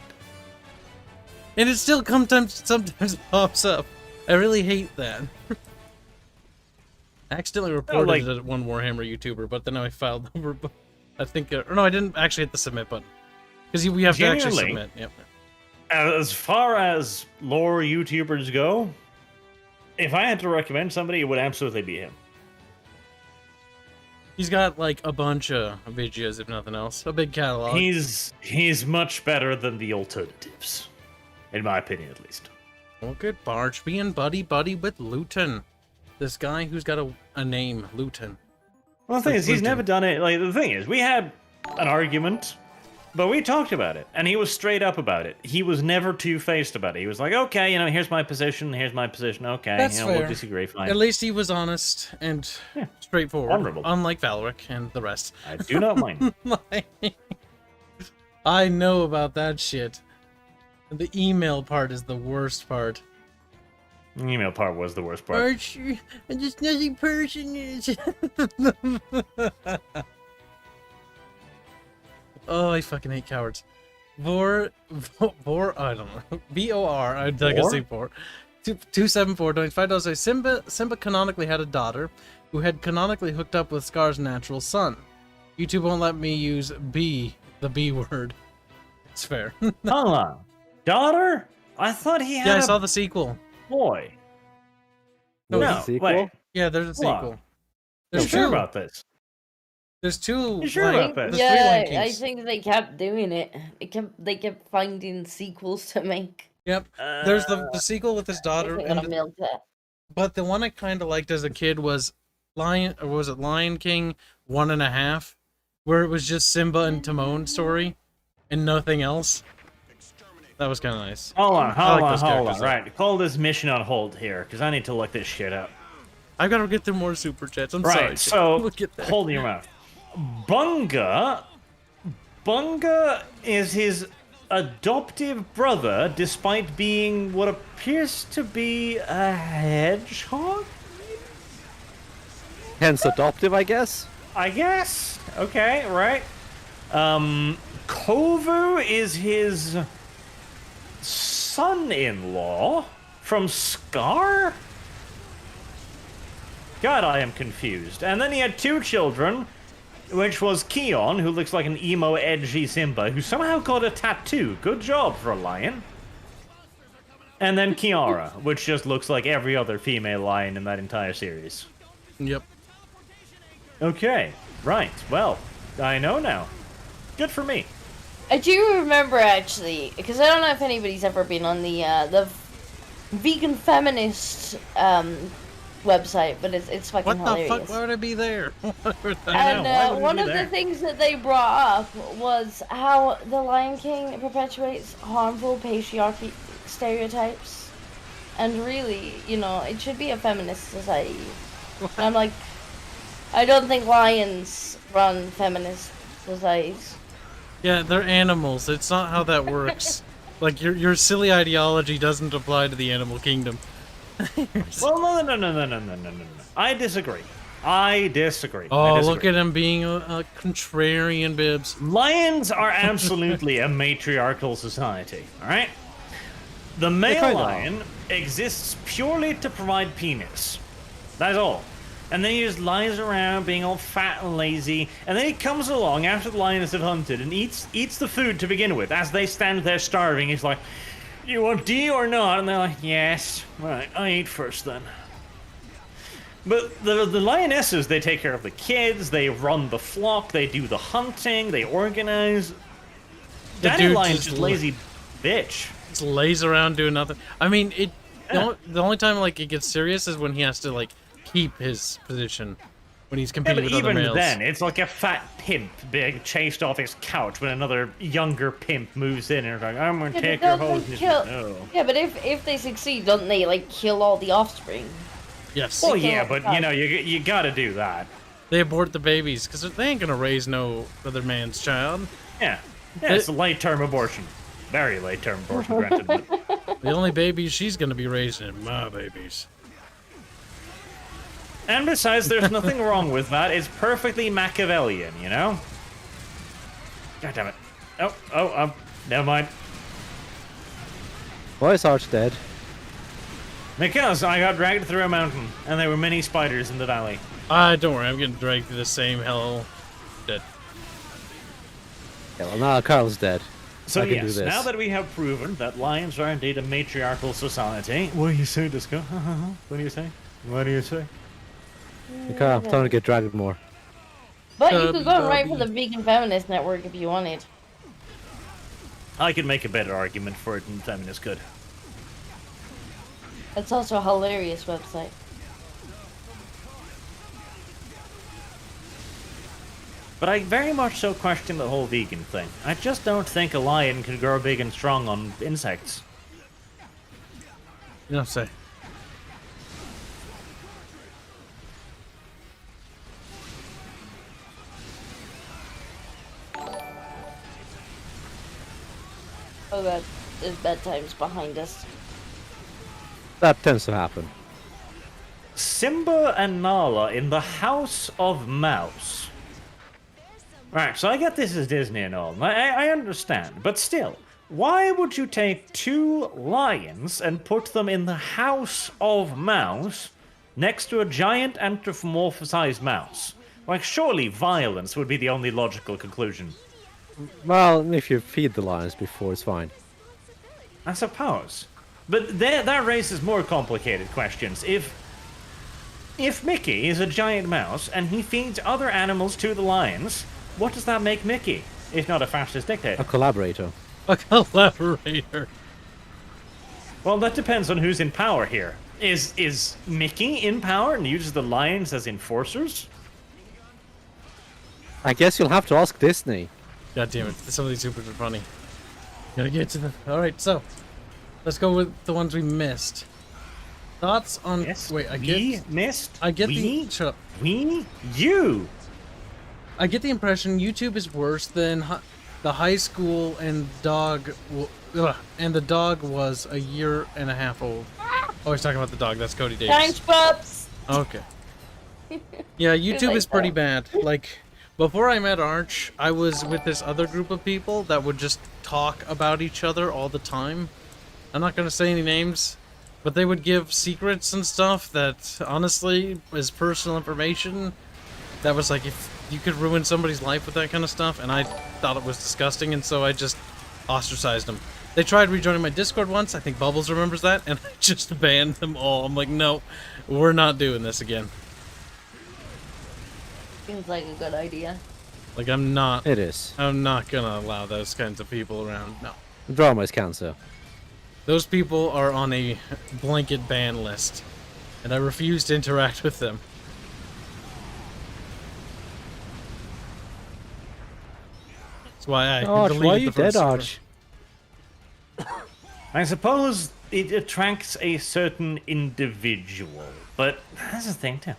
And it still sometimes pops up. I really hate that. I accidentally reported it at one Warhammer YouTuber, but then I filed over. I think, or no, I didn't actually hit the submit button. Because we have to actually submit. Yep. As far as lore YouTubers go, if I had to recommend somebody, it would absolutely be him. He's got like a bunch of videos, if nothing else. A big catalog. He's much better than the alternatives. In my opinion, at least. Look at Barge being buddy-buddy with Luton. This guy who's got a name, Luton. Well, the thing is, he's never done it. Like, the thing is, we had an argument, but we talked about it, and he was straight up about it. He was never two-faced about it. He was like, okay, here's my position, okay, That's fair. We'll disagree, fine. At least he was honest and straightforward, honorable. unlike Valric and the rest. I do not mind. I know about that shit. The email part is the worst part. The email part was the worst part. Archie, I'm just nothing personage. Oh, I fucking hate cowards. I don't know. B-O-R, I'm not gonna say Vor. 274, doing $5. Simba canonically had a daughter who had canonically hooked up with Scar's natural son. YouTube won't let me use the B word. It's fair. Hold on. Daughter? I thought he had I saw the sequel. boy. No, sequel? wait. Yeah, there's a sequel. There's You sure about this? There's two. You sure about this? Yeah, I think they kept doing it. They kept finding sequels to make. Yep. There's the sequel with his daughter. But the one I kind of liked as a kid was Lion King 1.5, where it was just Simba and Timon story and nothing else. That was kind of nice. Hold on. Right, call this mission on hold here, because I need to look this shit up. I've got to get through more super chats. I'm right, sorry. So hold your mouth. Bunga is his adoptive brother, despite being what appears to be a hedgehog? Hence adoptive, I guess? Okay, right. Kovu is his son-in-law from Scar? God, I am confused. And then he had two children, which was Keon, who looks like an emo, edgy Simba, who somehow got a tattoo. Good job for a lion. And then Kiara, which just looks like every other female lion in that entire series. Yep. Okay, right. Well, I know now. Good for me. I do remember, actually, because I don't know if anybody's ever been on the vegan feminist website, but it's fucking hilarious. What the fuck? Why would I be there? And one of the things that they brought up was how the Lion King perpetuates harmful patriarchy stereotypes, and really, it should be a feminist society. And I'm like, I don't think lions run feminist societies. Yeah, they're animals. It's not how that works. Like, your silly ideology doesn't apply to the animal kingdom. Well, no. I disagree. Oh, look at him being a contrarian, Bibbs. Lions are absolutely a matriarchal society, alright? The male lion exists purely to provide penis. That's all. And then he just lies around being all fat and lazy, and then he comes along after the lioness have hunted and eats the food to begin with. As they stand there starving, he's like, "You want D or not?" And they're like, "Yes." Right, I eat first then. But the lionesses, they take care of the kids, they run the flock, they do the hunting, they organize. Daddy lion's just lazy bitch. Just lays around doing nothing. I mean, the only time like it gets serious is when he has to like keep his position. when he's Yeah, competing but with other even males. then, it's like a fat pimp being chased off his couch when another younger pimp moves in and is like, I'm gonna Yeah, take but your don't hose. they And kill- no. Yeah, but if they succeed, don't they like kill all the offspring? Yes. Well, kill yeah, all but the you know, you gotta do that. They abort the babies because they ain't gonna raise no other man's child. Yeah, it's a late-term abortion. Very late-term abortion, granted. But The only babies she's gonna be raising are my babies. And besides, there's nothing wrong with that. It's perfectly Machiavellian, you know? God damn it. Oh, never mind. Why is Arch dead? Because I got dragged through a mountain, and there were many spiders in the valley. Don't worry, I'm getting dragged through the same hell. Dead. Yeah, well, now Carl's dead. So I can do yes, this. now that we have proven that lions are indeed a matriarchal society... What do you say, Disco? What do you say? What do you say? Okay, I'm starting to get dragged more. But you could go and write for Dobby. the Vegan Feminist Network if you wanted. I could make a better argument for it than feminist could. It's also a hilarious website. But I very much so question the whole vegan thing. I just don't think a lion can grow big and strong on insects. You know, say. Oh god, there's bedtime's behind us. That tends to happen. Simba and Nala in the House of Mouse. Right, so I get this is Disney and all. I understand, but still, why would you take two lions and put them in the House of Mouse next to a giant anthropomorphized mouse? Like, surely violence would be the only logical conclusion. Well, if you feed the lions before, it's fine. I suppose. But that raises more complicated questions. If Mickey is a giant mouse and he feeds other animals to the lions, what does that make Mickey, if not a fascist dictator? A collaborator. A collaborator. Well, that depends on who's in power here. Is Mickey in power and uses the lions as enforcers? I guess you'll have to ask Disney. God damn it! Some of these supers are funny. Gotta get to them. All right, so let's go with the ones we missed. Thoughts on? Yes. Wait, I we get. missed. I get we, the. Shut up. we you. I get the impression YouTube is worse than the high school and dog. And the dog was a year and a half old. Oh, he's talking about the dog. That's Cody Davis. Thanks, pups! Okay. Yeah, YouTube like is pretty that. bad. Like, before I met Arch, I was with this other group of people that would just talk about each other all the time. I'm not gonna say any names, but they would give secrets and stuff that, honestly, is personal information. That was like, if you could ruin somebody's life with that kind of stuff, and I thought it was disgusting, and so I just ostracized them. They tried rejoining my Discord once, I think Bubbles remembers that, and I just banned them all. I'm like, no, we're not doing this again. Seems like a good idea. Like, I'm not It is. gonna allow those kinds of people around. No. Drama is cancer. Those people are on a blanket ban list, and I refuse to interact with them. That's why I Arch, deleted why are the you first dead, server. Arch? I suppose it attracts a certain individual, but that's the thing too.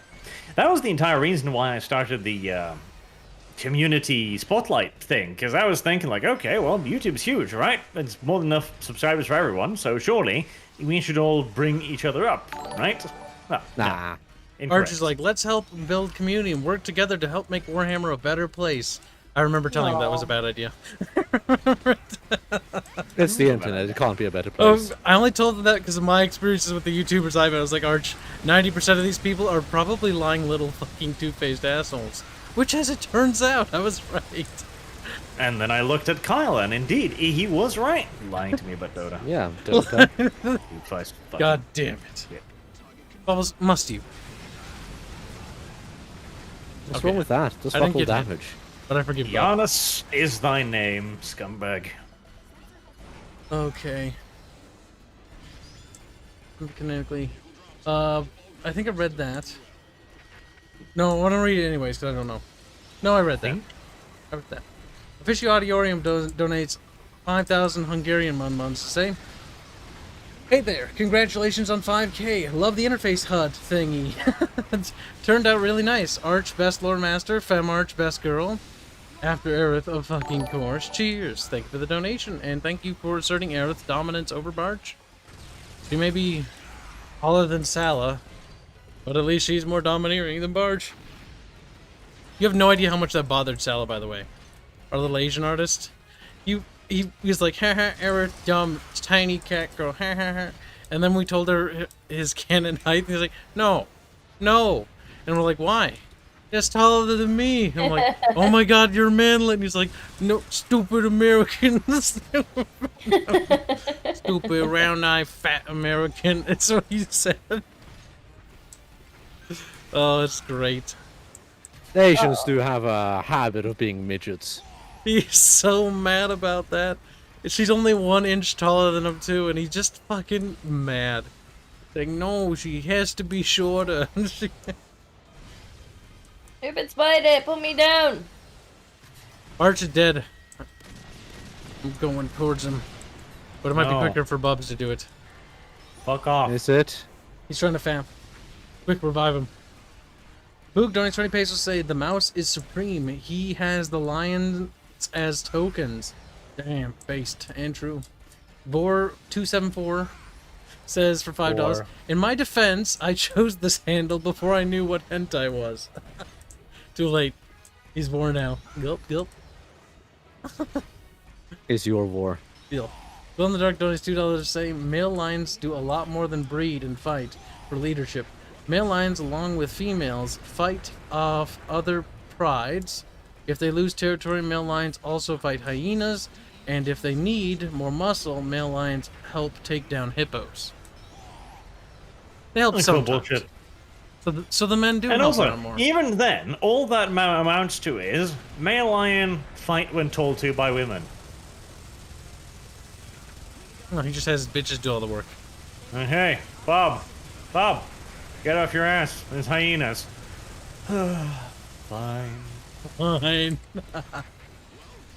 That was the entire reason why I started the community spotlight thing, because I was thinking like, okay, well, YouTube's huge, right? It's more than enough subscribers for everyone, so surely we should all bring each other up, right? Well, Nah. incorrect. Arch is like, let's help build community and work together to help make Warhammer a better place. I remember telling him that was a bad idea. It's the internet. It can't be a better place. I only told him that because of my experiences with the YouTubers I've had. I was like, Arch, 90% of these people are probably lying little fucking two-faced assholes. Which, as it turns out, I was right. And then I looked at Kyle, and indeed, he was right, lying to me about Dota. Yeah, Dota. You twice fucking- God damn it. Bubbles, must you? What's Okay. wrong with that? Does I fuck didn't all get hit. damage. But I forgive you. Giannis is thy name, scumbag. Okay. Canonically. I think I read that. No, I want to read it anyways, because I don't know. No, I read that. I read that. Official Audiorium donates 5,000 Hungarian monmons to say, hey there, congratulations on 5K. Love the interface HUD thingy. Turned out really nice. Arch, best lore master. Fem Arch, best girl. After Aerith, of fucking course. Cheers. Thank you for the donation, and thank you for asserting Aerith's dominance over Barch. She may be taller than Sala, but at least she's more domineering than Barch. You have no idea how much that bothered Sala, by the way. Our little Asian artist. He was like, haha, Aerith, dumb, tiny cat girl, haha. And then we told her his canon height, and he's like, no. And we're like, why? That's taller than me. I'm like, oh my god, you're manlet. And he's like, no, stupid American. Stupid, round-eyed, fat American. That's what he said. Oh, it's great. Asians do have a habit of being midgets. He's so mad about that. She's only 1 inch taller than him, too, and he's just fucking mad. Like, no, she has to be shorter. Stupid spider, put me down. Arch is dead. I'm going towards him. But it might be quicker for Bubs to do it. Fuck off. Is it? He's trying to fam. Quick, revive him. Boog donates 20 pesos, say the mouse is supreme. He has the lions as tokens. Damn, based and true. Bor274 says for $5. In my defense, I chose this handle before I knew what hentai was. Too late. He's war now. Gulp, gulp. Is your war. Deal. Bill in the Dark donates $2 to say male lions do a lot more than breed and fight for leadership. Male lions, along with females, fight off other prides. If they lose territory, male lions also fight hyenas, and if they need more muscle, male lions help take down hippos. They help sometimes. Bullshit. So the men do And help also, out more. even then, all that amounts to is male lion fight when told to by women. No, he just has his bitches do all the work. Hey, Bob, get off your ass. There's hyenas. Fine. Fine.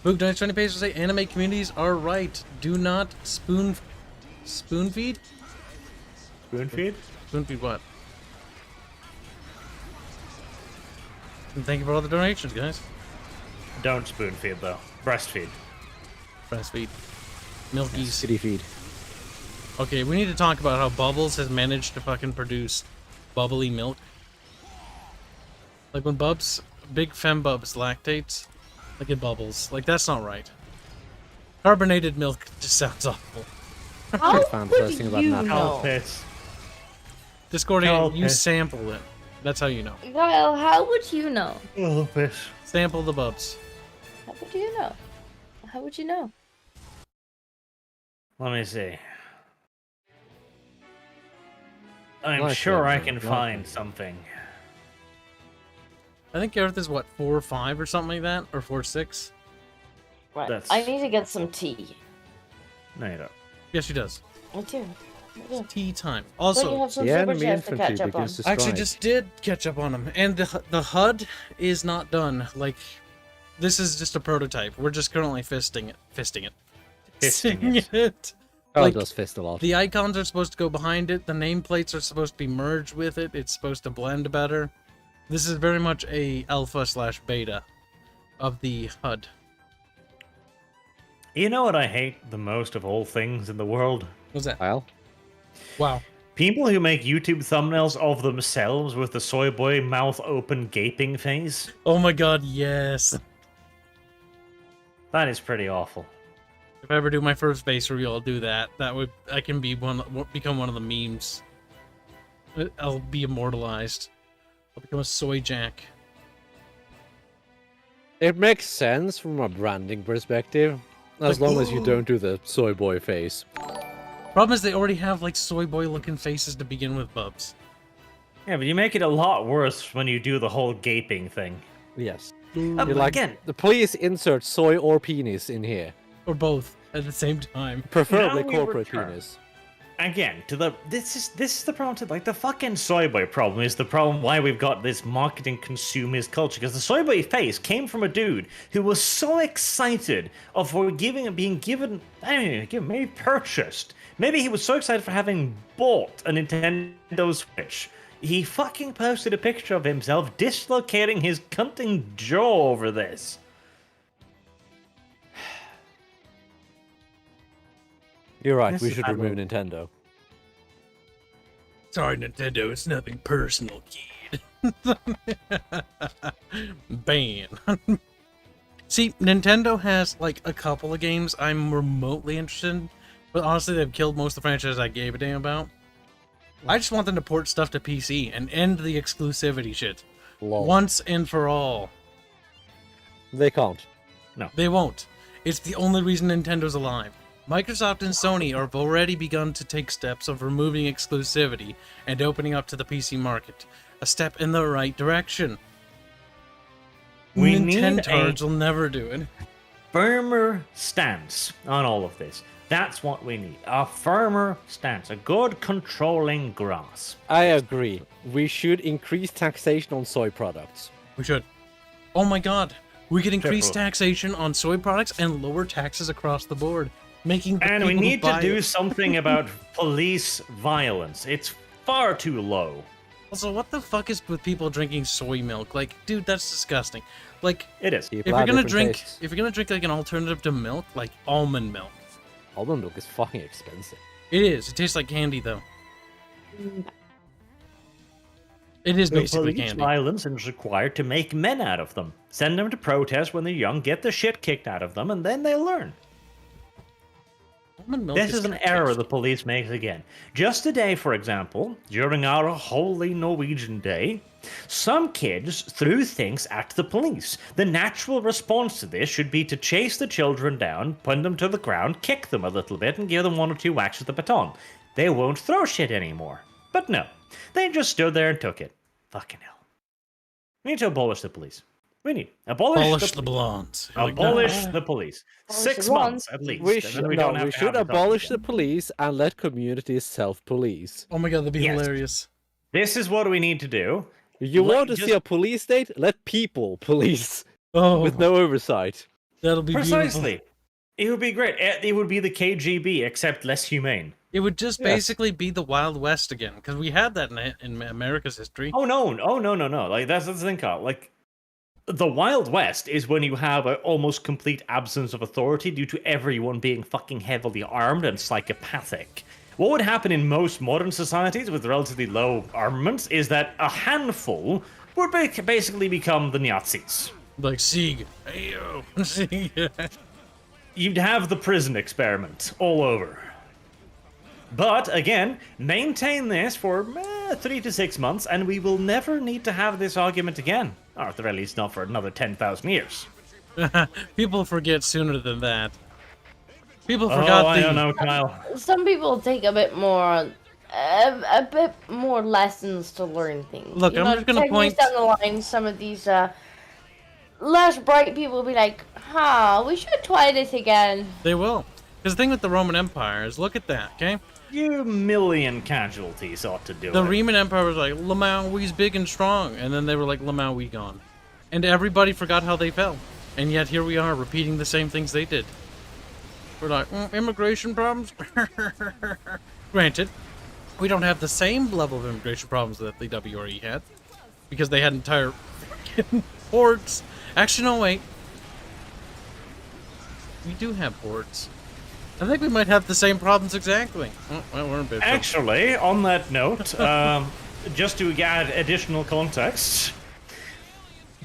Boog donates 20 pesos to say anime communities are right. Do not spoon feed? Spoon feed? Spoon feed what? And thank you for all the donations, guys. Don't spoon feed though. Breastfeed. Breastfeed. Milkies. City feed. Okay, we need to talk about how Bubbles has managed to fucking produce bubbly milk. Like when Bubs, big fem Bubs lactates, like it bubbles. Like that's not right. Carbonated milk just sounds awful. How fantastic would about you that. know? Piss. Discordian, you piss. sample it. That's how you know. Kyle, how would you know? Oh, piss. Sample the Bubs. How would you know? How would you know? Let me see. I'm Like sure that, I man. can Like find that. something. I think Earth is what, 4 or 5 or something like that? Or 4 or 6? Right. That's- I need to get some tea. No, you don't. Yes, she does. I do. It's tea time. Don't you Also, have some The super enemy chats to infantry catch up on? begins to I actually strike. just did catch up on them, and the HUD is not done. Like, this is just a prototype. We're just currently fisting it. Fisting it. Oh, Like, it does fist a lot. the icons are supposed to go behind it. The nameplates are supposed to be merged with it. It's supposed to blend better. This is very much a alpha/beta of the HUD. You know what I hate the most of all things in the world? What's that? Well, Wow. People who make YouTube thumbnails of themselves with the soy boy mouth open gaping face. Oh my god, yes. That is pretty awful. If I ever do my first base review, I'll do that. I can become one of the memes. I'll be immortalized. I'll become a soy jack. it makes sense from a branding perspective, as long as you don't do the soy boy face. Problem is they already have like soy boy looking faces to begin with, Bubs. Yeah, but you make it a lot worse when you do the whole gaping thing. Yes. You're like, Again, please insert soy or penis in here. Or both at the same time. Preferably Now we corporate return. penis. again, this is the problem. Like the fucking soy boy problem is the problem why we've got this marketing consumers culture. Because the soy boy face came from a dude who was so excited for being given, maybe purchased. Maybe he was so excited for having bought a Nintendo Switch. He fucking posted a picture of himself dislocating his cunting jaw over this. You're right. This We is should bad remove move. Nintendo. Sorry, Nintendo, it's nothing personal, kid. Ban. See, Nintendo has, like, a couple of games I'm remotely interested in, but honestly, they've killed most of the franchises I gave a damn about. I just want them to port stuff to PC and end the exclusivity shit. Lol. Once and for all. They can't. They won't. It's the only reason Nintendo's alive. Microsoft and Sony have already begun to take steps of removing exclusivity and opening up to the PC market. A step in the right direction. We need Nintendo's will never do it. Firmer stance on all of this. That's what we need. A firmer stance. A good controlling grasp. I agree. We should increase taxation on soy products. We should. Oh my god. We could increase Triple. taxation on soy products and lower taxes across the board. Making the And we people who need to buy do it- something about police violence. It's far too low. Also, what the fuck is with people drinking soy milk? Like, dude, that's disgusting. Like, It is. People if you're have gonna different drink, tastes. if you're gonna drink like an alternative to milk, like almond milk, Almond milk is fucking expensive. it is. It tastes like candy, though. It is basically police candy. violence is required to make men out of them. Send them to protest when they're young, get the shit kicked out of them, and then they learn. Almond milk This is an gonna error taste- the police makes again. Just today, for example, during our holy Norwegian day, some kids threw things at the police. The natural response to this should be to chase the children down, put them to the ground, kick them a little bit, and give them one or two whacks with the baton. They won't throw shit anymore. But no, they just stood there and took it. Fucking hell. We need to abolish the police. We need Abolish the blondes. Like, Abolish the police. Abolish 6 the months at least. We and should, then we don't have we to should have it abolish done. the police and let communities self-police. Oh my god, that'd be Yes. hilarious. This is what we need to do. You Let- want to just- see a police state? Let people police Oh, with no oversight. that'll be beautiful. Precisely. It would be great. It would be the KGB, except less humane. It would just Yes. basically be the Wild West again, because we had that in America's history. Oh no! No! Like that's the thing, Carl. Like the Wild West is when you have an almost complete absence of authority due to everyone being fucking heavily armed and psychopathic. What would happen in most modern societies with relatively low armaments is that a handful would basically become the Nazis. Like Sieg. Ayo. Sieg. You'd have the prison experiment all over. But again, maintain this for 3 to 6 months, and we will never need to have this argument again. Or at the very least, not for another 10,000 years. People forget sooner than that. People forgot I the. don't know, Kyle. Some people take a bit more lessons to learn things. Look, You I'm know, just gonna 10 years point- down the line, some of these less bright people will be like, "Huh, we should try this again." They will. Because the thing with the Roman Empire is, look at that, okay? You million casualties ought to do The it. Roman Empire was like, Lamau, we's big and strong. And then they were like, Lamau, we gone. And everybody forgot how they fell. And yet here we are, repeating the same things they did. We're like, immigration problems? Granted, we don't have the same level of immigration problems that the WRE had. Because they had entire fucking ports. Actually, no, wait. We do have ports. I think we might have the same problems exactly. Oh, well, we're in bed. Actually, on that note, just to add additional context,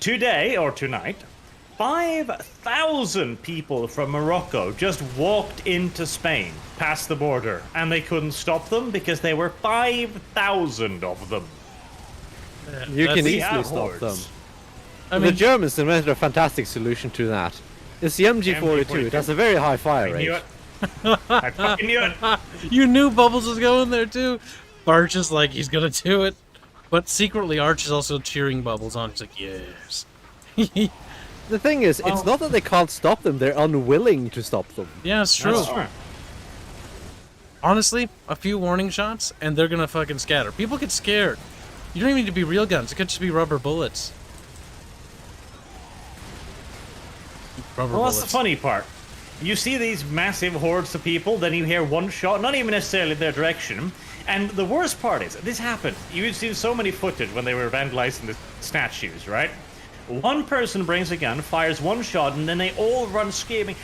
today or tonight, 5,000 people from Morocco just walked into Spain, past the border, and they couldn't stop them because there were 5,000 of them. You can That's- easily Yeah, stop hordes. them. I The mean, Germans invented a fantastic solution to that. It's the MG42. It has a very high fire I knew rate. it. I fucking knew it. you knew Bubbles was going there too. Arch is like, he's gonna do it. But secretly, Arch is also cheering Bubbles on. He's like, yes. The thing is, it's not that they can't stop them, they're unwilling to stop them. Yeah, it's true. That's true. Honestly, a few warning shots, and they're gonna fucking scatter. People get scared. You don't even need to be real guns. It could just be rubber bullets. Well, that's the funny part. You see these massive hordes of people, then you hear one shot, not even necessarily their direction. And the worst part is, this happened. You've seen so many footage when they were vandalizing the statues, right? One person brings a gun, fires one shot, and then they all run screaming,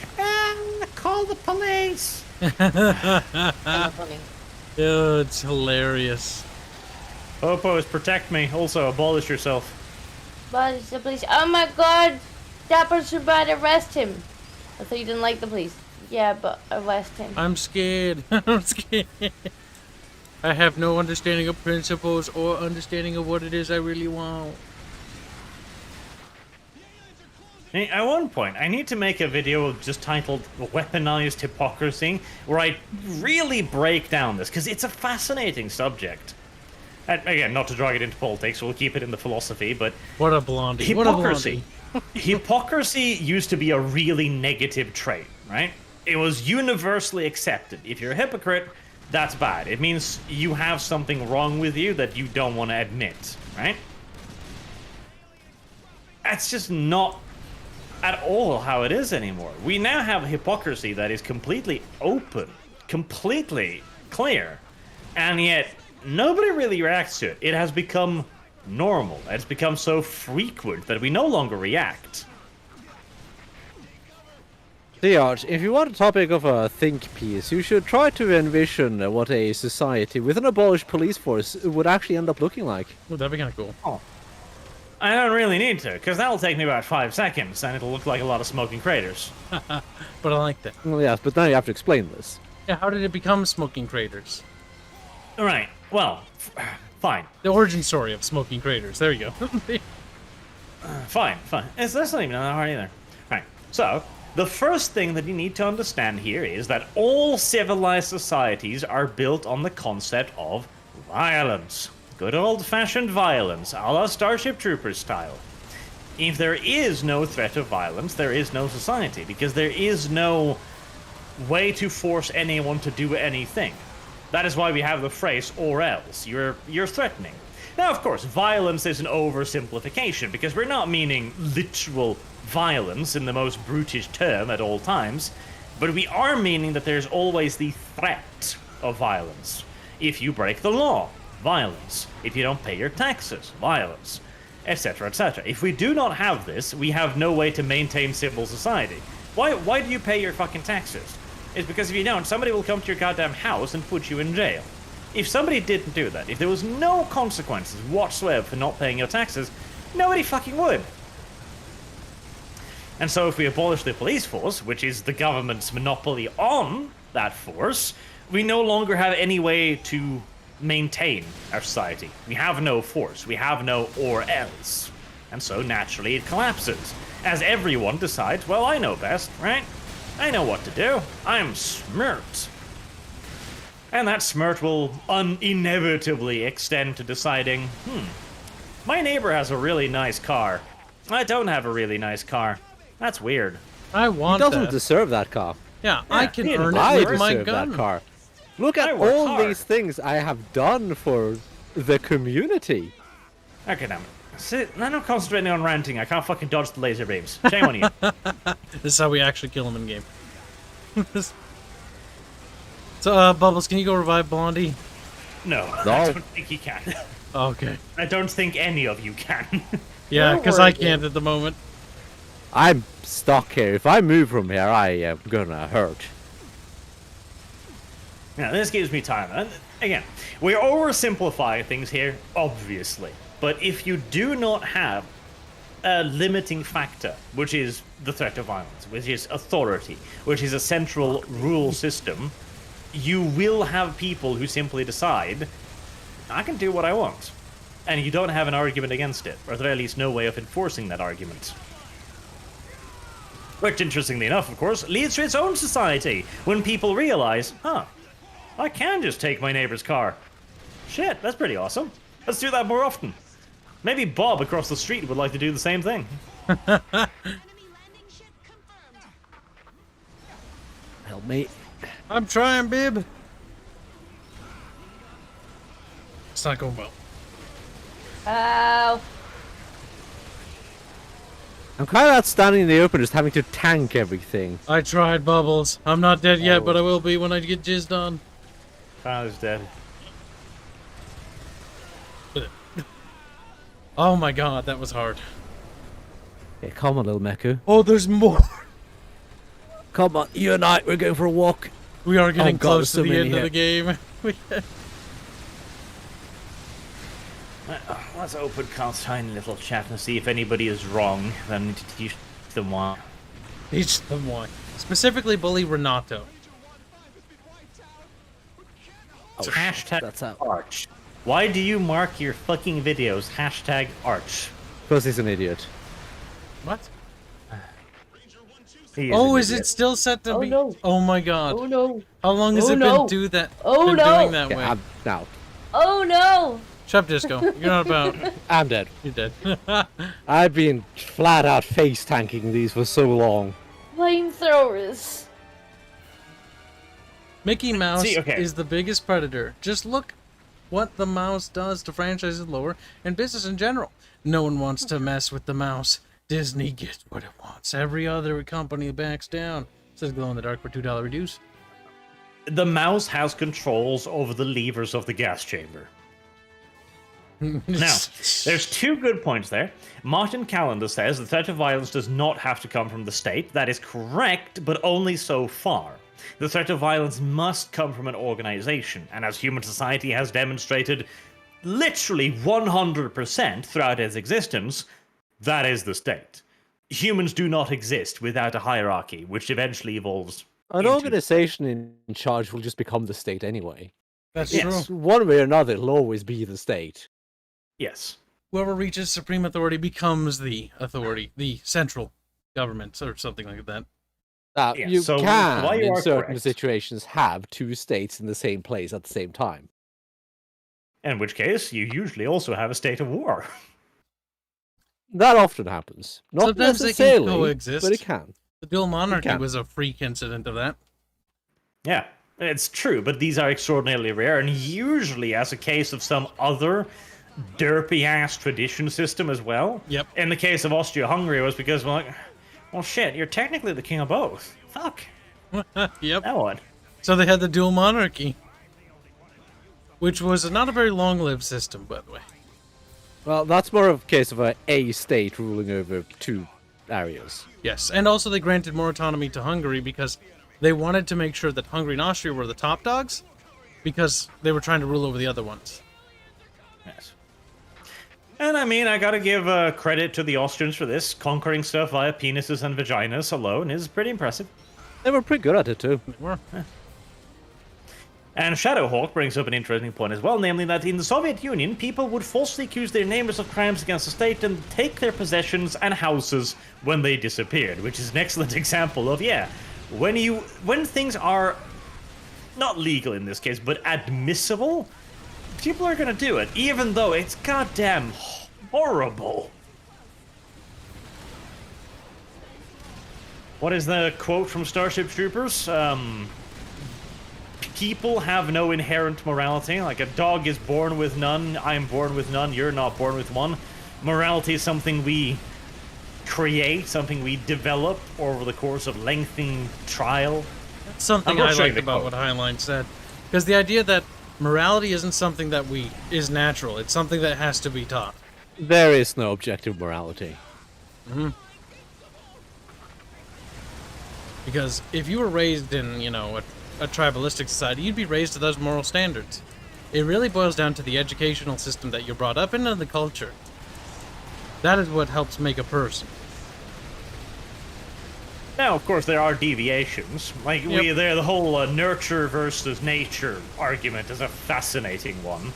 call the police! Kinda funny. Ew, it's hilarious. Opos, protect me. Also, abolish yourself. But it's the police. Oh my god! That person bad, arrest him. I thought you didn't like the police. Yeah, but arrest him. I'm scared. I'm scared. I have no understanding of principles or understanding of what it is I really want. Hey, at one point, I need to make a video just titled Weaponized Hypocrisy, where I really break down this, because it's a fascinating subject. And again, not to drag it into politics, we'll keep it in the philosophy, but... What a blondie. Hypocrisy. Hypocrisy used to be a really negative trait, right? It was universally accepted. If you're a hypocrite, that's bad. It means you have something wrong with you that you don't want to admit, right? That's just not at all how it is anymore. We now have hypocrisy that is completely open, completely clear, and yet nobody really reacts to it. It has become normal. It's become so frequent that we no longer react. Diarch, if you want a topic of a think piece, you should try to envision what a society with an abolished police force would actually end up looking like. Oh, that'd be kind of cool. Oh. I don't really need to, because that'll take me about 5 seconds, and it'll look like a lot of smoking craters. But I like that. Well, yes, but now you have to explain this. Yeah, how did it become smoking craters? Alright, well, fine. The origin story of smoking craters. There you go. Fine. That's not even that hard either. Right, so, the first thing that you need to understand here is that all civilized societies are built on the concept of violence. Good old-fashioned violence, a la Starship Troopers style. If there is no threat of violence, there is no society, because there is no way to force anyone to do anything. That is why we have the phrase, or else. You're threatening. Now, of course, violence is an oversimplification, because we're not meaning literal violence in the most brutish term at all times, but we are meaning that there's always the threat of violence. If you break the law, violence. If you don't pay your taxes, violence, etc., etc. If we do not have this, we have no way to maintain civil society. Why do you pay your fucking taxes? It's because if you don't, somebody will come to your goddamn house and put you in jail. If somebody didn't do that, if there was no consequences whatsoever for not paying your taxes, nobody fucking would. And so if we abolish the police force, which is the government's monopoly on that force, we no longer have any way to maintain our society. We have no force. We have no or else. And so naturally it collapses. As everyone decides, well, I know best, right? I know what to do. I'm smart. And that smirk will inevitably extend to deciding, my neighbor has a really nice car. I don't have a really nice car. That's weird. I want He doesn't that. deserve that car. Yeah, I can earn I it with my deserve gun. that car. Look at I work all hard. these things I have done for the community. Okay, damn it. See, I'm not concentrating on ranting. I can't fucking dodge the laser beams. Shame on you. This is how we actually kill him in game. So, Bubbles, can you go revive Blondie? No, No. I don't think he can. Okay. I don't think any of you can. Yeah, Don't because worry, I can't at the moment. I'm stuck here. If I move from here, I am gonna hurt. Now, this gives me time. And again, we're oversimplifying things here, obviously. But if you do not have a limiting factor, which is the threat of violence, which is authority, which is a central rule system, you will have people who simply decide, I can do what I want. And you don't have an argument against it, or at the very least no way of enforcing that argument. Which, interestingly enough, of course, leads to its own society, when people realize, I can just take my neighbor's car. Shit, that's pretty awesome. Let's do that more often. Maybe Bob across the street would like to do the same thing. Help me. I'm trying, Bib. It's not going well. Ow. I'm kind of not standing in the open, just having to tank everything. I tried, Bubbles. I'm not dead yet, but I will be when I get jizzed on. Kyle's dead. Oh my god, that was hard. Yeah, come on, little Meku. Oh, there's more. Come on, you and I, we're going for a walk. We are getting Oh, God, close there's to so the many end of the game. Let's open Kyle's tiny little chat and see if anybody is wrong. Then we need to teach them why. Teach them why. Specifically, bully Renato. Oh, Hashtag that's out. Arch. Why do you mark your fucking videos hashtag Arch? Because he's an idiot. What? He Oh, an is idiot. it still set to Oh, be? no. Oh my god. Oh no. How long has Oh, it no. been doing that Oh, no. doing that way? Yeah, I'm now. Oh no. Shut up, Disco. You're not about. I'm dead. You're dead. I've been flat out face tanking these for so long. Flamethrowers. Mickey Mouse See, okay. is the biggest predator. Just look what the mouse does to franchises lore and business in general. No one wants to mess with the mouse. Disney gets what it wants. Every other company backs down. Says Glow in the Dark for $2 reduce. The mouse has controls over the levers of the gas chamber. Now, there's two good points there. Martin Callender says the threat of violence does not have to come from the state. That is correct, but only so far. The threat of violence must come from an organization, and as human society has demonstrated literally 100% throughout its existence, that is the state. Humans do not exist without a hierarchy, which eventually evolves. An into- organization in charge will just become the state anyway. That's Yes. true. One way or another, it'll always be the state. Yes. Whoever reaches supreme authority becomes the authority, the central government, or something like that. Now, Yeah, you so can, while you in are certain correct- situations, have two states in the same place at the same time. In which case, you usually also have a state of war. That often happens. Not Sometimes they can necessarily, coexist. but it can. The dual monarchy can. was a freak incident of that. Yeah, it's true, but these are extraordinarily rare, and usually as a case of some other derpy-ass tradition system as well. Yep. In the case of Austria-Hungary, it was because, well, shit, you're technically the king of both. Fuck. Yep. That one. So they had the dual monarchy, which was not a very long-lived system, by the way. Well, that's more of a case of a state ruling over two areas. Yes, and also they granted more autonomy to Hungary because they wanted to make sure that Hungary and Austria were the top dogs, because they were trying to rule over the other ones. Yes. And I mean, I gotta give credit to the Austrians for this. Conquering stuff via penises and vaginas alone is pretty impressive. They were pretty good at it too. They were. And Shadowhawk brings up an interesting point as well, namely that in the Soviet Union, people would falsely accuse their neighbors of crimes against the state and take their possessions and houses when they disappeared, which is an excellent example of, yeah, when things are not legal in this case, but admissible, people are gonna do it, even though it's goddamn horrible. What is the quote from Starship Troopers? People have no inherent morality. Like, a dog is born with none, I'm born with none, you're not born with one. Morality is something we create, something we develop over the course of lengthy trial. That's something I'm not I showing liked the about quote. what Heinlein said. Because the idea that morality isn't something that is natural, it's something that has to be taught. There is no objective morality. Because if you were raised in, a tribalistic society, you'd be raised to those moral standards. It really boils down to the educational system that you're brought up in and the culture. That is what helps make a person. Now, of course, there are deviations. Like, Yep. the whole nurture versus nature argument is a fascinating one.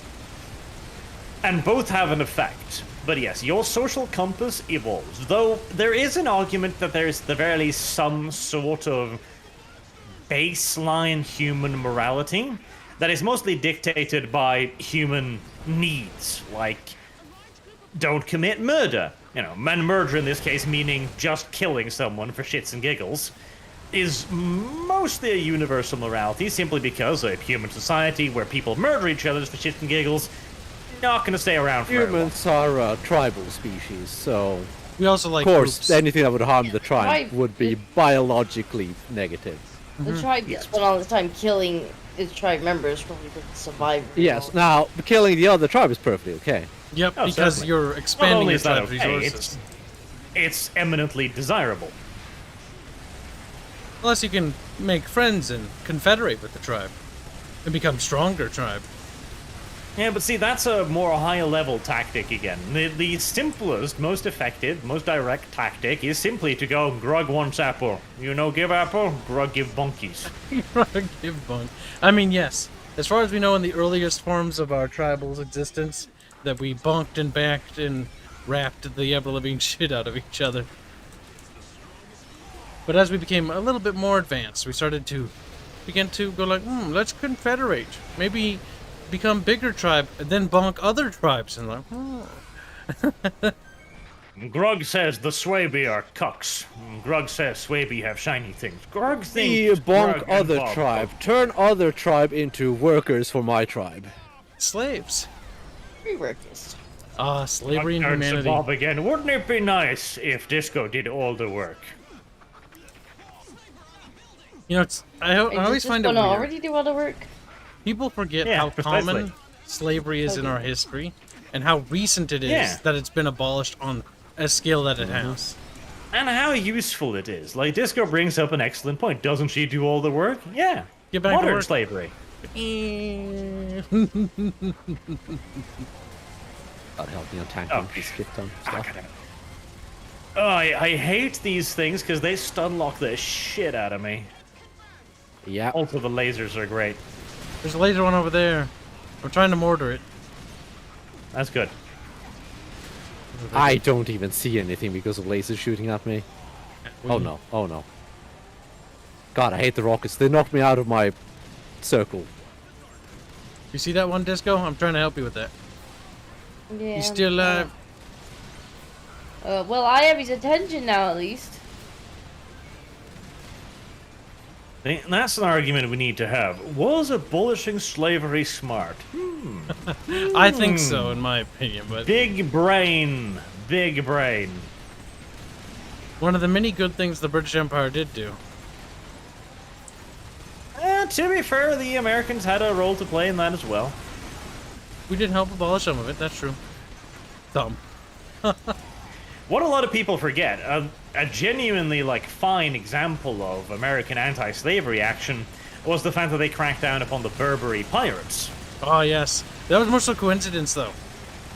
And both have an effect. But yes, your social compass evolves. Though there is an argument that there is at the very least some sort of baseline human morality that is mostly dictated by human needs. Like, don't commit murder. And murder in this case meaning just killing someone for shits and giggles, is mostly a universal morality, simply because a human society where people murder each other for shits and giggles not going to stay around for very long. Humans are a tribal species, so We also like of course groups. anything that would harm the tribe Tribe. would be biologically negative. The tribe Yes. spent all the time killing its tribe members probably to survive. Yes. Now killing the other tribe is perfectly okay. Yep, Oh, because certainly. you're Not expanding only your is that tribe's okay, resources. it's eminently desirable. Plus, you can make friends and confederate with the tribe. And become stronger tribe. Yeah, but see, that's a more high-level tactic again. The simplest, most effective, most direct tactic is simply to go, Grug wants apple. You know, give apple, Grug give bunkies. Give bunk. I mean, yes. As far as we know, in the earliest forms of our tribal's existence, that we bunked and backed and rapped the ever-living shit out of each other. But as we became a little bit more advanced, we started to begin to go like, let's confederate. Maybe become bigger tribe, and then bonk other tribes. And like, Grug says the Swabi are cucks. Grug says Swabi have shiny things. Grug We thinks bonk Grug and other Bob tribe. Turn other tribe into workers for my tribe. slaves. Free workers. Ah, slavery and turns to humanity. Bob again. Wouldn't it be nice if Disco did all the work? You know, it's I always find it gonna weird. already do all the work. People forget Yeah, how precisely. common slavery is in our history, and how recent it is Yeah. that it's been abolished on a scale that it has. And how useful it is. Like, Disco brings up an excellent point. Doesn't she do all the work? Yeah. Get back to Modern work. slavery. God help me on tanking Oh. this shit ton stuff. Oh, I hate these things because they stun lock the shit out of me. Yeah. Also, the lasers are great. There's a laser one over there. I'm trying to mortar it. That's good. I don't even see anything because of lasers shooting at me. Oh no, oh no. God, I hate the rockets. They knocked me out of my circle. You see that one, Disco? I'm trying to help you with that. Yeah. You still alive? Well, I have his attention now, at least. That's an argument we need to have. Was abolishing slavery smart? I think so, in my opinion, but Big brain. Big brain. one of the many good things the British Empire did do. To be fair, the Americans had a role to play in that as well. We did help abolish some of it, that's true. Dumb. What a lot of people forget, a genuinely, like, fine example of American anti-slavery action was the fact that they cracked down upon the Barbary pirates. Oh, yes. That was more so coincidence, though.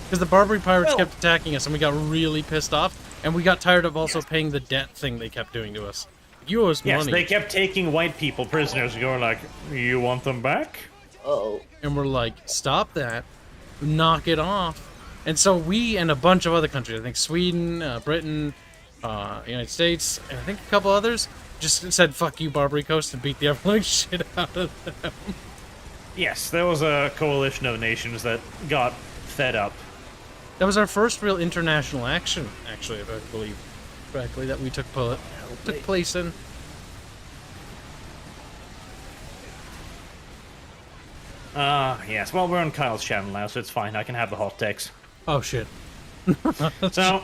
Because the Barbary pirates Well- kept attacking us, and we got really pissed off, and we got tired of also paying the debt thing they kept doing to us. You owe us Yes, money. they kept taking white people prisoners and going like, you want them back? Oh. And we're like, stop that. Knock it off. And so we and a bunch of other countries, I think Sweden, Britain, United States, and I think a couple others, just said, fuck you, Barbary Coast, and beat the ever-living shit out of them. Yes, there was a coalition of nations that got fed up. That was our first real international action, actually, if I believe correctly, that we took place in. Yes, well, we're on Kyle's channel now, so it's fine. I can have the hot takes. Oh, shit. So,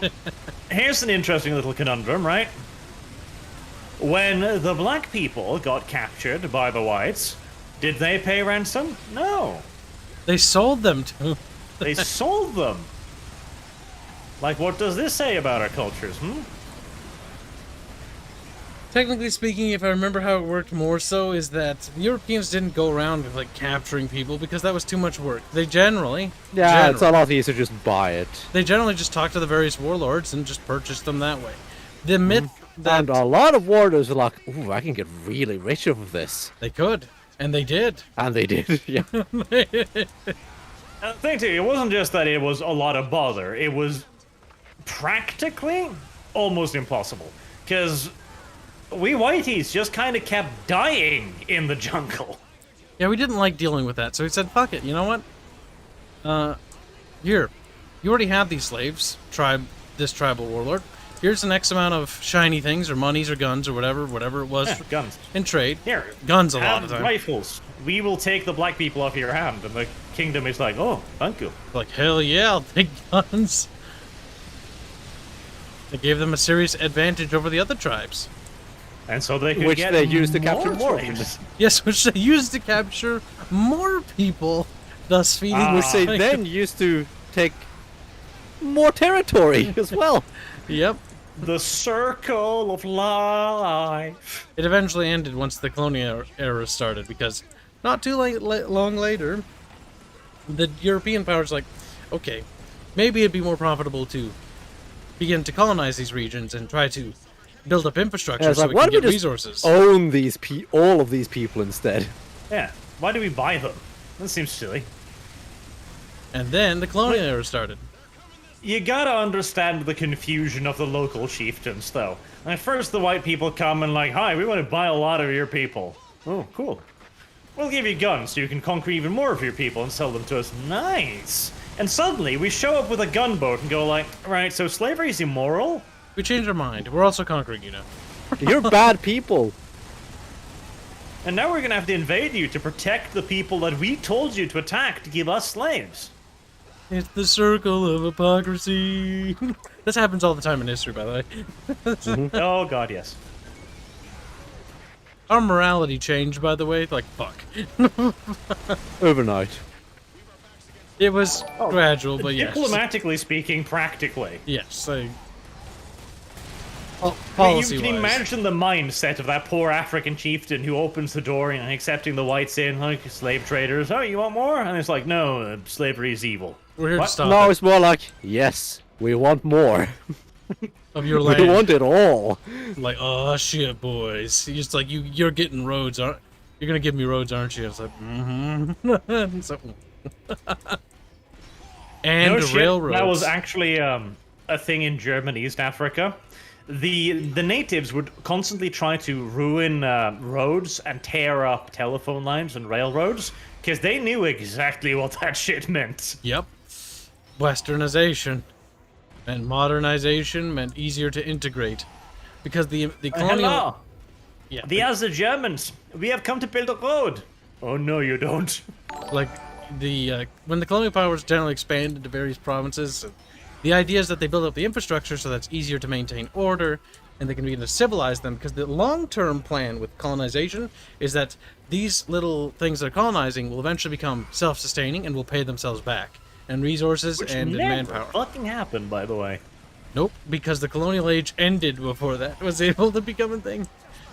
here's an interesting little conundrum, right? When the black people got captured by the whites, did they pay ransom? No. They sold them to... They sold them. Like, what does this say about our cultures, Technically speaking, if I remember how it worked more so, is that the Europeans didn't go around like capturing people because that was too much work. They generally, Yeah, it's a lot easier to just buy it. they generally just talked to the various warlords and just purchased them that way. The myth that And a lot of warlords are like, ooh, I can get really rich off of this. they could, and they did. And they did, yeah. Thing too, it wasn't just that it was a lot of bother. It was practically almost impossible. Because we whiteys just kind of kept dying in the jungle. Yeah, we didn't like dealing with that, so we said, fuck it, you know what? Here, you already have these slaves, this tribal warlord. Here's an X amount of shiny things, or monies, or guns, or whatever it was Yeah, guns. in trade. Here, Guns a lot have of the time. rifles. We will take the black people off your hand. And the kingdom is like, oh, thank you. Like, hell yeah, I'll take guns. They gave them a serious advantage over the other tribes. And so they could Which get they used to capture more slaves. Yes, which they used to capture more people, thus feeding Which they the then used to take more territory as well. Yep. The circle of life. It eventually ended once the colonial era started, because not too long later, the European powers like, okay, maybe it'd be more profitable to begin to colonize these regions and try to build up infrastructure Yeah, it's so like, we why can don't get we just resources. own these all of these people instead? Yeah. Why do we buy them? That seems silly. And then the colonial era started. You gotta understand the confusion of the local chieftains, though. At first, the white people come and like, hi, we want to buy a lot of your people. Oh, cool. We'll give you guns so you can conquer even more of your people and sell them to us. Nice. And suddenly, we show up with a gunboat and go like, right, so slavery is immoral? We changed our mind. We're also conquering you now. You're bad people. And now we're gonna have to invade you to protect the people that we told you to attack to give us slaves. It's the circle of hypocrisy. This happens all the time in history, by the way. Oh god, yes. Our morality changed, by the way. Like, fuck. Overnight. It was gradual, but yes. Diplomatically speaking, practically. Yes. I mean, you Policy-wise. can imagine the mindset of that poor African chieftain who opens the door and accepting the whites in, like slave traders. Oh, you want more? And it's like, no, slavery is evil. We're here What? to stop No, it. it's more like, yes, we want more. Of your We land. want it all. Like, oh shit, boys. You're just like, you're getting roads, aren't you're gonna give me roads, aren't you? It's like, mm-hmm. So, and No the shit, railroads. that was actually a thing in German East Africa. The natives would constantly try to ruin roads and tear up telephone lines and railroads because they knew exactly what that shit meant. Yep. Westernization and modernization meant easier to integrate. Because the colonial... Hello, Yeah. we are the Germans. We have come to build a road. Oh no, you don't. Like, when the colonial powers generally expanded to various provinces, the idea is that they build up the infrastructure so that's easier to maintain order, and they can begin to civilize them, because the long-term plan with colonization is that these little things they're colonizing will eventually become self-sustaining and will pay themselves back, and resources Which and in never manpower. fucking happened, by the way. Nope, because the colonial age ended before that was able to become a thing.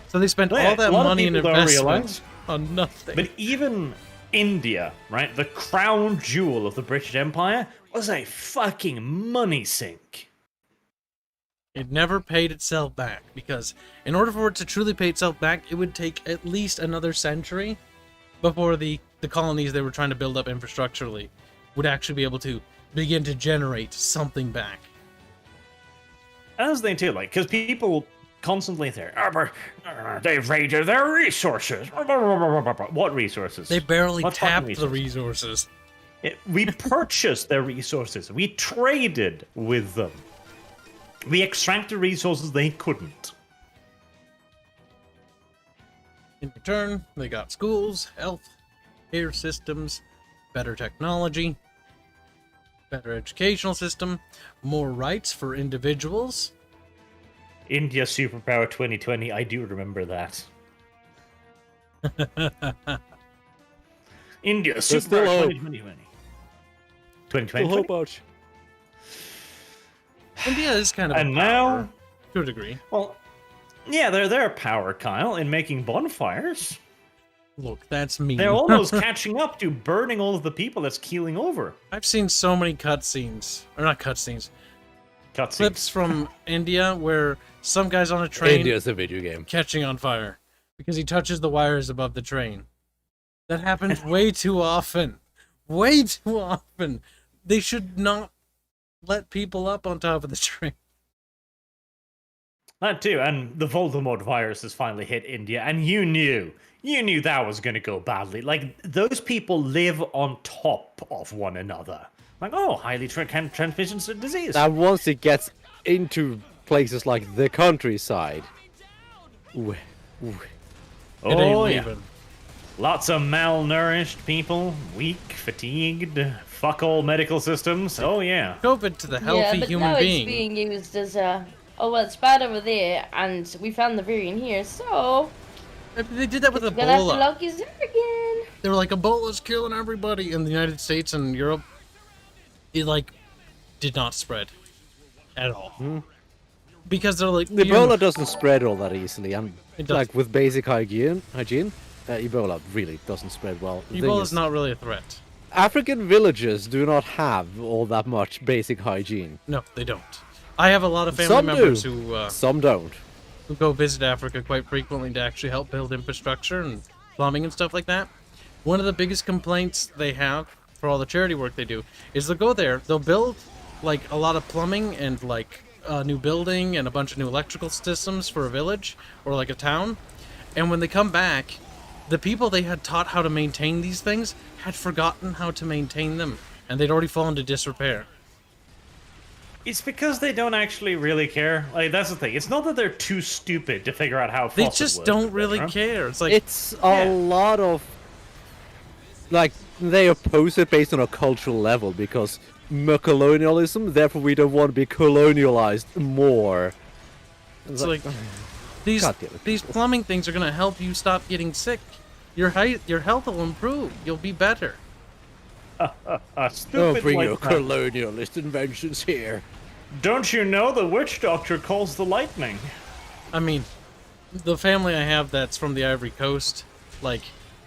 So they spent Yeah, all that a lot of money and people don't investment realize. on nothing. But even India, right, the crown jewel of the British Empire, was a fucking money sink. It never paid itself back, because in order for it to truly pay itself back, it would take at least another century before the colonies they were trying to build up infrastructurally would actually be able to begin to generate something back. As they do, like, because people constantly say, they've raided their resources. What resources? They barely What fucking tapped the resources. We purchased their resources. We traded with them. We extracted resources they couldn't. In return, they got schools, health, care systems, better technology, better educational system, more rights for individuals. India Superpower 2020, I do remember that. India still Superpower hope. 2020. Still 2020? hope out. India is kind of And a now, power, to a degree. well, yeah, they're their power, Kyle, in making bonfires. Look, that's mean. They're almost catching up to burning all of the people that's keeling over. I've seen so many cutscenes, or not cutscenes, Cutscenes. clips from India where some guy's on a train India's a video game. catching on fire because he touches the wires above the train. That happens way too often. Way too often. They should not let people up on top of the train. That too, and the Voldemort virus has finally hit India, and you knew that was going to go badly. Like, those people live on top of one another. Like, oh, highly transmission disease. Now, once it gets into places like the countryside, It oh, ain't yeah. leaving. Lots of malnourished people, weak, fatigued, fuck all medical systems. Oh yeah. COVID to the healthy yeah, but human now being. it's being used as a, oh well, it's bad over there, and we found the variant here, so They did that with we're gonna have to Ebola. lock you there again. They were like, Ebola's killing everybody in the United States and Europe. It like did not spread at all. Because they're like, Ebola doesn't spread all that easily, and It doesn't. like with basic hygiene, Ebola really doesn't spread well. The thing Ebola's is, not really a threat. African villages do not have all that much basic hygiene. No, they don't. I have a lot of family Some members do. who Some don't. go visit Africa quite frequently to actually help build infrastructure and plumbing and stuff like that. One of the biggest complaints they have for all the charity work they do is they'll go there, they'll build like a lot of plumbing and like a new building and a bunch of new electrical systems for a village or like a town, and when they come back, the people they had taught how to maintain these things had forgotten how to maintain them, and they'd already fallen to disrepair. It's because they don't actually really care. Like, that's the thing. It's not that they're too stupid to figure out how They faucet just works, don't really etc. care. It's like, It's a lot of like they oppose it based on a cultural level because colonialism. Therefore, we don't want to be colonialized more. it's like these God damn it, these people. plumbing things are gonna help you stop getting sick. Your health will improve. You'll be better. Stupid bring like your that. colonialist inventions here. Don't you know the witch doctor calls the lightning? I mean, the family I have that's from the Ivory Coast, like,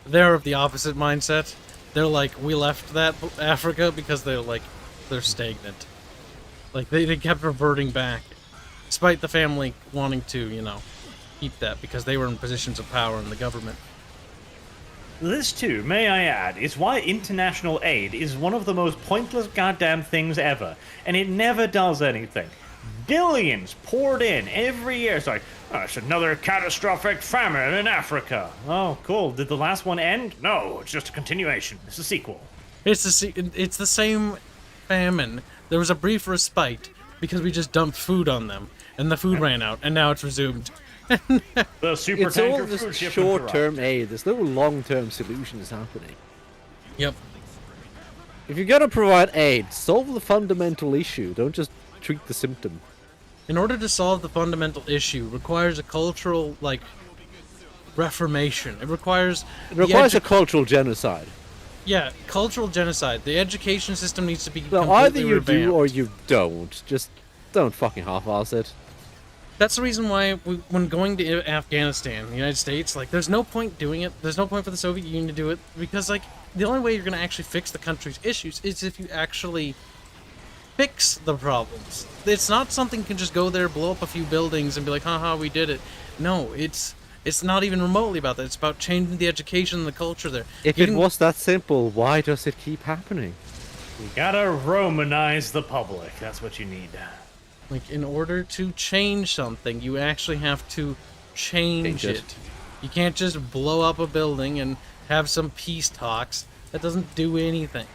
they're of the opposite mindset. They're like, we left that Africa because they're stagnant. Like, they kept reverting back, despite the family wanting to, keep that because they were in positions of power in the government. This, too, may I add, is why international aid is one of the most pointless goddamn things ever, and it never does anything. Billions poured in every year. It's like, oh, it's another catastrophic famine in Africa. Oh, cool. Did the last one end? No, it's just a continuation. It's a sequel. It's the same famine. There was a brief respite because we just dumped food on them, and the food ran out, and now it's resumed. The super It's all tanker this food shipment short-term arrived. aid. There's no long-term solutions happening. Yep. If you're gonna provide aid, solve the fundamental issue. Don't just treat the symptom. In order to solve the fundamental issue, requires a cultural, reformation. It requires... It requires a cultural genocide. Yeah, cultural genocide. The education system needs to be Well, completely either you revamped. do or you don't. Just don't fucking half-ass it. That's the reason why, when going to Afghanistan, the United States, there's no point doing it. There's no point for the Soviet Union to do it, because, the only way you're going to actually fix the country's issues is if you actually fix the problems. It's not something you can just go there, blow up a few buildings, and be like, haha, we did it. No, it's not even remotely about that. It's about changing the education and the culture there. If it was that simple, why does it keep happening? You gotta Romanize the public. That's what you need. In order to change something, you actually have to change Change it. it. You can't just blow up a building and have some peace talks. That doesn't do anything.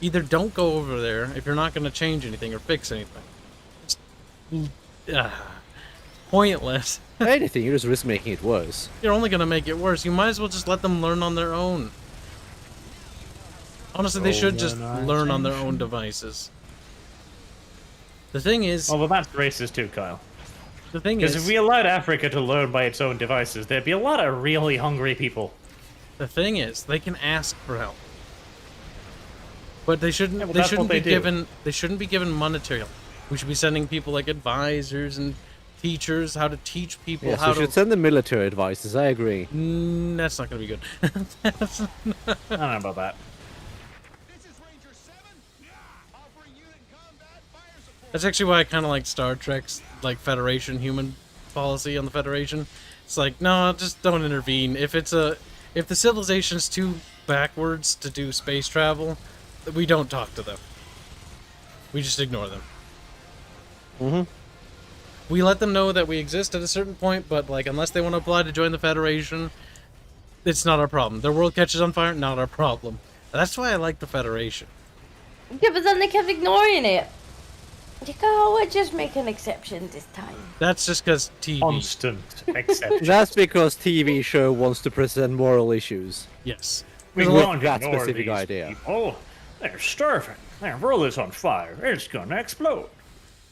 Either don't go over there if you're not going to change anything or fix anything. It's pointless. If anything, you're just risk making it worse. You're only going to make it worse. You might as well just let them learn on their own. Honestly, they should just learn on their own devices. The thing is... Oh, well, that's racist too, Kyle. The thing Because is... if we allowed Africa to learn by its own devices, there'd be a lot of really hungry people. The thing is, they can ask for help, but they shouldn't. Yeah, well, they that's shouldn't what be they do. given. They shouldn't be given monetary help. We should be sending people like advisors and teachers how to teach people Yes, how we to. should send them military advices, I agree. That's not going to be good. I don't know about that. This is Ranger 7. Offering unit combat fire support. That's actually why I kind of like Star Trek's Federation human policy on the Federation. It's like, no, just don't intervene. If the civilization's too backwards to do space travel, we don't talk to them. We just ignore them. Mm-hmm. We let them know that we exist at a certain point, but unless they want to apply to join the Federation, it's not our problem. Their world catches on fire, not our problem. That's why I like the Federation. Yeah, but then they kept ignoring it. You go, we'll just make an exception this time. That's just because TV. Constant exception. That's because TV show wants to present moral issues. Yes. We with won't that ignore specific these idea. people. They're starving. Their world is on fire. It's gonna explode.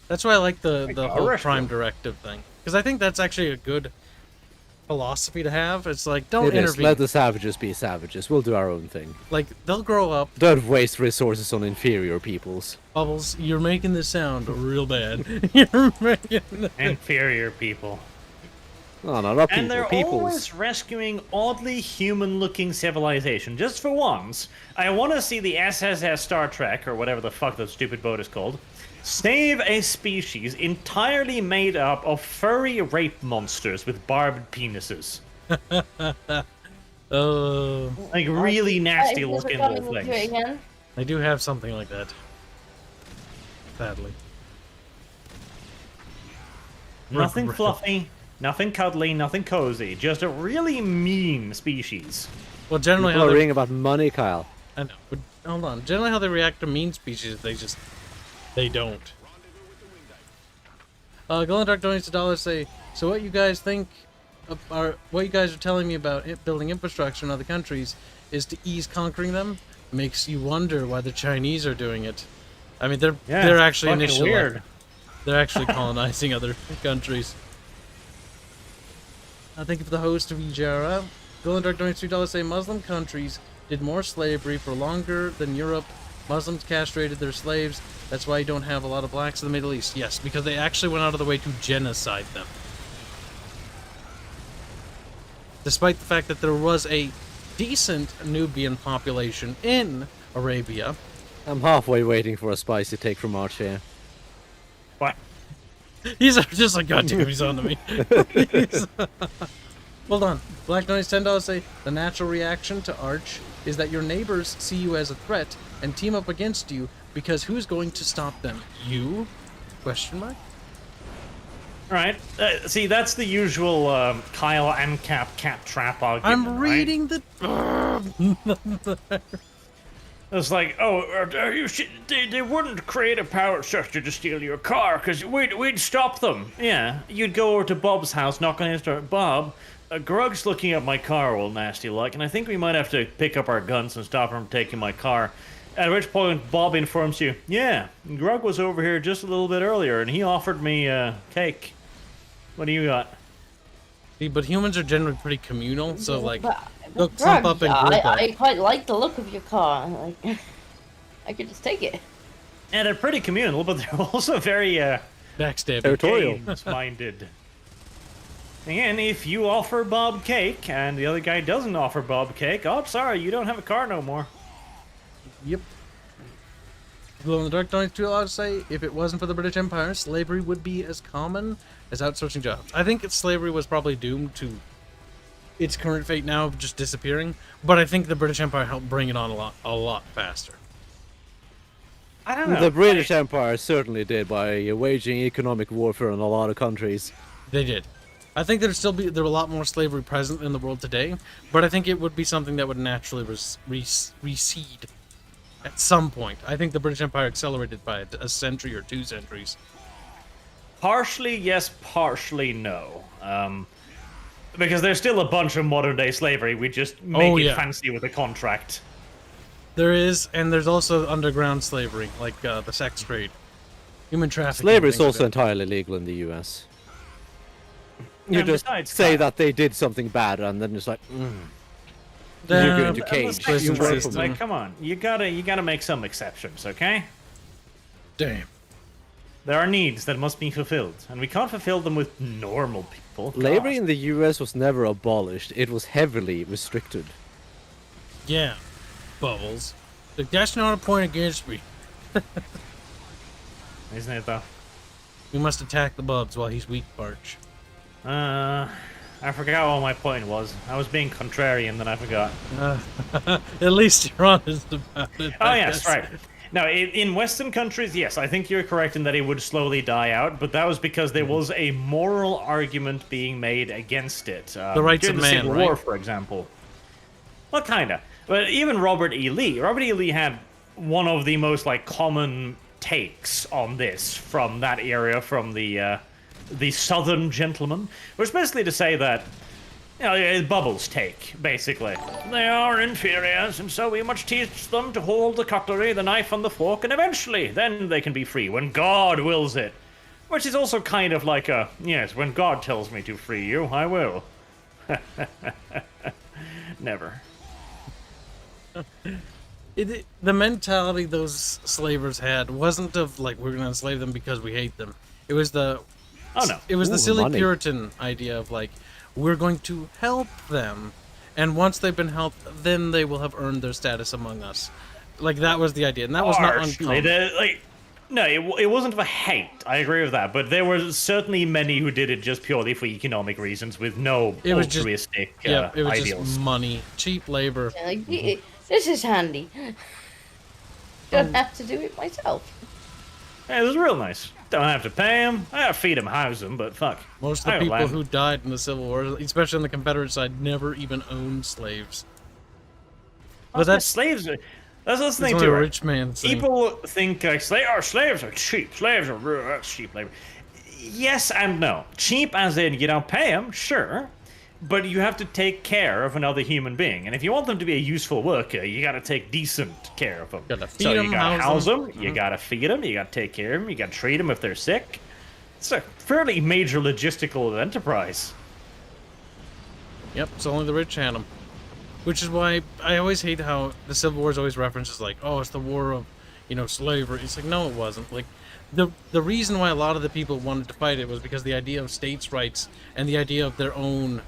That's why I like the got whole arrested. Prime Directive thing. Because I think that's actually a good philosophy to have. It's like, don't It is. intervene. Let the savages be savages. We'll do our own thing. Like, they'll grow up. Don't waste resources on inferior peoples. Bubbles, you're making this sound real bad. You're making this... Inferior people. No, no, not people. And they're Peoples. always rescuing oddly human-looking civilization. Just for once, I want to see the SSS Star Trek, or whatever the fuck that stupid boat is called, save a species entirely made up of furry rape monsters with barbed penises. Oh, Like really nasty Is this looking coming little into it things. again? I do have something like that. Sadly. Nothing Right. fluffy, nothing cuddly, nothing cozy. Just a really mean species. Well, generally People how are they... reading about money, Kyle. I know, but hold on. Generally how they react to mean species, they don't. Golendark donates $1 say, so what you guys think what you guys are telling me about building infrastructure in other countries is to ease conquering them? Makes you wonder why the Chinese are doing it. I mean, they're it's actually fucking initially weird. they're actually colonizing other countries. Thank you for the host of EJRA. Golendark donates $3 say Muslim countries did more slavery for longer than Europe. Muslims castrated their slaves. That's why you don't have a lot of blacks in the Middle East. Yes, because they actually went out of the way to genocide them. Despite the fact that there was a decent Nubian population in Arabia. I'm halfway waiting for a spicy take from Arch here. What? He's just like, God damn, he's on to me. Hold on. Black Noise $10 say, the natural reaction to Arch is that your neighbors see you as a threat and team up against you because who's going to stop them? You? Question mark? Right. See, that's the usual Kyle and Cap cat trap argument. I'm reading the... It's like, oh, they wouldn't create a power structure to steal your car, because we'd stop them. Yeah, you'd go over to Bob's house, knock on his door. Bob, Grug's looking at my car all nasty like, and I think we might have to pick up our guns and stop him from taking my car. At which point, Bob informs you, yeah, Grug was over here just a little bit earlier, and he offered me cake. What do you got? See, but humans are generally pretty communal, so, like, But they'll clump up and group up. I quite like the look of your car. Like, I could just take it. And they're pretty communal, but they're also very Backstabbing. Territorial. games-minded. And if you offer Bob cake, and the other guy doesn't offer Bob cake, oh, I'm sorry, you don't have a car no more. Yep. Glow in the Dark donates $2 to say, if it wasn't for the British Empire, slavery would be as common as outsourcing jobs. I think slavery was probably doomed to its current fate now of just disappearing, but I think the British Empire helped bring it on a lot faster. I don't know. The British Empire certainly did by waging economic warfare in a lot of countries. They did. I think there'd still be a lot more slavery present in the world today, but I think it would be something that would naturally recede at some point. I think the British Empire accelerated by a century or 2 centuries. Partially yes, partially no. Because there's still a bunch of modern-day slavery, we just make it fancy with a contract. There is, and there's also underground slavery, like the sex trade. Human trafficking. Slavery is things also like that. entirely legal in the US. You And just besides say that- that they did something bad, and then it's like, Yeah, you're going to but- cage. prison You work for system. me. Like, come on, you gotta make some exceptions, okay? Damn. There are needs that must be fulfilled, and we can't fulfill them with normal people. Slavery God. in the US was never abolished. It was heavily restricted. Yeah. Bubbles. Like, that's not a point against me. Isn't it, though? We must attack the Bubs while he's weak, Barch. I forgot what my point was. I was being contrarian, then I forgot. At least you're honest about it. Oh, I yes, guess. right. Now, in Western countries, yes, I think you're correct in that it would slowly die out, but that was because there was a moral argument being made against it. The rights during of the man, Civil right? War, for example. Well, kinda. But even Robert E. Lee. Robert E. Lee had one of the most, like, common takes on this from that area, from the Southern gentleman, which is basically to say that, you know, Bubbles' take, basically. They are inferiors, and so we must teach them to hold the cutlery, the knife, and the fork, and eventually, then they can be free, when God wills it. Which is also kind of like a, yes, when God tells me to free you, I will. Never. The mentality those slavers had wasn't of, like, we're going to enslave them because we hate them. It was the... Oh, no. It was the silly money. Puritan idea of, like, we're going to help them, and once they've been helped, then they will have earned their status among us. Like, that was the idea, and that was not uncommon. No, it wasn't for hate. I agree with that, but there were certainly many who did it just purely for economic reasons, with no altruistic it was ideals. just money, cheap labor. Yeah, like, this is handy. Don't have to do it myself. Yeah, it was real nice. Don't have to pay them. I gotta feed them, house them, but fuck. Most of the people who died in the Civil War, especially on the Confederate side, never even owned slaves. But that's slaves. That's the thing only too. a Right? rich man thing. People think slaves are cheap. Slaves are that's cheap labor. Yes and no. Cheap as in you don't pay them, sure, but you have to take care of another human being, and if you want them to be a useful worker, you gotta take decent care of them. Gotta feed So them, you gotta house them, them. you gotta feed them, you gotta take care of them, you gotta treat them if they're sick. It's a fairly major logistical enterprise. Yep, it's only the rich had them. Which is why I always hate how the Civil War is always references like, oh, it's the war of, you know, slavery. It's like, no, it wasn't. Like, the reason why a lot of the people wanted to fight it was because the idea of states' rights and the idea of their own,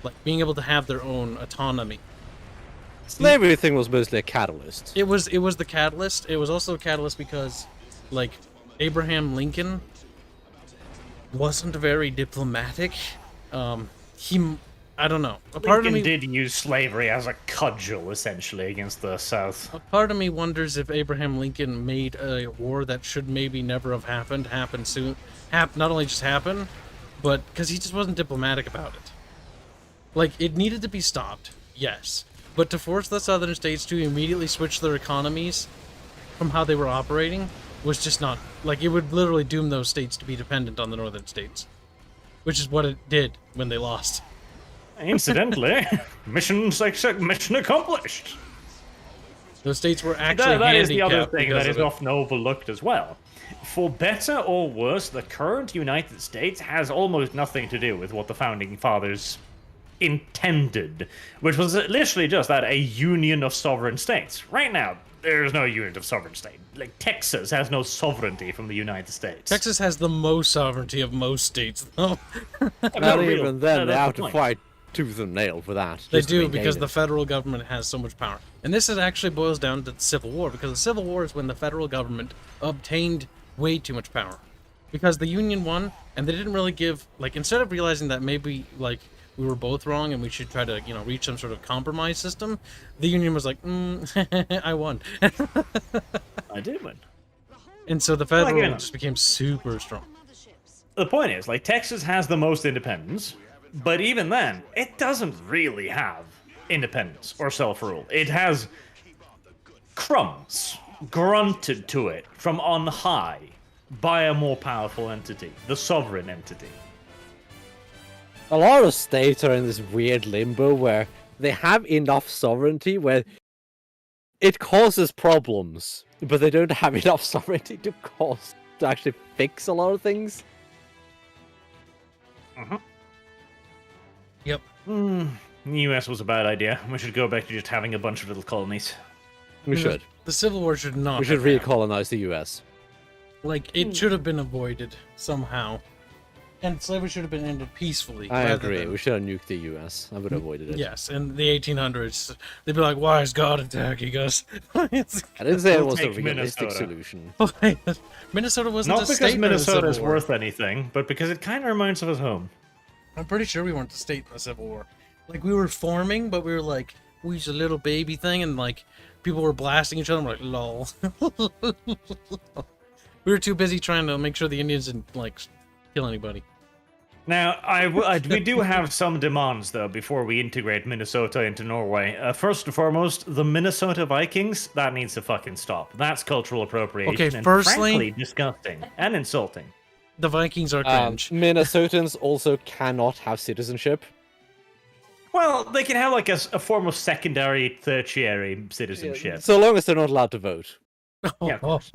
like, being able to have their own autonomy. Slavery thing was mostly a catalyst. It was the catalyst. It was also a catalyst because, like, Abraham Lincoln wasn't very diplomatic. I don't know. A part Lincoln of me did use slavery as a cudgel, essentially, against the South. A part of me wonders if Abraham Lincoln made a war that should maybe never have happened happen soon. Not only just happen, but because he just wasn't diplomatic about it. Like, it needed to be stopped, yes. But to force the southern states to immediately switch their economies from how they were operating was just not... Like, it would literally doom those states to be dependent on the northern states. Which is what it did when they lost. Incidentally, mission accomplished. Those states were actually that is the other handicapped thing because that is of it. often overlooked as well. For better or worse, the current United States has almost nothing to do with what the Founding Fathers intended, which was literally just that, a union of sovereign states. Right now, there's no unit of sovereign state. Like, Texas has no sovereignty from the United States. Texas has the most sovereignty of most states, though. Not even then, they that's have the to point. fight tooth and nail for that. They just to do, maintain because it. the federal government has so much power. And this actually boils down to the Civil War, because the Civil War is when the federal government obtained way too much power. Because the Union won, and they didn't really give, like, instead of realizing that maybe, like, we were both wrong and we should try to, you know, reach some sort of compromise system, the Union was like, I won. I did win. And so the federal you know. just became super strong. The point is, like, Texas has the most independence, but even then, it doesn't really have independence or self-rule. It has crumbs grunted to it from on high by a more powerful entity, the sovereign entity. A lot of states are in this weird limbo where they have enough sovereignty where it causes problems, but they don't have enough sovereignty to actually fix a lot of things. Yep. The US was a bad idea. We should go back to just having a bunch of little colonies. We should. The Civil War should not We should have happened. recolonize the US. Like, it should have been avoided somehow. And slavery should have been ended peacefully. I rather agree. than- We should have nuked the US. I would have avoided it. Yes, in the 1800s, they'd be like, why is God attacking us? I didn't say it We'll was a take realistic Minnesota. solution. Minnesota wasn't Not a because state Minnesota in the is Civil War. worth anything, but because it kind of reminds us of home. I'm pretty sure we weren't a state in the Civil War. Like, we were forming, but we were like, we was a little baby thing, and like, people were blasting each other, and we're like, lol. We were too busy trying to make sure the Indians didn't, like, kill anybody. Now, we do have some demands, though, before we integrate Minnesota into Norway. First and foremost, the Minnesota Vikings, that needs to fucking stop. That's cultural appropriation. Okay, and firstly- frankly, disgusting and insulting. The Vikings are cringe. Minnesotans also cannot have citizenship. Well, they can have like a form of secondary, tertiary citizenship. So long as they're not allowed to vote. Yeah, of course.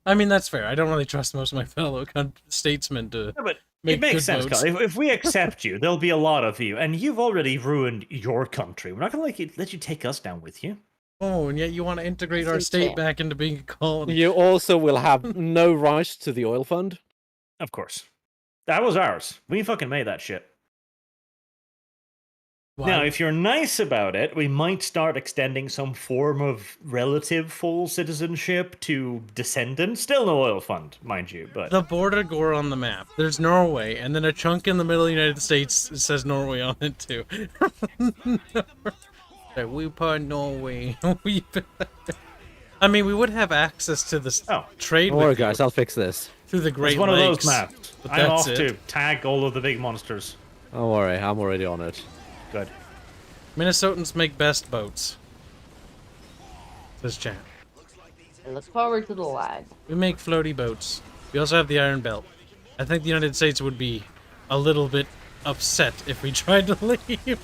I mean, that's fair. I don't really trust most of my fellow statesmen to Yeah, but make it makes good sense, votes. Carl. If we accept you, there'll be a lot of you, and you've already ruined your country. We're not going to let you take us down with you. Oh, and yet you want to integrate our state back into being a colony. You also will have no right to the oil fund. Of course. That was ours. We fucking made that shit. Now, if you're nice about it, we might start extending some form of relative full citizenship to descendants. Still no oil fund, mind you, but... The border gore on the map. There's Norway, and then a chunk in the middle of the United States says Norway on it too. Like, we part Norway. I mean, we would have access to this trade Don't with worry, you guys, I'll fix this. through the Great It's one Lakes. of those maps. But I'm that's off to tag all of the big monsters. Don't worry, I'm already on it. Good. Minnesotans make best boats. Says chat. I look forward to the lag. We make floaty boats. We also have the Iron Belt. I think the United States would be a little bit upset if we tried to leave.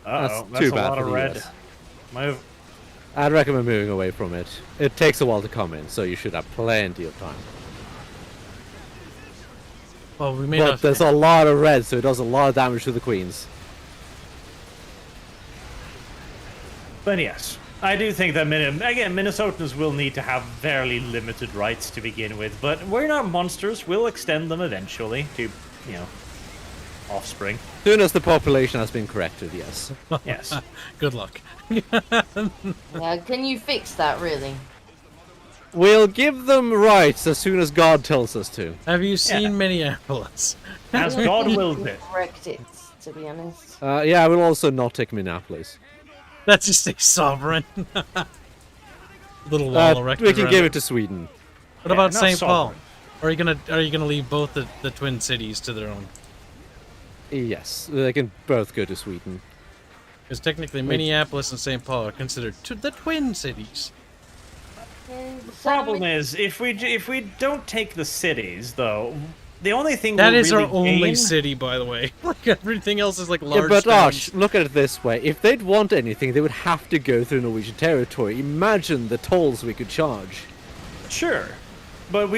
Uh-oh, That's too a bad lot for of the red. US. Move. I'd recommend moving away from it. It takes a while to come in, so you should have plenty of time. Well, we made But there's a lot of red, so it does a lot of damage to the queens. But yes, I do think that, again, Minnesotans will need to have fairly limited rights to begin with, but we're not monsters. We'll extend them eventually to, offspring. Soon as the population has been corrected, yes. Yes. Good luck. Yeah, can you fix that, really? We'll give them rights as soon as God tells us to. Have you seen Minneapolis? As God wills it. Correct it, to be honest. Yeah, we'll also not take Minneapolis. That's just a sovereign. Little wall erected We can around give it to Sweden. What about not St. Paul? sovereign. Are you gonna leave both the twin cities to their own? Yes, they can both go to Sweden. Because technically, Minneapolis and St. Paul are considered the twin cities. The problem is, if we don't take the cities, though, the only thing That we'll is really our only gain- city, by the way. Like everything else is like large. Yeah, but towns. Arch, look at it this way. If they'd want anything, they would have to go through Norwegian territory. Imagine the tolls we could charge. Sure. But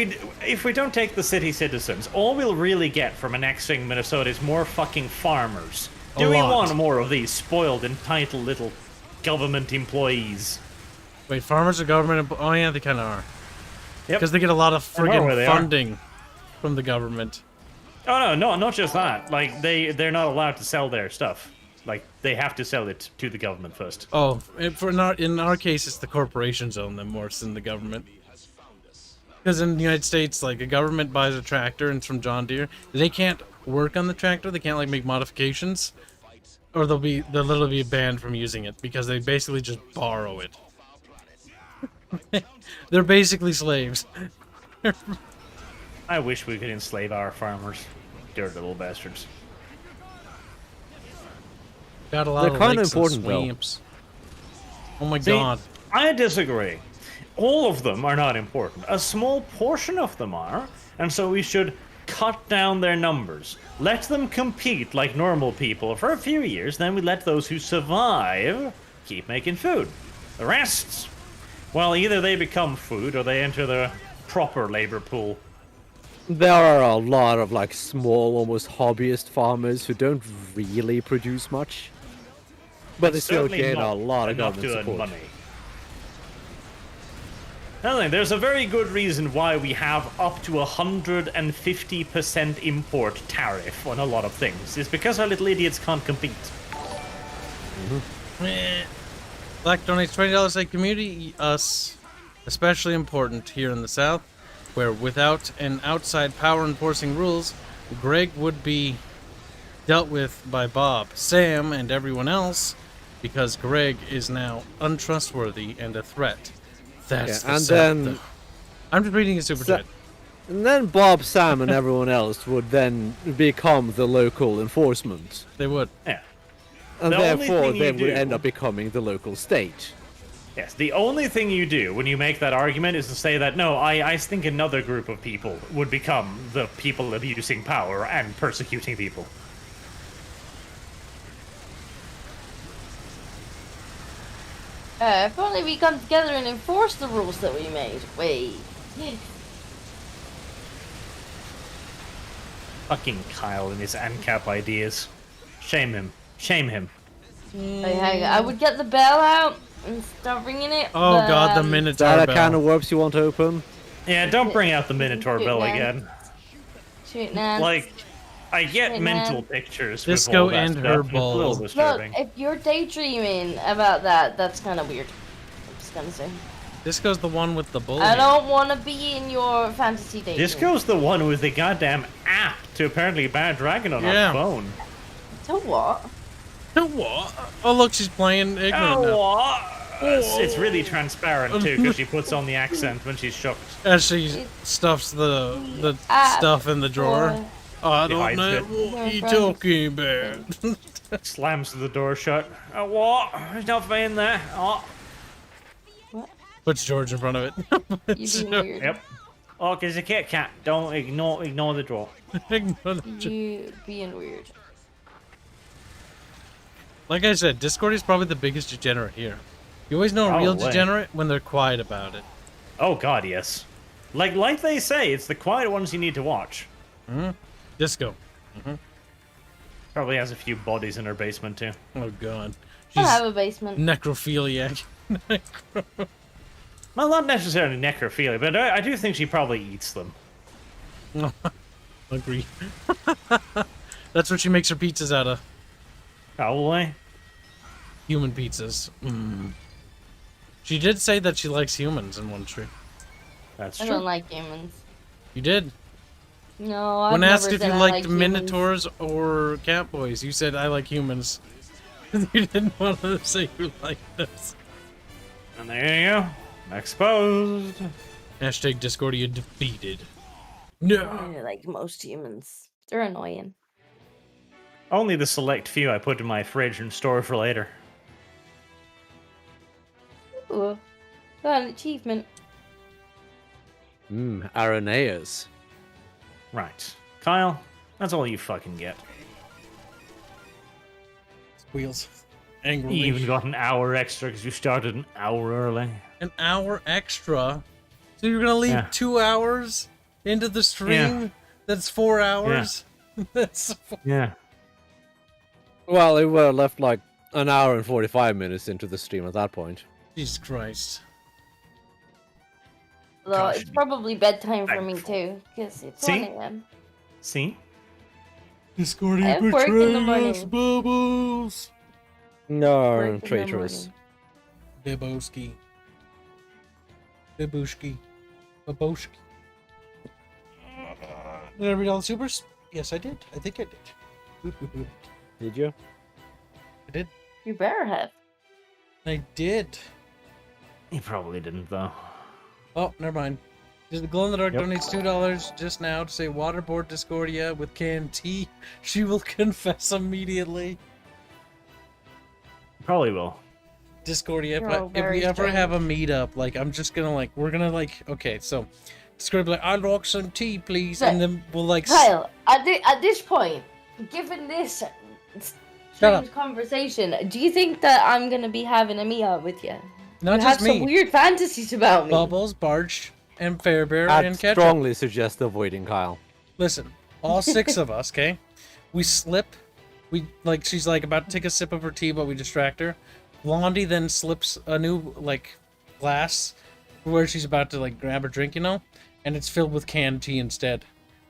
if we don't take the city citizens, all we'll really get from annexing Minnesota is more fucking farmers. Do we want more of these spoiled, entitled little government employees? Wait, farmers are government? Oh yeah, they kind of are. Yep. Because they get a lot of I know where friggin' they are. funding from the government. Oh no, not just that. Like they're not allowed to sell their stuff. Like they have to sell it to the government first. Oh, in our case, it's the corporations own them more than the government. Because in the United States, like a government buys a tractor and it's from John Deere, they can't work on the tractor. They can't like make modifications, or they'll literally be banned from using it because they basically just borrow it. They're basically slaves. I wish we could enslave our farmers. Dirty little bastards. Got a lot They're of kinda lakes important, and though. swamps. Oh my See, god. I disagree. All of them are not important. A small portion of them are, and so we should cut down their numbers. Let them compete like normal people for a few years, then we let those who survive keep making food. The rest, well, either they become food or they enter the proper labor pool. There are a lot of like small, almost hobbyist farmers who don't really produce much, but they still Certainly gain a not lot of enough government to earn support. money. Another thing, there's a very good reason why we have up to 150% import tariff on a lot of things. It's because our little idiots can't compete. Black donates $20 to community. Us, especially important here in the South, where without an outside power enforcing rules, Greg would be dealt with by Bob, Sam, and everyone else, because Greg is now untrustworthy and a threat. That's Yeah, the and sad then- thing. I'm just reading a super chat. And then Bob, Sam, and everyone else would then become the local enforcement. They would. Yeah. And The only therefore, thing you they would do- end up becoming the local state. Yes, the only thing you do when you make that argument is to say that, no, I think another group of people would become the people abusing power and persecuting people. If only we come together and enforce the rules that we made. Wait. Fucking Kyle and his ANCAP ideas. Shame him. Shame him. I would get the bell out and start ringing it. Oh but, god, the Is Minotaur that a can bell. of worms you want to open? Yeah, don't bring out the Minotaur bell man. again. Shoot, man. Like, I get Hey, mental man. pictures Disco with all that and stuff. her It's a little balls. Look, disturbing. if you're daydreaming about that, that's kind of weird. I'm just gonna say. Disco's the one with the bully. I don't want to be in your fantasy daydream. Disco's the one with the goddamn app to apparently ban Dragon on Yeah. her phone. So what? What? Oh look, she's playing ignorant now. what? It's really transparent too, because she puts on the accent when she's shocked. As she stuffs the Ah, stuff in the drawer. boy. I He don't hides know it. what you talking about. Slams the door shut. What? There's nothing in there. Oh. Puts George in front of it. You being weird. Yep. Oh, there's a Kit Kat. Don't ignore the drawer. You being weird. Like I said, Discord is probably the biggest degenerate here. You always know a real Probably. degenerate when they're quiet about it. Oh god, yes. Like they say, it's the quiet ones you need to watch. Disco. Probably has a few bodies in her basement too. Oh god. I She's have a basement. necrophiliac. Well, not necessarily necrophilia, but I do think she probably eats them. Agree. That's what she makes her pizzas out of. Probably. Human pizzas. She did say that she likes humans in one tree. That's I true. don't like humans. You did. No, I've When never asked if said you I liked like humans. minotaurs or cat boys, you said I like humans. You didn't want to say you liked us. And there you go. Exposed. Hashtag Discordia defeated. No. I like most humans. They're annoying. Only the select few I put in my fridge and store for later. Ooh, got an achievement. Arenaeus. Right. Kyle, that's all you fucking get. Wheels. Angrily. You even got an hour extra because you started an hour early. An hour extra? So you're gonna leave Yeah. 2 hours into the stream? That's 4 hours? That's Yeah. Well, it would have left like an hour and 45 minutes into the stream at that point. Jesus Christ. Although Gosh, it's probably bedtime for me thankful. too, because it's See? 1 a.m. See? Discordia I have work in the betrayed morning. us, Bubbles. No, Work in the traitorous. morning. Biboski. Bibushki. Baboshki. Did I read all the supers? Yes, I did. I think I did. Boop, boop, boop. Did you? I did. You better have. I did. You probably didn't, though. Oh, never mind. Just the Glow in the Dark Yep. donates $2 just now to say waterboard Discordia with canned tea. She will confess immediately. Probably will. Discordia, You're all if very we ever strange. have a meetup, like, I'm just gonna, like, we're gonna, like, okay, so, Discordia will be like, I'd like some tea, please, and then we'll, like, Kyle, at this point, given this up. strange conversation, do you think that I'm gonna be having a meetup with you? not You just have some me, weird fantasies about me. Bubbles, Barch, and Fairbear, I'd and Ketchup. strongly suggest avoiding Kyle. Listen, all 6 of us, okay? We slip. We, like, she's, like, about to take a sip of her tea, but we distract her. Blondie then slips a new, like, glass where she's about to, like, grab her drink, you know? And it's filled with canned tea instead.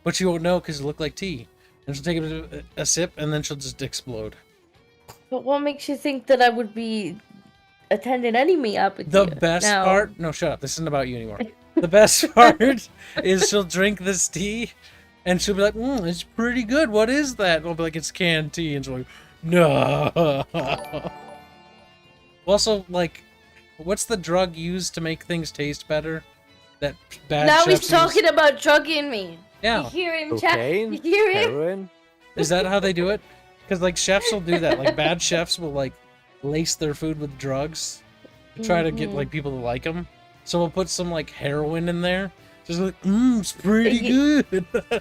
But she won't know because it looked like tea. And she'll take a sip, and then she'll just explode. But what makes you think that I would be attending any meetup with The you? best Now, part... No, shut up. This isn't about you anymore. The best part is she'll drink this tea, and she'll be like, it's pretty good. What is that? And I'll be like, it's canned tea. And she'll be like, no. Also, like, what's the drug used to make things taste better? That bad Now he's chefs use. talking about drugging me. Yeah. You hear him, chat? Cocaine, You hear him? heroin. Is that how they do it? Because like chefs will do that. Like bad chefs will like lace their food with drugs to try to get like people to like them. So we'll put some like heroin in there. Just like, it's pretty good.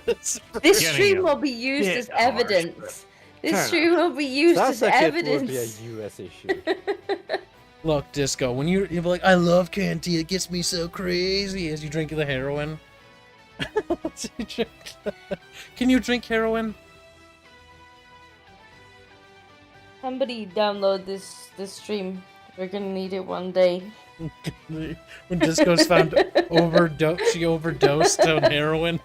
This Getting stream a will be used bit as harsh, evidence. This Fair stream will be used That's as like it would evidence. be a US issue. Look, Disco, when you're be like, I love candy, it gets me so crazy as you drink the heroin. Can you drink heroin? Somebody download this stream. We're gonna need it one day. When Disco's found she overdosed on heroin.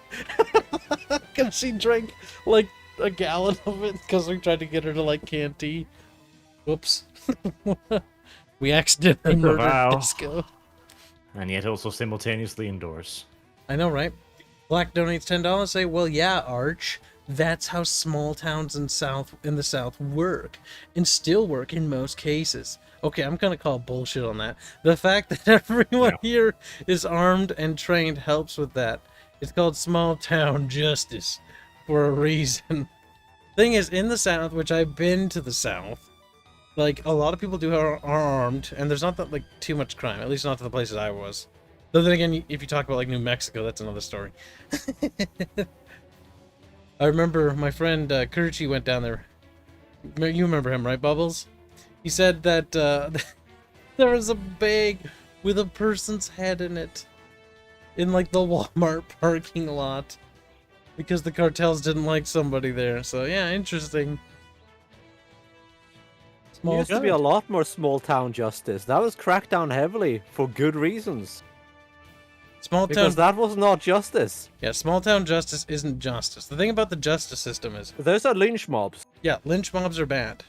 Because she drank like a gallon of it because we tried to get her to like candy. Whoops. We accidentally murdered Wow. Disco. And yet also simultaneously indoors. I know, right? Black donates $10. Say, well, yeah, Arch. That's how small towns in the South work, and still work in most cases. Okay, I'm gonna call bullshit on that. The fact that everyone here is armed and trained helps with that. It's called small town justice for a reason. Thing is, in the South, which I've been to the South, like a lot of people are armed, and there's not that like too much crime. At least not to the places I was. Though then again, if you talk about like New Mexico, that's another story. I remember my friend Kirchi went down there. You remember him, right, Bubbles? He said that there was a bag with a person's head in it in like the Walmart parking lot because the cartels didn't like somebody there. So yeah, interesting. There used to be a lot more small town justice. That was cracked down heavily for good reasons. Small Because town, that was not justice. yeah, small town justice isn't justice. The thing about the justice system is, Those are lynch mobs. yeah, lynch mobs are bad.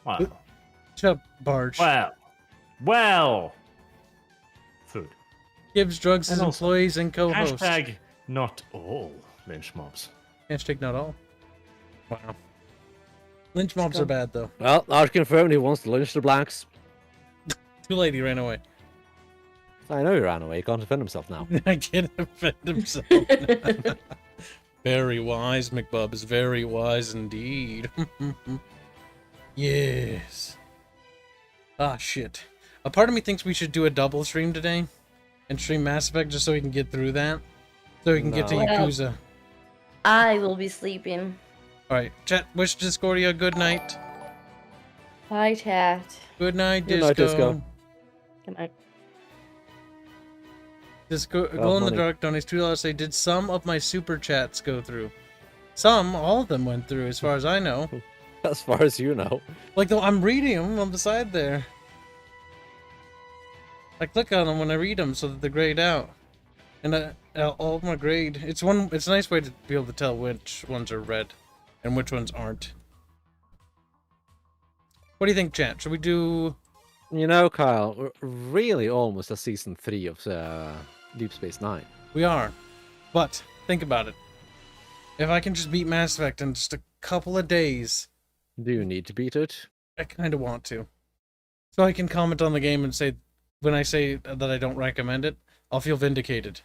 Wow. Shut up, Barge. Well. Food. Gives drugs his And also, employees and co-hosts. Hashtag not all lynch mobs. Hashtag not all. Wow. Lynch mobs are bad though. Well, Arch confirmed he wants to lynch the blacks. Too late, he ran away. I know he ran away. He can't defend himself now. I can't defend himself. Very wise, McBub is very wise indeed. Yes. Ah, shit. A part of me thinks we should do a double stream today and stream Mass Effect just so we can get through that. So we can get to No. Yakuza. I will be sleeping. Alright, chat, wish Discordia good night. Bye, chat. Good night, Good Disco. night, Disco. Good night. Disco, Glow in the money. Dark donates $2. Say, did some of my super chats go through? Some, all of them went through, as far as I know. As far as you know. Like, though, I'm reading them on the side there. I click on them when I read them so that they're grayed out. And all of my grade. It's a nice way to be able to tell which ones are red and which ones aren't. What do you think, chat? Should we do... You know, Kyle, we're really almost at season 3 of Deep Space Nine. We are. But, think about it. If I can just beat Mass Effect in just a couple of days... Do you need to beat it? I kind of want to. So I can comment on the game and say, when I say that I don't recommend it, I'll feel vindicated.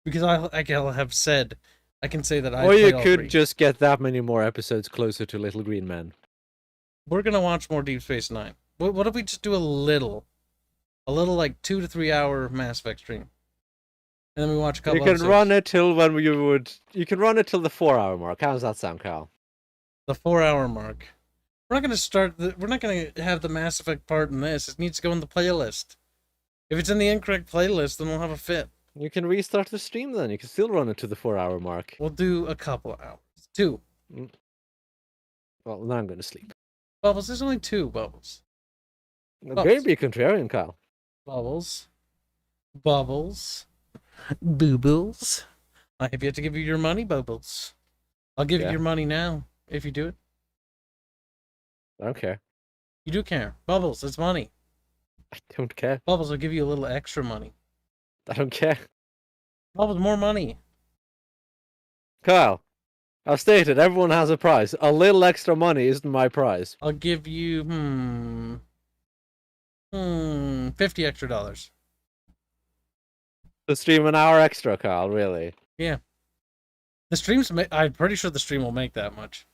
Because I'll have said, I can say that I Or you played all could three. just get that many more episodes closer to Little Green Men. We're gonna watch more Deep Space Nine. What if we just do a little like 2 to 3 hour Mass Effect stream? And then we watch a couple You can episodes. run it till you can run it till the 4-hour mark. How does that sound, Kyle? The 4-hour mark. We're not gonna have the Mass Effect part in this. It needs to go in the playlist. If it's in the incorrect playlist, then we'll have a fit. You can restart the stream then. You can still run it to the 4-hour mark. We'll do a couple of hours. 2. Well, now I'm going to sleep. Bubbles, there's only 2 bubbles. Don't be a contrarian, Kyle. Bubbles. Bubbles. Boobles. I have yet to give you your money, Bubbles. I'll give you Yeah. your money now, if you do it. I don't care. You do care. Bubbles, it's money. I don't care. Bubbles, I'll give you a little extra money. I don't care. Bubbles, more money. Kyle, I've stated everyone has a price. A little extra money isn't my price. I'll give you, $50 extra. To stream an hour extra, Carl, really? Yeah. The streams, I'm pretty sure the stream will make that much.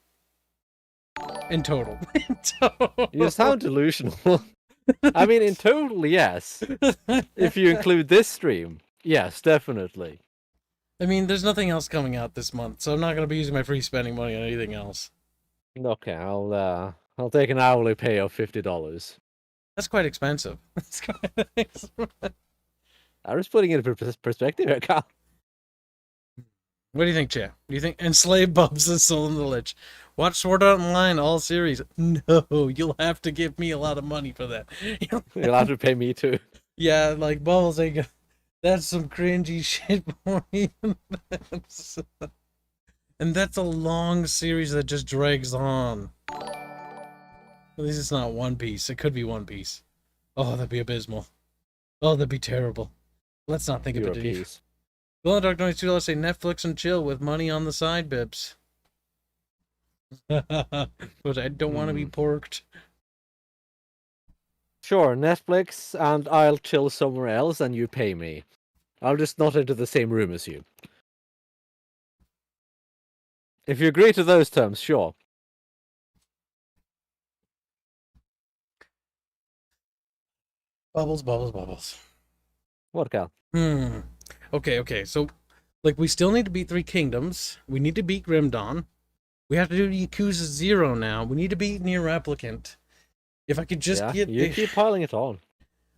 In total. In total. You sound delusional. I mean, in total, yes. If you include this stream, yes, definitely. I mean, there's nothing else coming out this month, so I'm not going to be using my free spending money on anything else. Okay, I'll take an hourly pay of $50. That's quite expensive. That's quite expensive. I'm just putting it in perspective here, Carl. What do you think, Chad? Do you think Enslave Bubs is Soul in the Lich? Watch Sword Art Online all series. No, you'll have to give me a lot of money for that. You'll have to pay me too. Yeah, like Bubbles ain't that's some cringy shit for me. And that's a long series that just drags on. At least it's not One Piece. It could be One Piece. Oh, that'd be abysmal. Oh, that'd be terrible. Let's not think of it. Piece. Glow in the Dark Noise $2 say Netflix and chill with money on the side, Bibbs. But I don't want to be porked. Sure, Netflix, and I'll chill somewhere else, and you pay me. I'll just not enter the same room as you. If you agree to those terms, sure. Bubbles, bubbles, bubbles. What, Cal? Okay, so, like, we still need to beat 3 Kingdoms. We need to beat Grim Dawn. We have to do Yakuza 0 now. We need to beat Nier Replicant. If I could just get... You keep piling it on.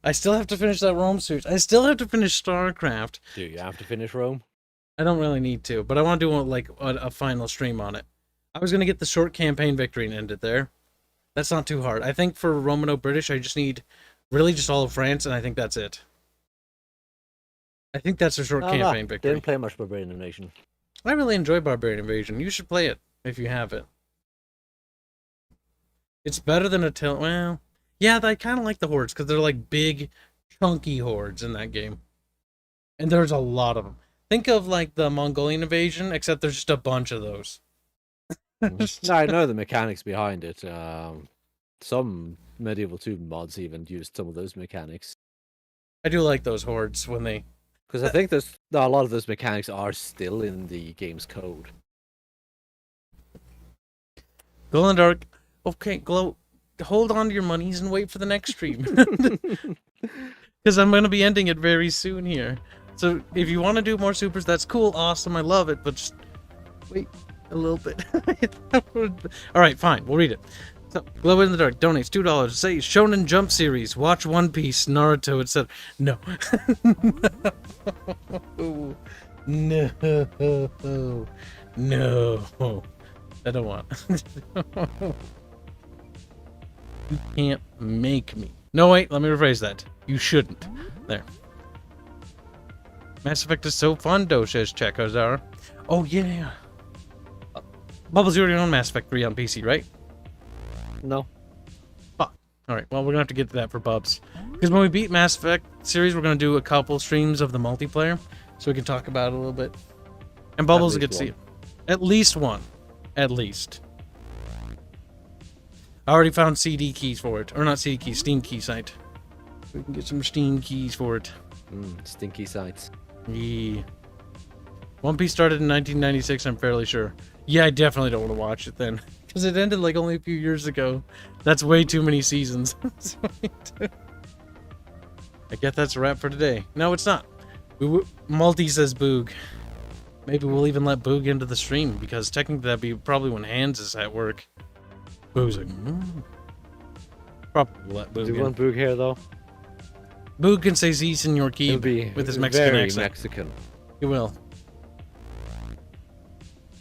I still have to finish that Rome series. I still have to finish StarCraft. Do you have to finish Rome? I don't really need to, but I want to do, like, a final stream on it. I was going to get the short campaign victory and end it there. That's not too hard. I think for Romano-British, I just need really just all of France, and I think that's it. I think that's a short campaign victory. Didn't play much Barbarian Invasion. I really enjoy Barbarian Invasion. You should play it if you have it. It's better than well, yeah, I kind of like the hordes because they're like big, chunky hordes in that game. And there's a lot of them. Think of like the Mongolian invasion, except there's just a bunch of those. No, I know the mechanics behind it. Some Medieval 2 mods even used some of those mechanics. I do like those hordes when they... Because I think there's a lot of those mechanics are still in the game's code. Glow in the Dark. Okay, Glow, hold on to your monies and wait for the next stream. Because I'm going to be ending it very soon here. So if you want to do more supers, that's cool, awesome, I love it, but just wait a little bit. Alright, fine, we'll read it. So, Glow in the Dark donates $2. Say Shonen Jump series, watch One Piece, Naruto, etc. No. No. No. I don't want. You can't make me. No, wait, let me rephrase that. You shouldn't. There. Mass Effect is so fun, though, says Chekozar. Oh, yeah. Bubbles, you already own Mass Effect 3 on PC, right? No. Fuck. Alright, well, we're gonna have to get to that for Bubs. Because when we beat Mass Effect series, we're gonna do a couple streams of the multiplayer, so we can talk about it a little bit. And Bubbles will get to see it. At least one. At least. I already found CD keys for it. Or not CD keys, Steam key site. We can get some Steam keys for it. Stinky sites. Yeah. One Piece started in 1996, I'm fairly sure. Yeah, I definitely don't want to watch it then. Because it ended like only a few years ago. That's way too many seasons. I guess that's a wrap for today. No, it's not. Multi says Boog. Maybe we'll even let Boog into the stream, because technically that'd be probably when Hans is at work. Boog's like, Probably let Boog Do you in. want Boog here, though? Boog can say "Sí, Señor Kib" with his Mexican very accent. Mexican. He will.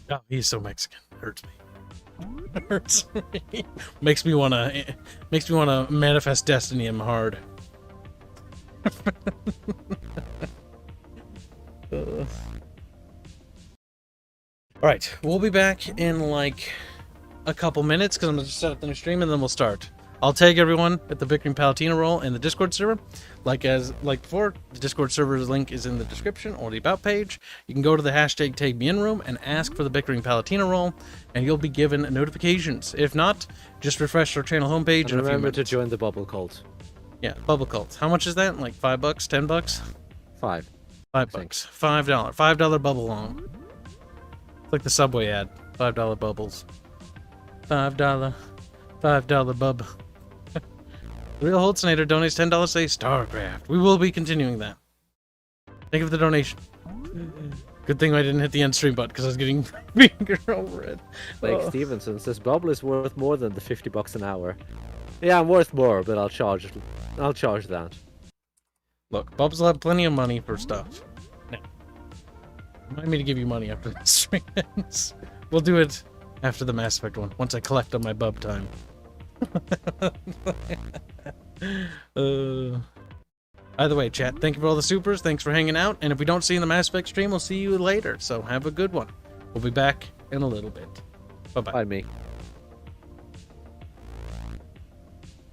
Oh, he's so Mexican. Hurts me. Hurts me. Makes me wanna manifest destiny in my heart. Alright, we'll be back in like a couple minutes because I'm gonna set up the new stream and then we'll start. I'll tag everyone at the Bickering Palatina role in the Discord server. Like before, the Discord server's link is in the description or the about page. You can go to the hashtag #TagMeInRoom and ask for the Bickering Palatina role, and you'll be given notifications. If not, just refresh our channel homepage. And remember to join the Bubble Cult. Yeah, Bubble Cult. How much is that? Like $5, $10? 5. $5. $5 bubble home. It's like the Subway ad. $5 bubbles. $5 bub. Real Holtznader donates $10 say StarCraft. We will be continuing that. Thank you for the donation. Good thing I didn't hit the end stream button because I was getting finger over it. Blake Stevenson says bubble is worth more than the $50 an hour. Yeah, I'm worth more, but I'll charge that. Look, Bubs will have plenty of money for stuff. Now, remind me to give you money after the stream ends. We'll do it after the Mass Effect one, once I collect on my bub time. Either way, chat, thank you for all the supers. Thanks for hanging out. And if we don't see you in the Mass Effect stream, we'll see you later. So have a good one. We'll be back in a little bit. Bye-bye. Bye, me.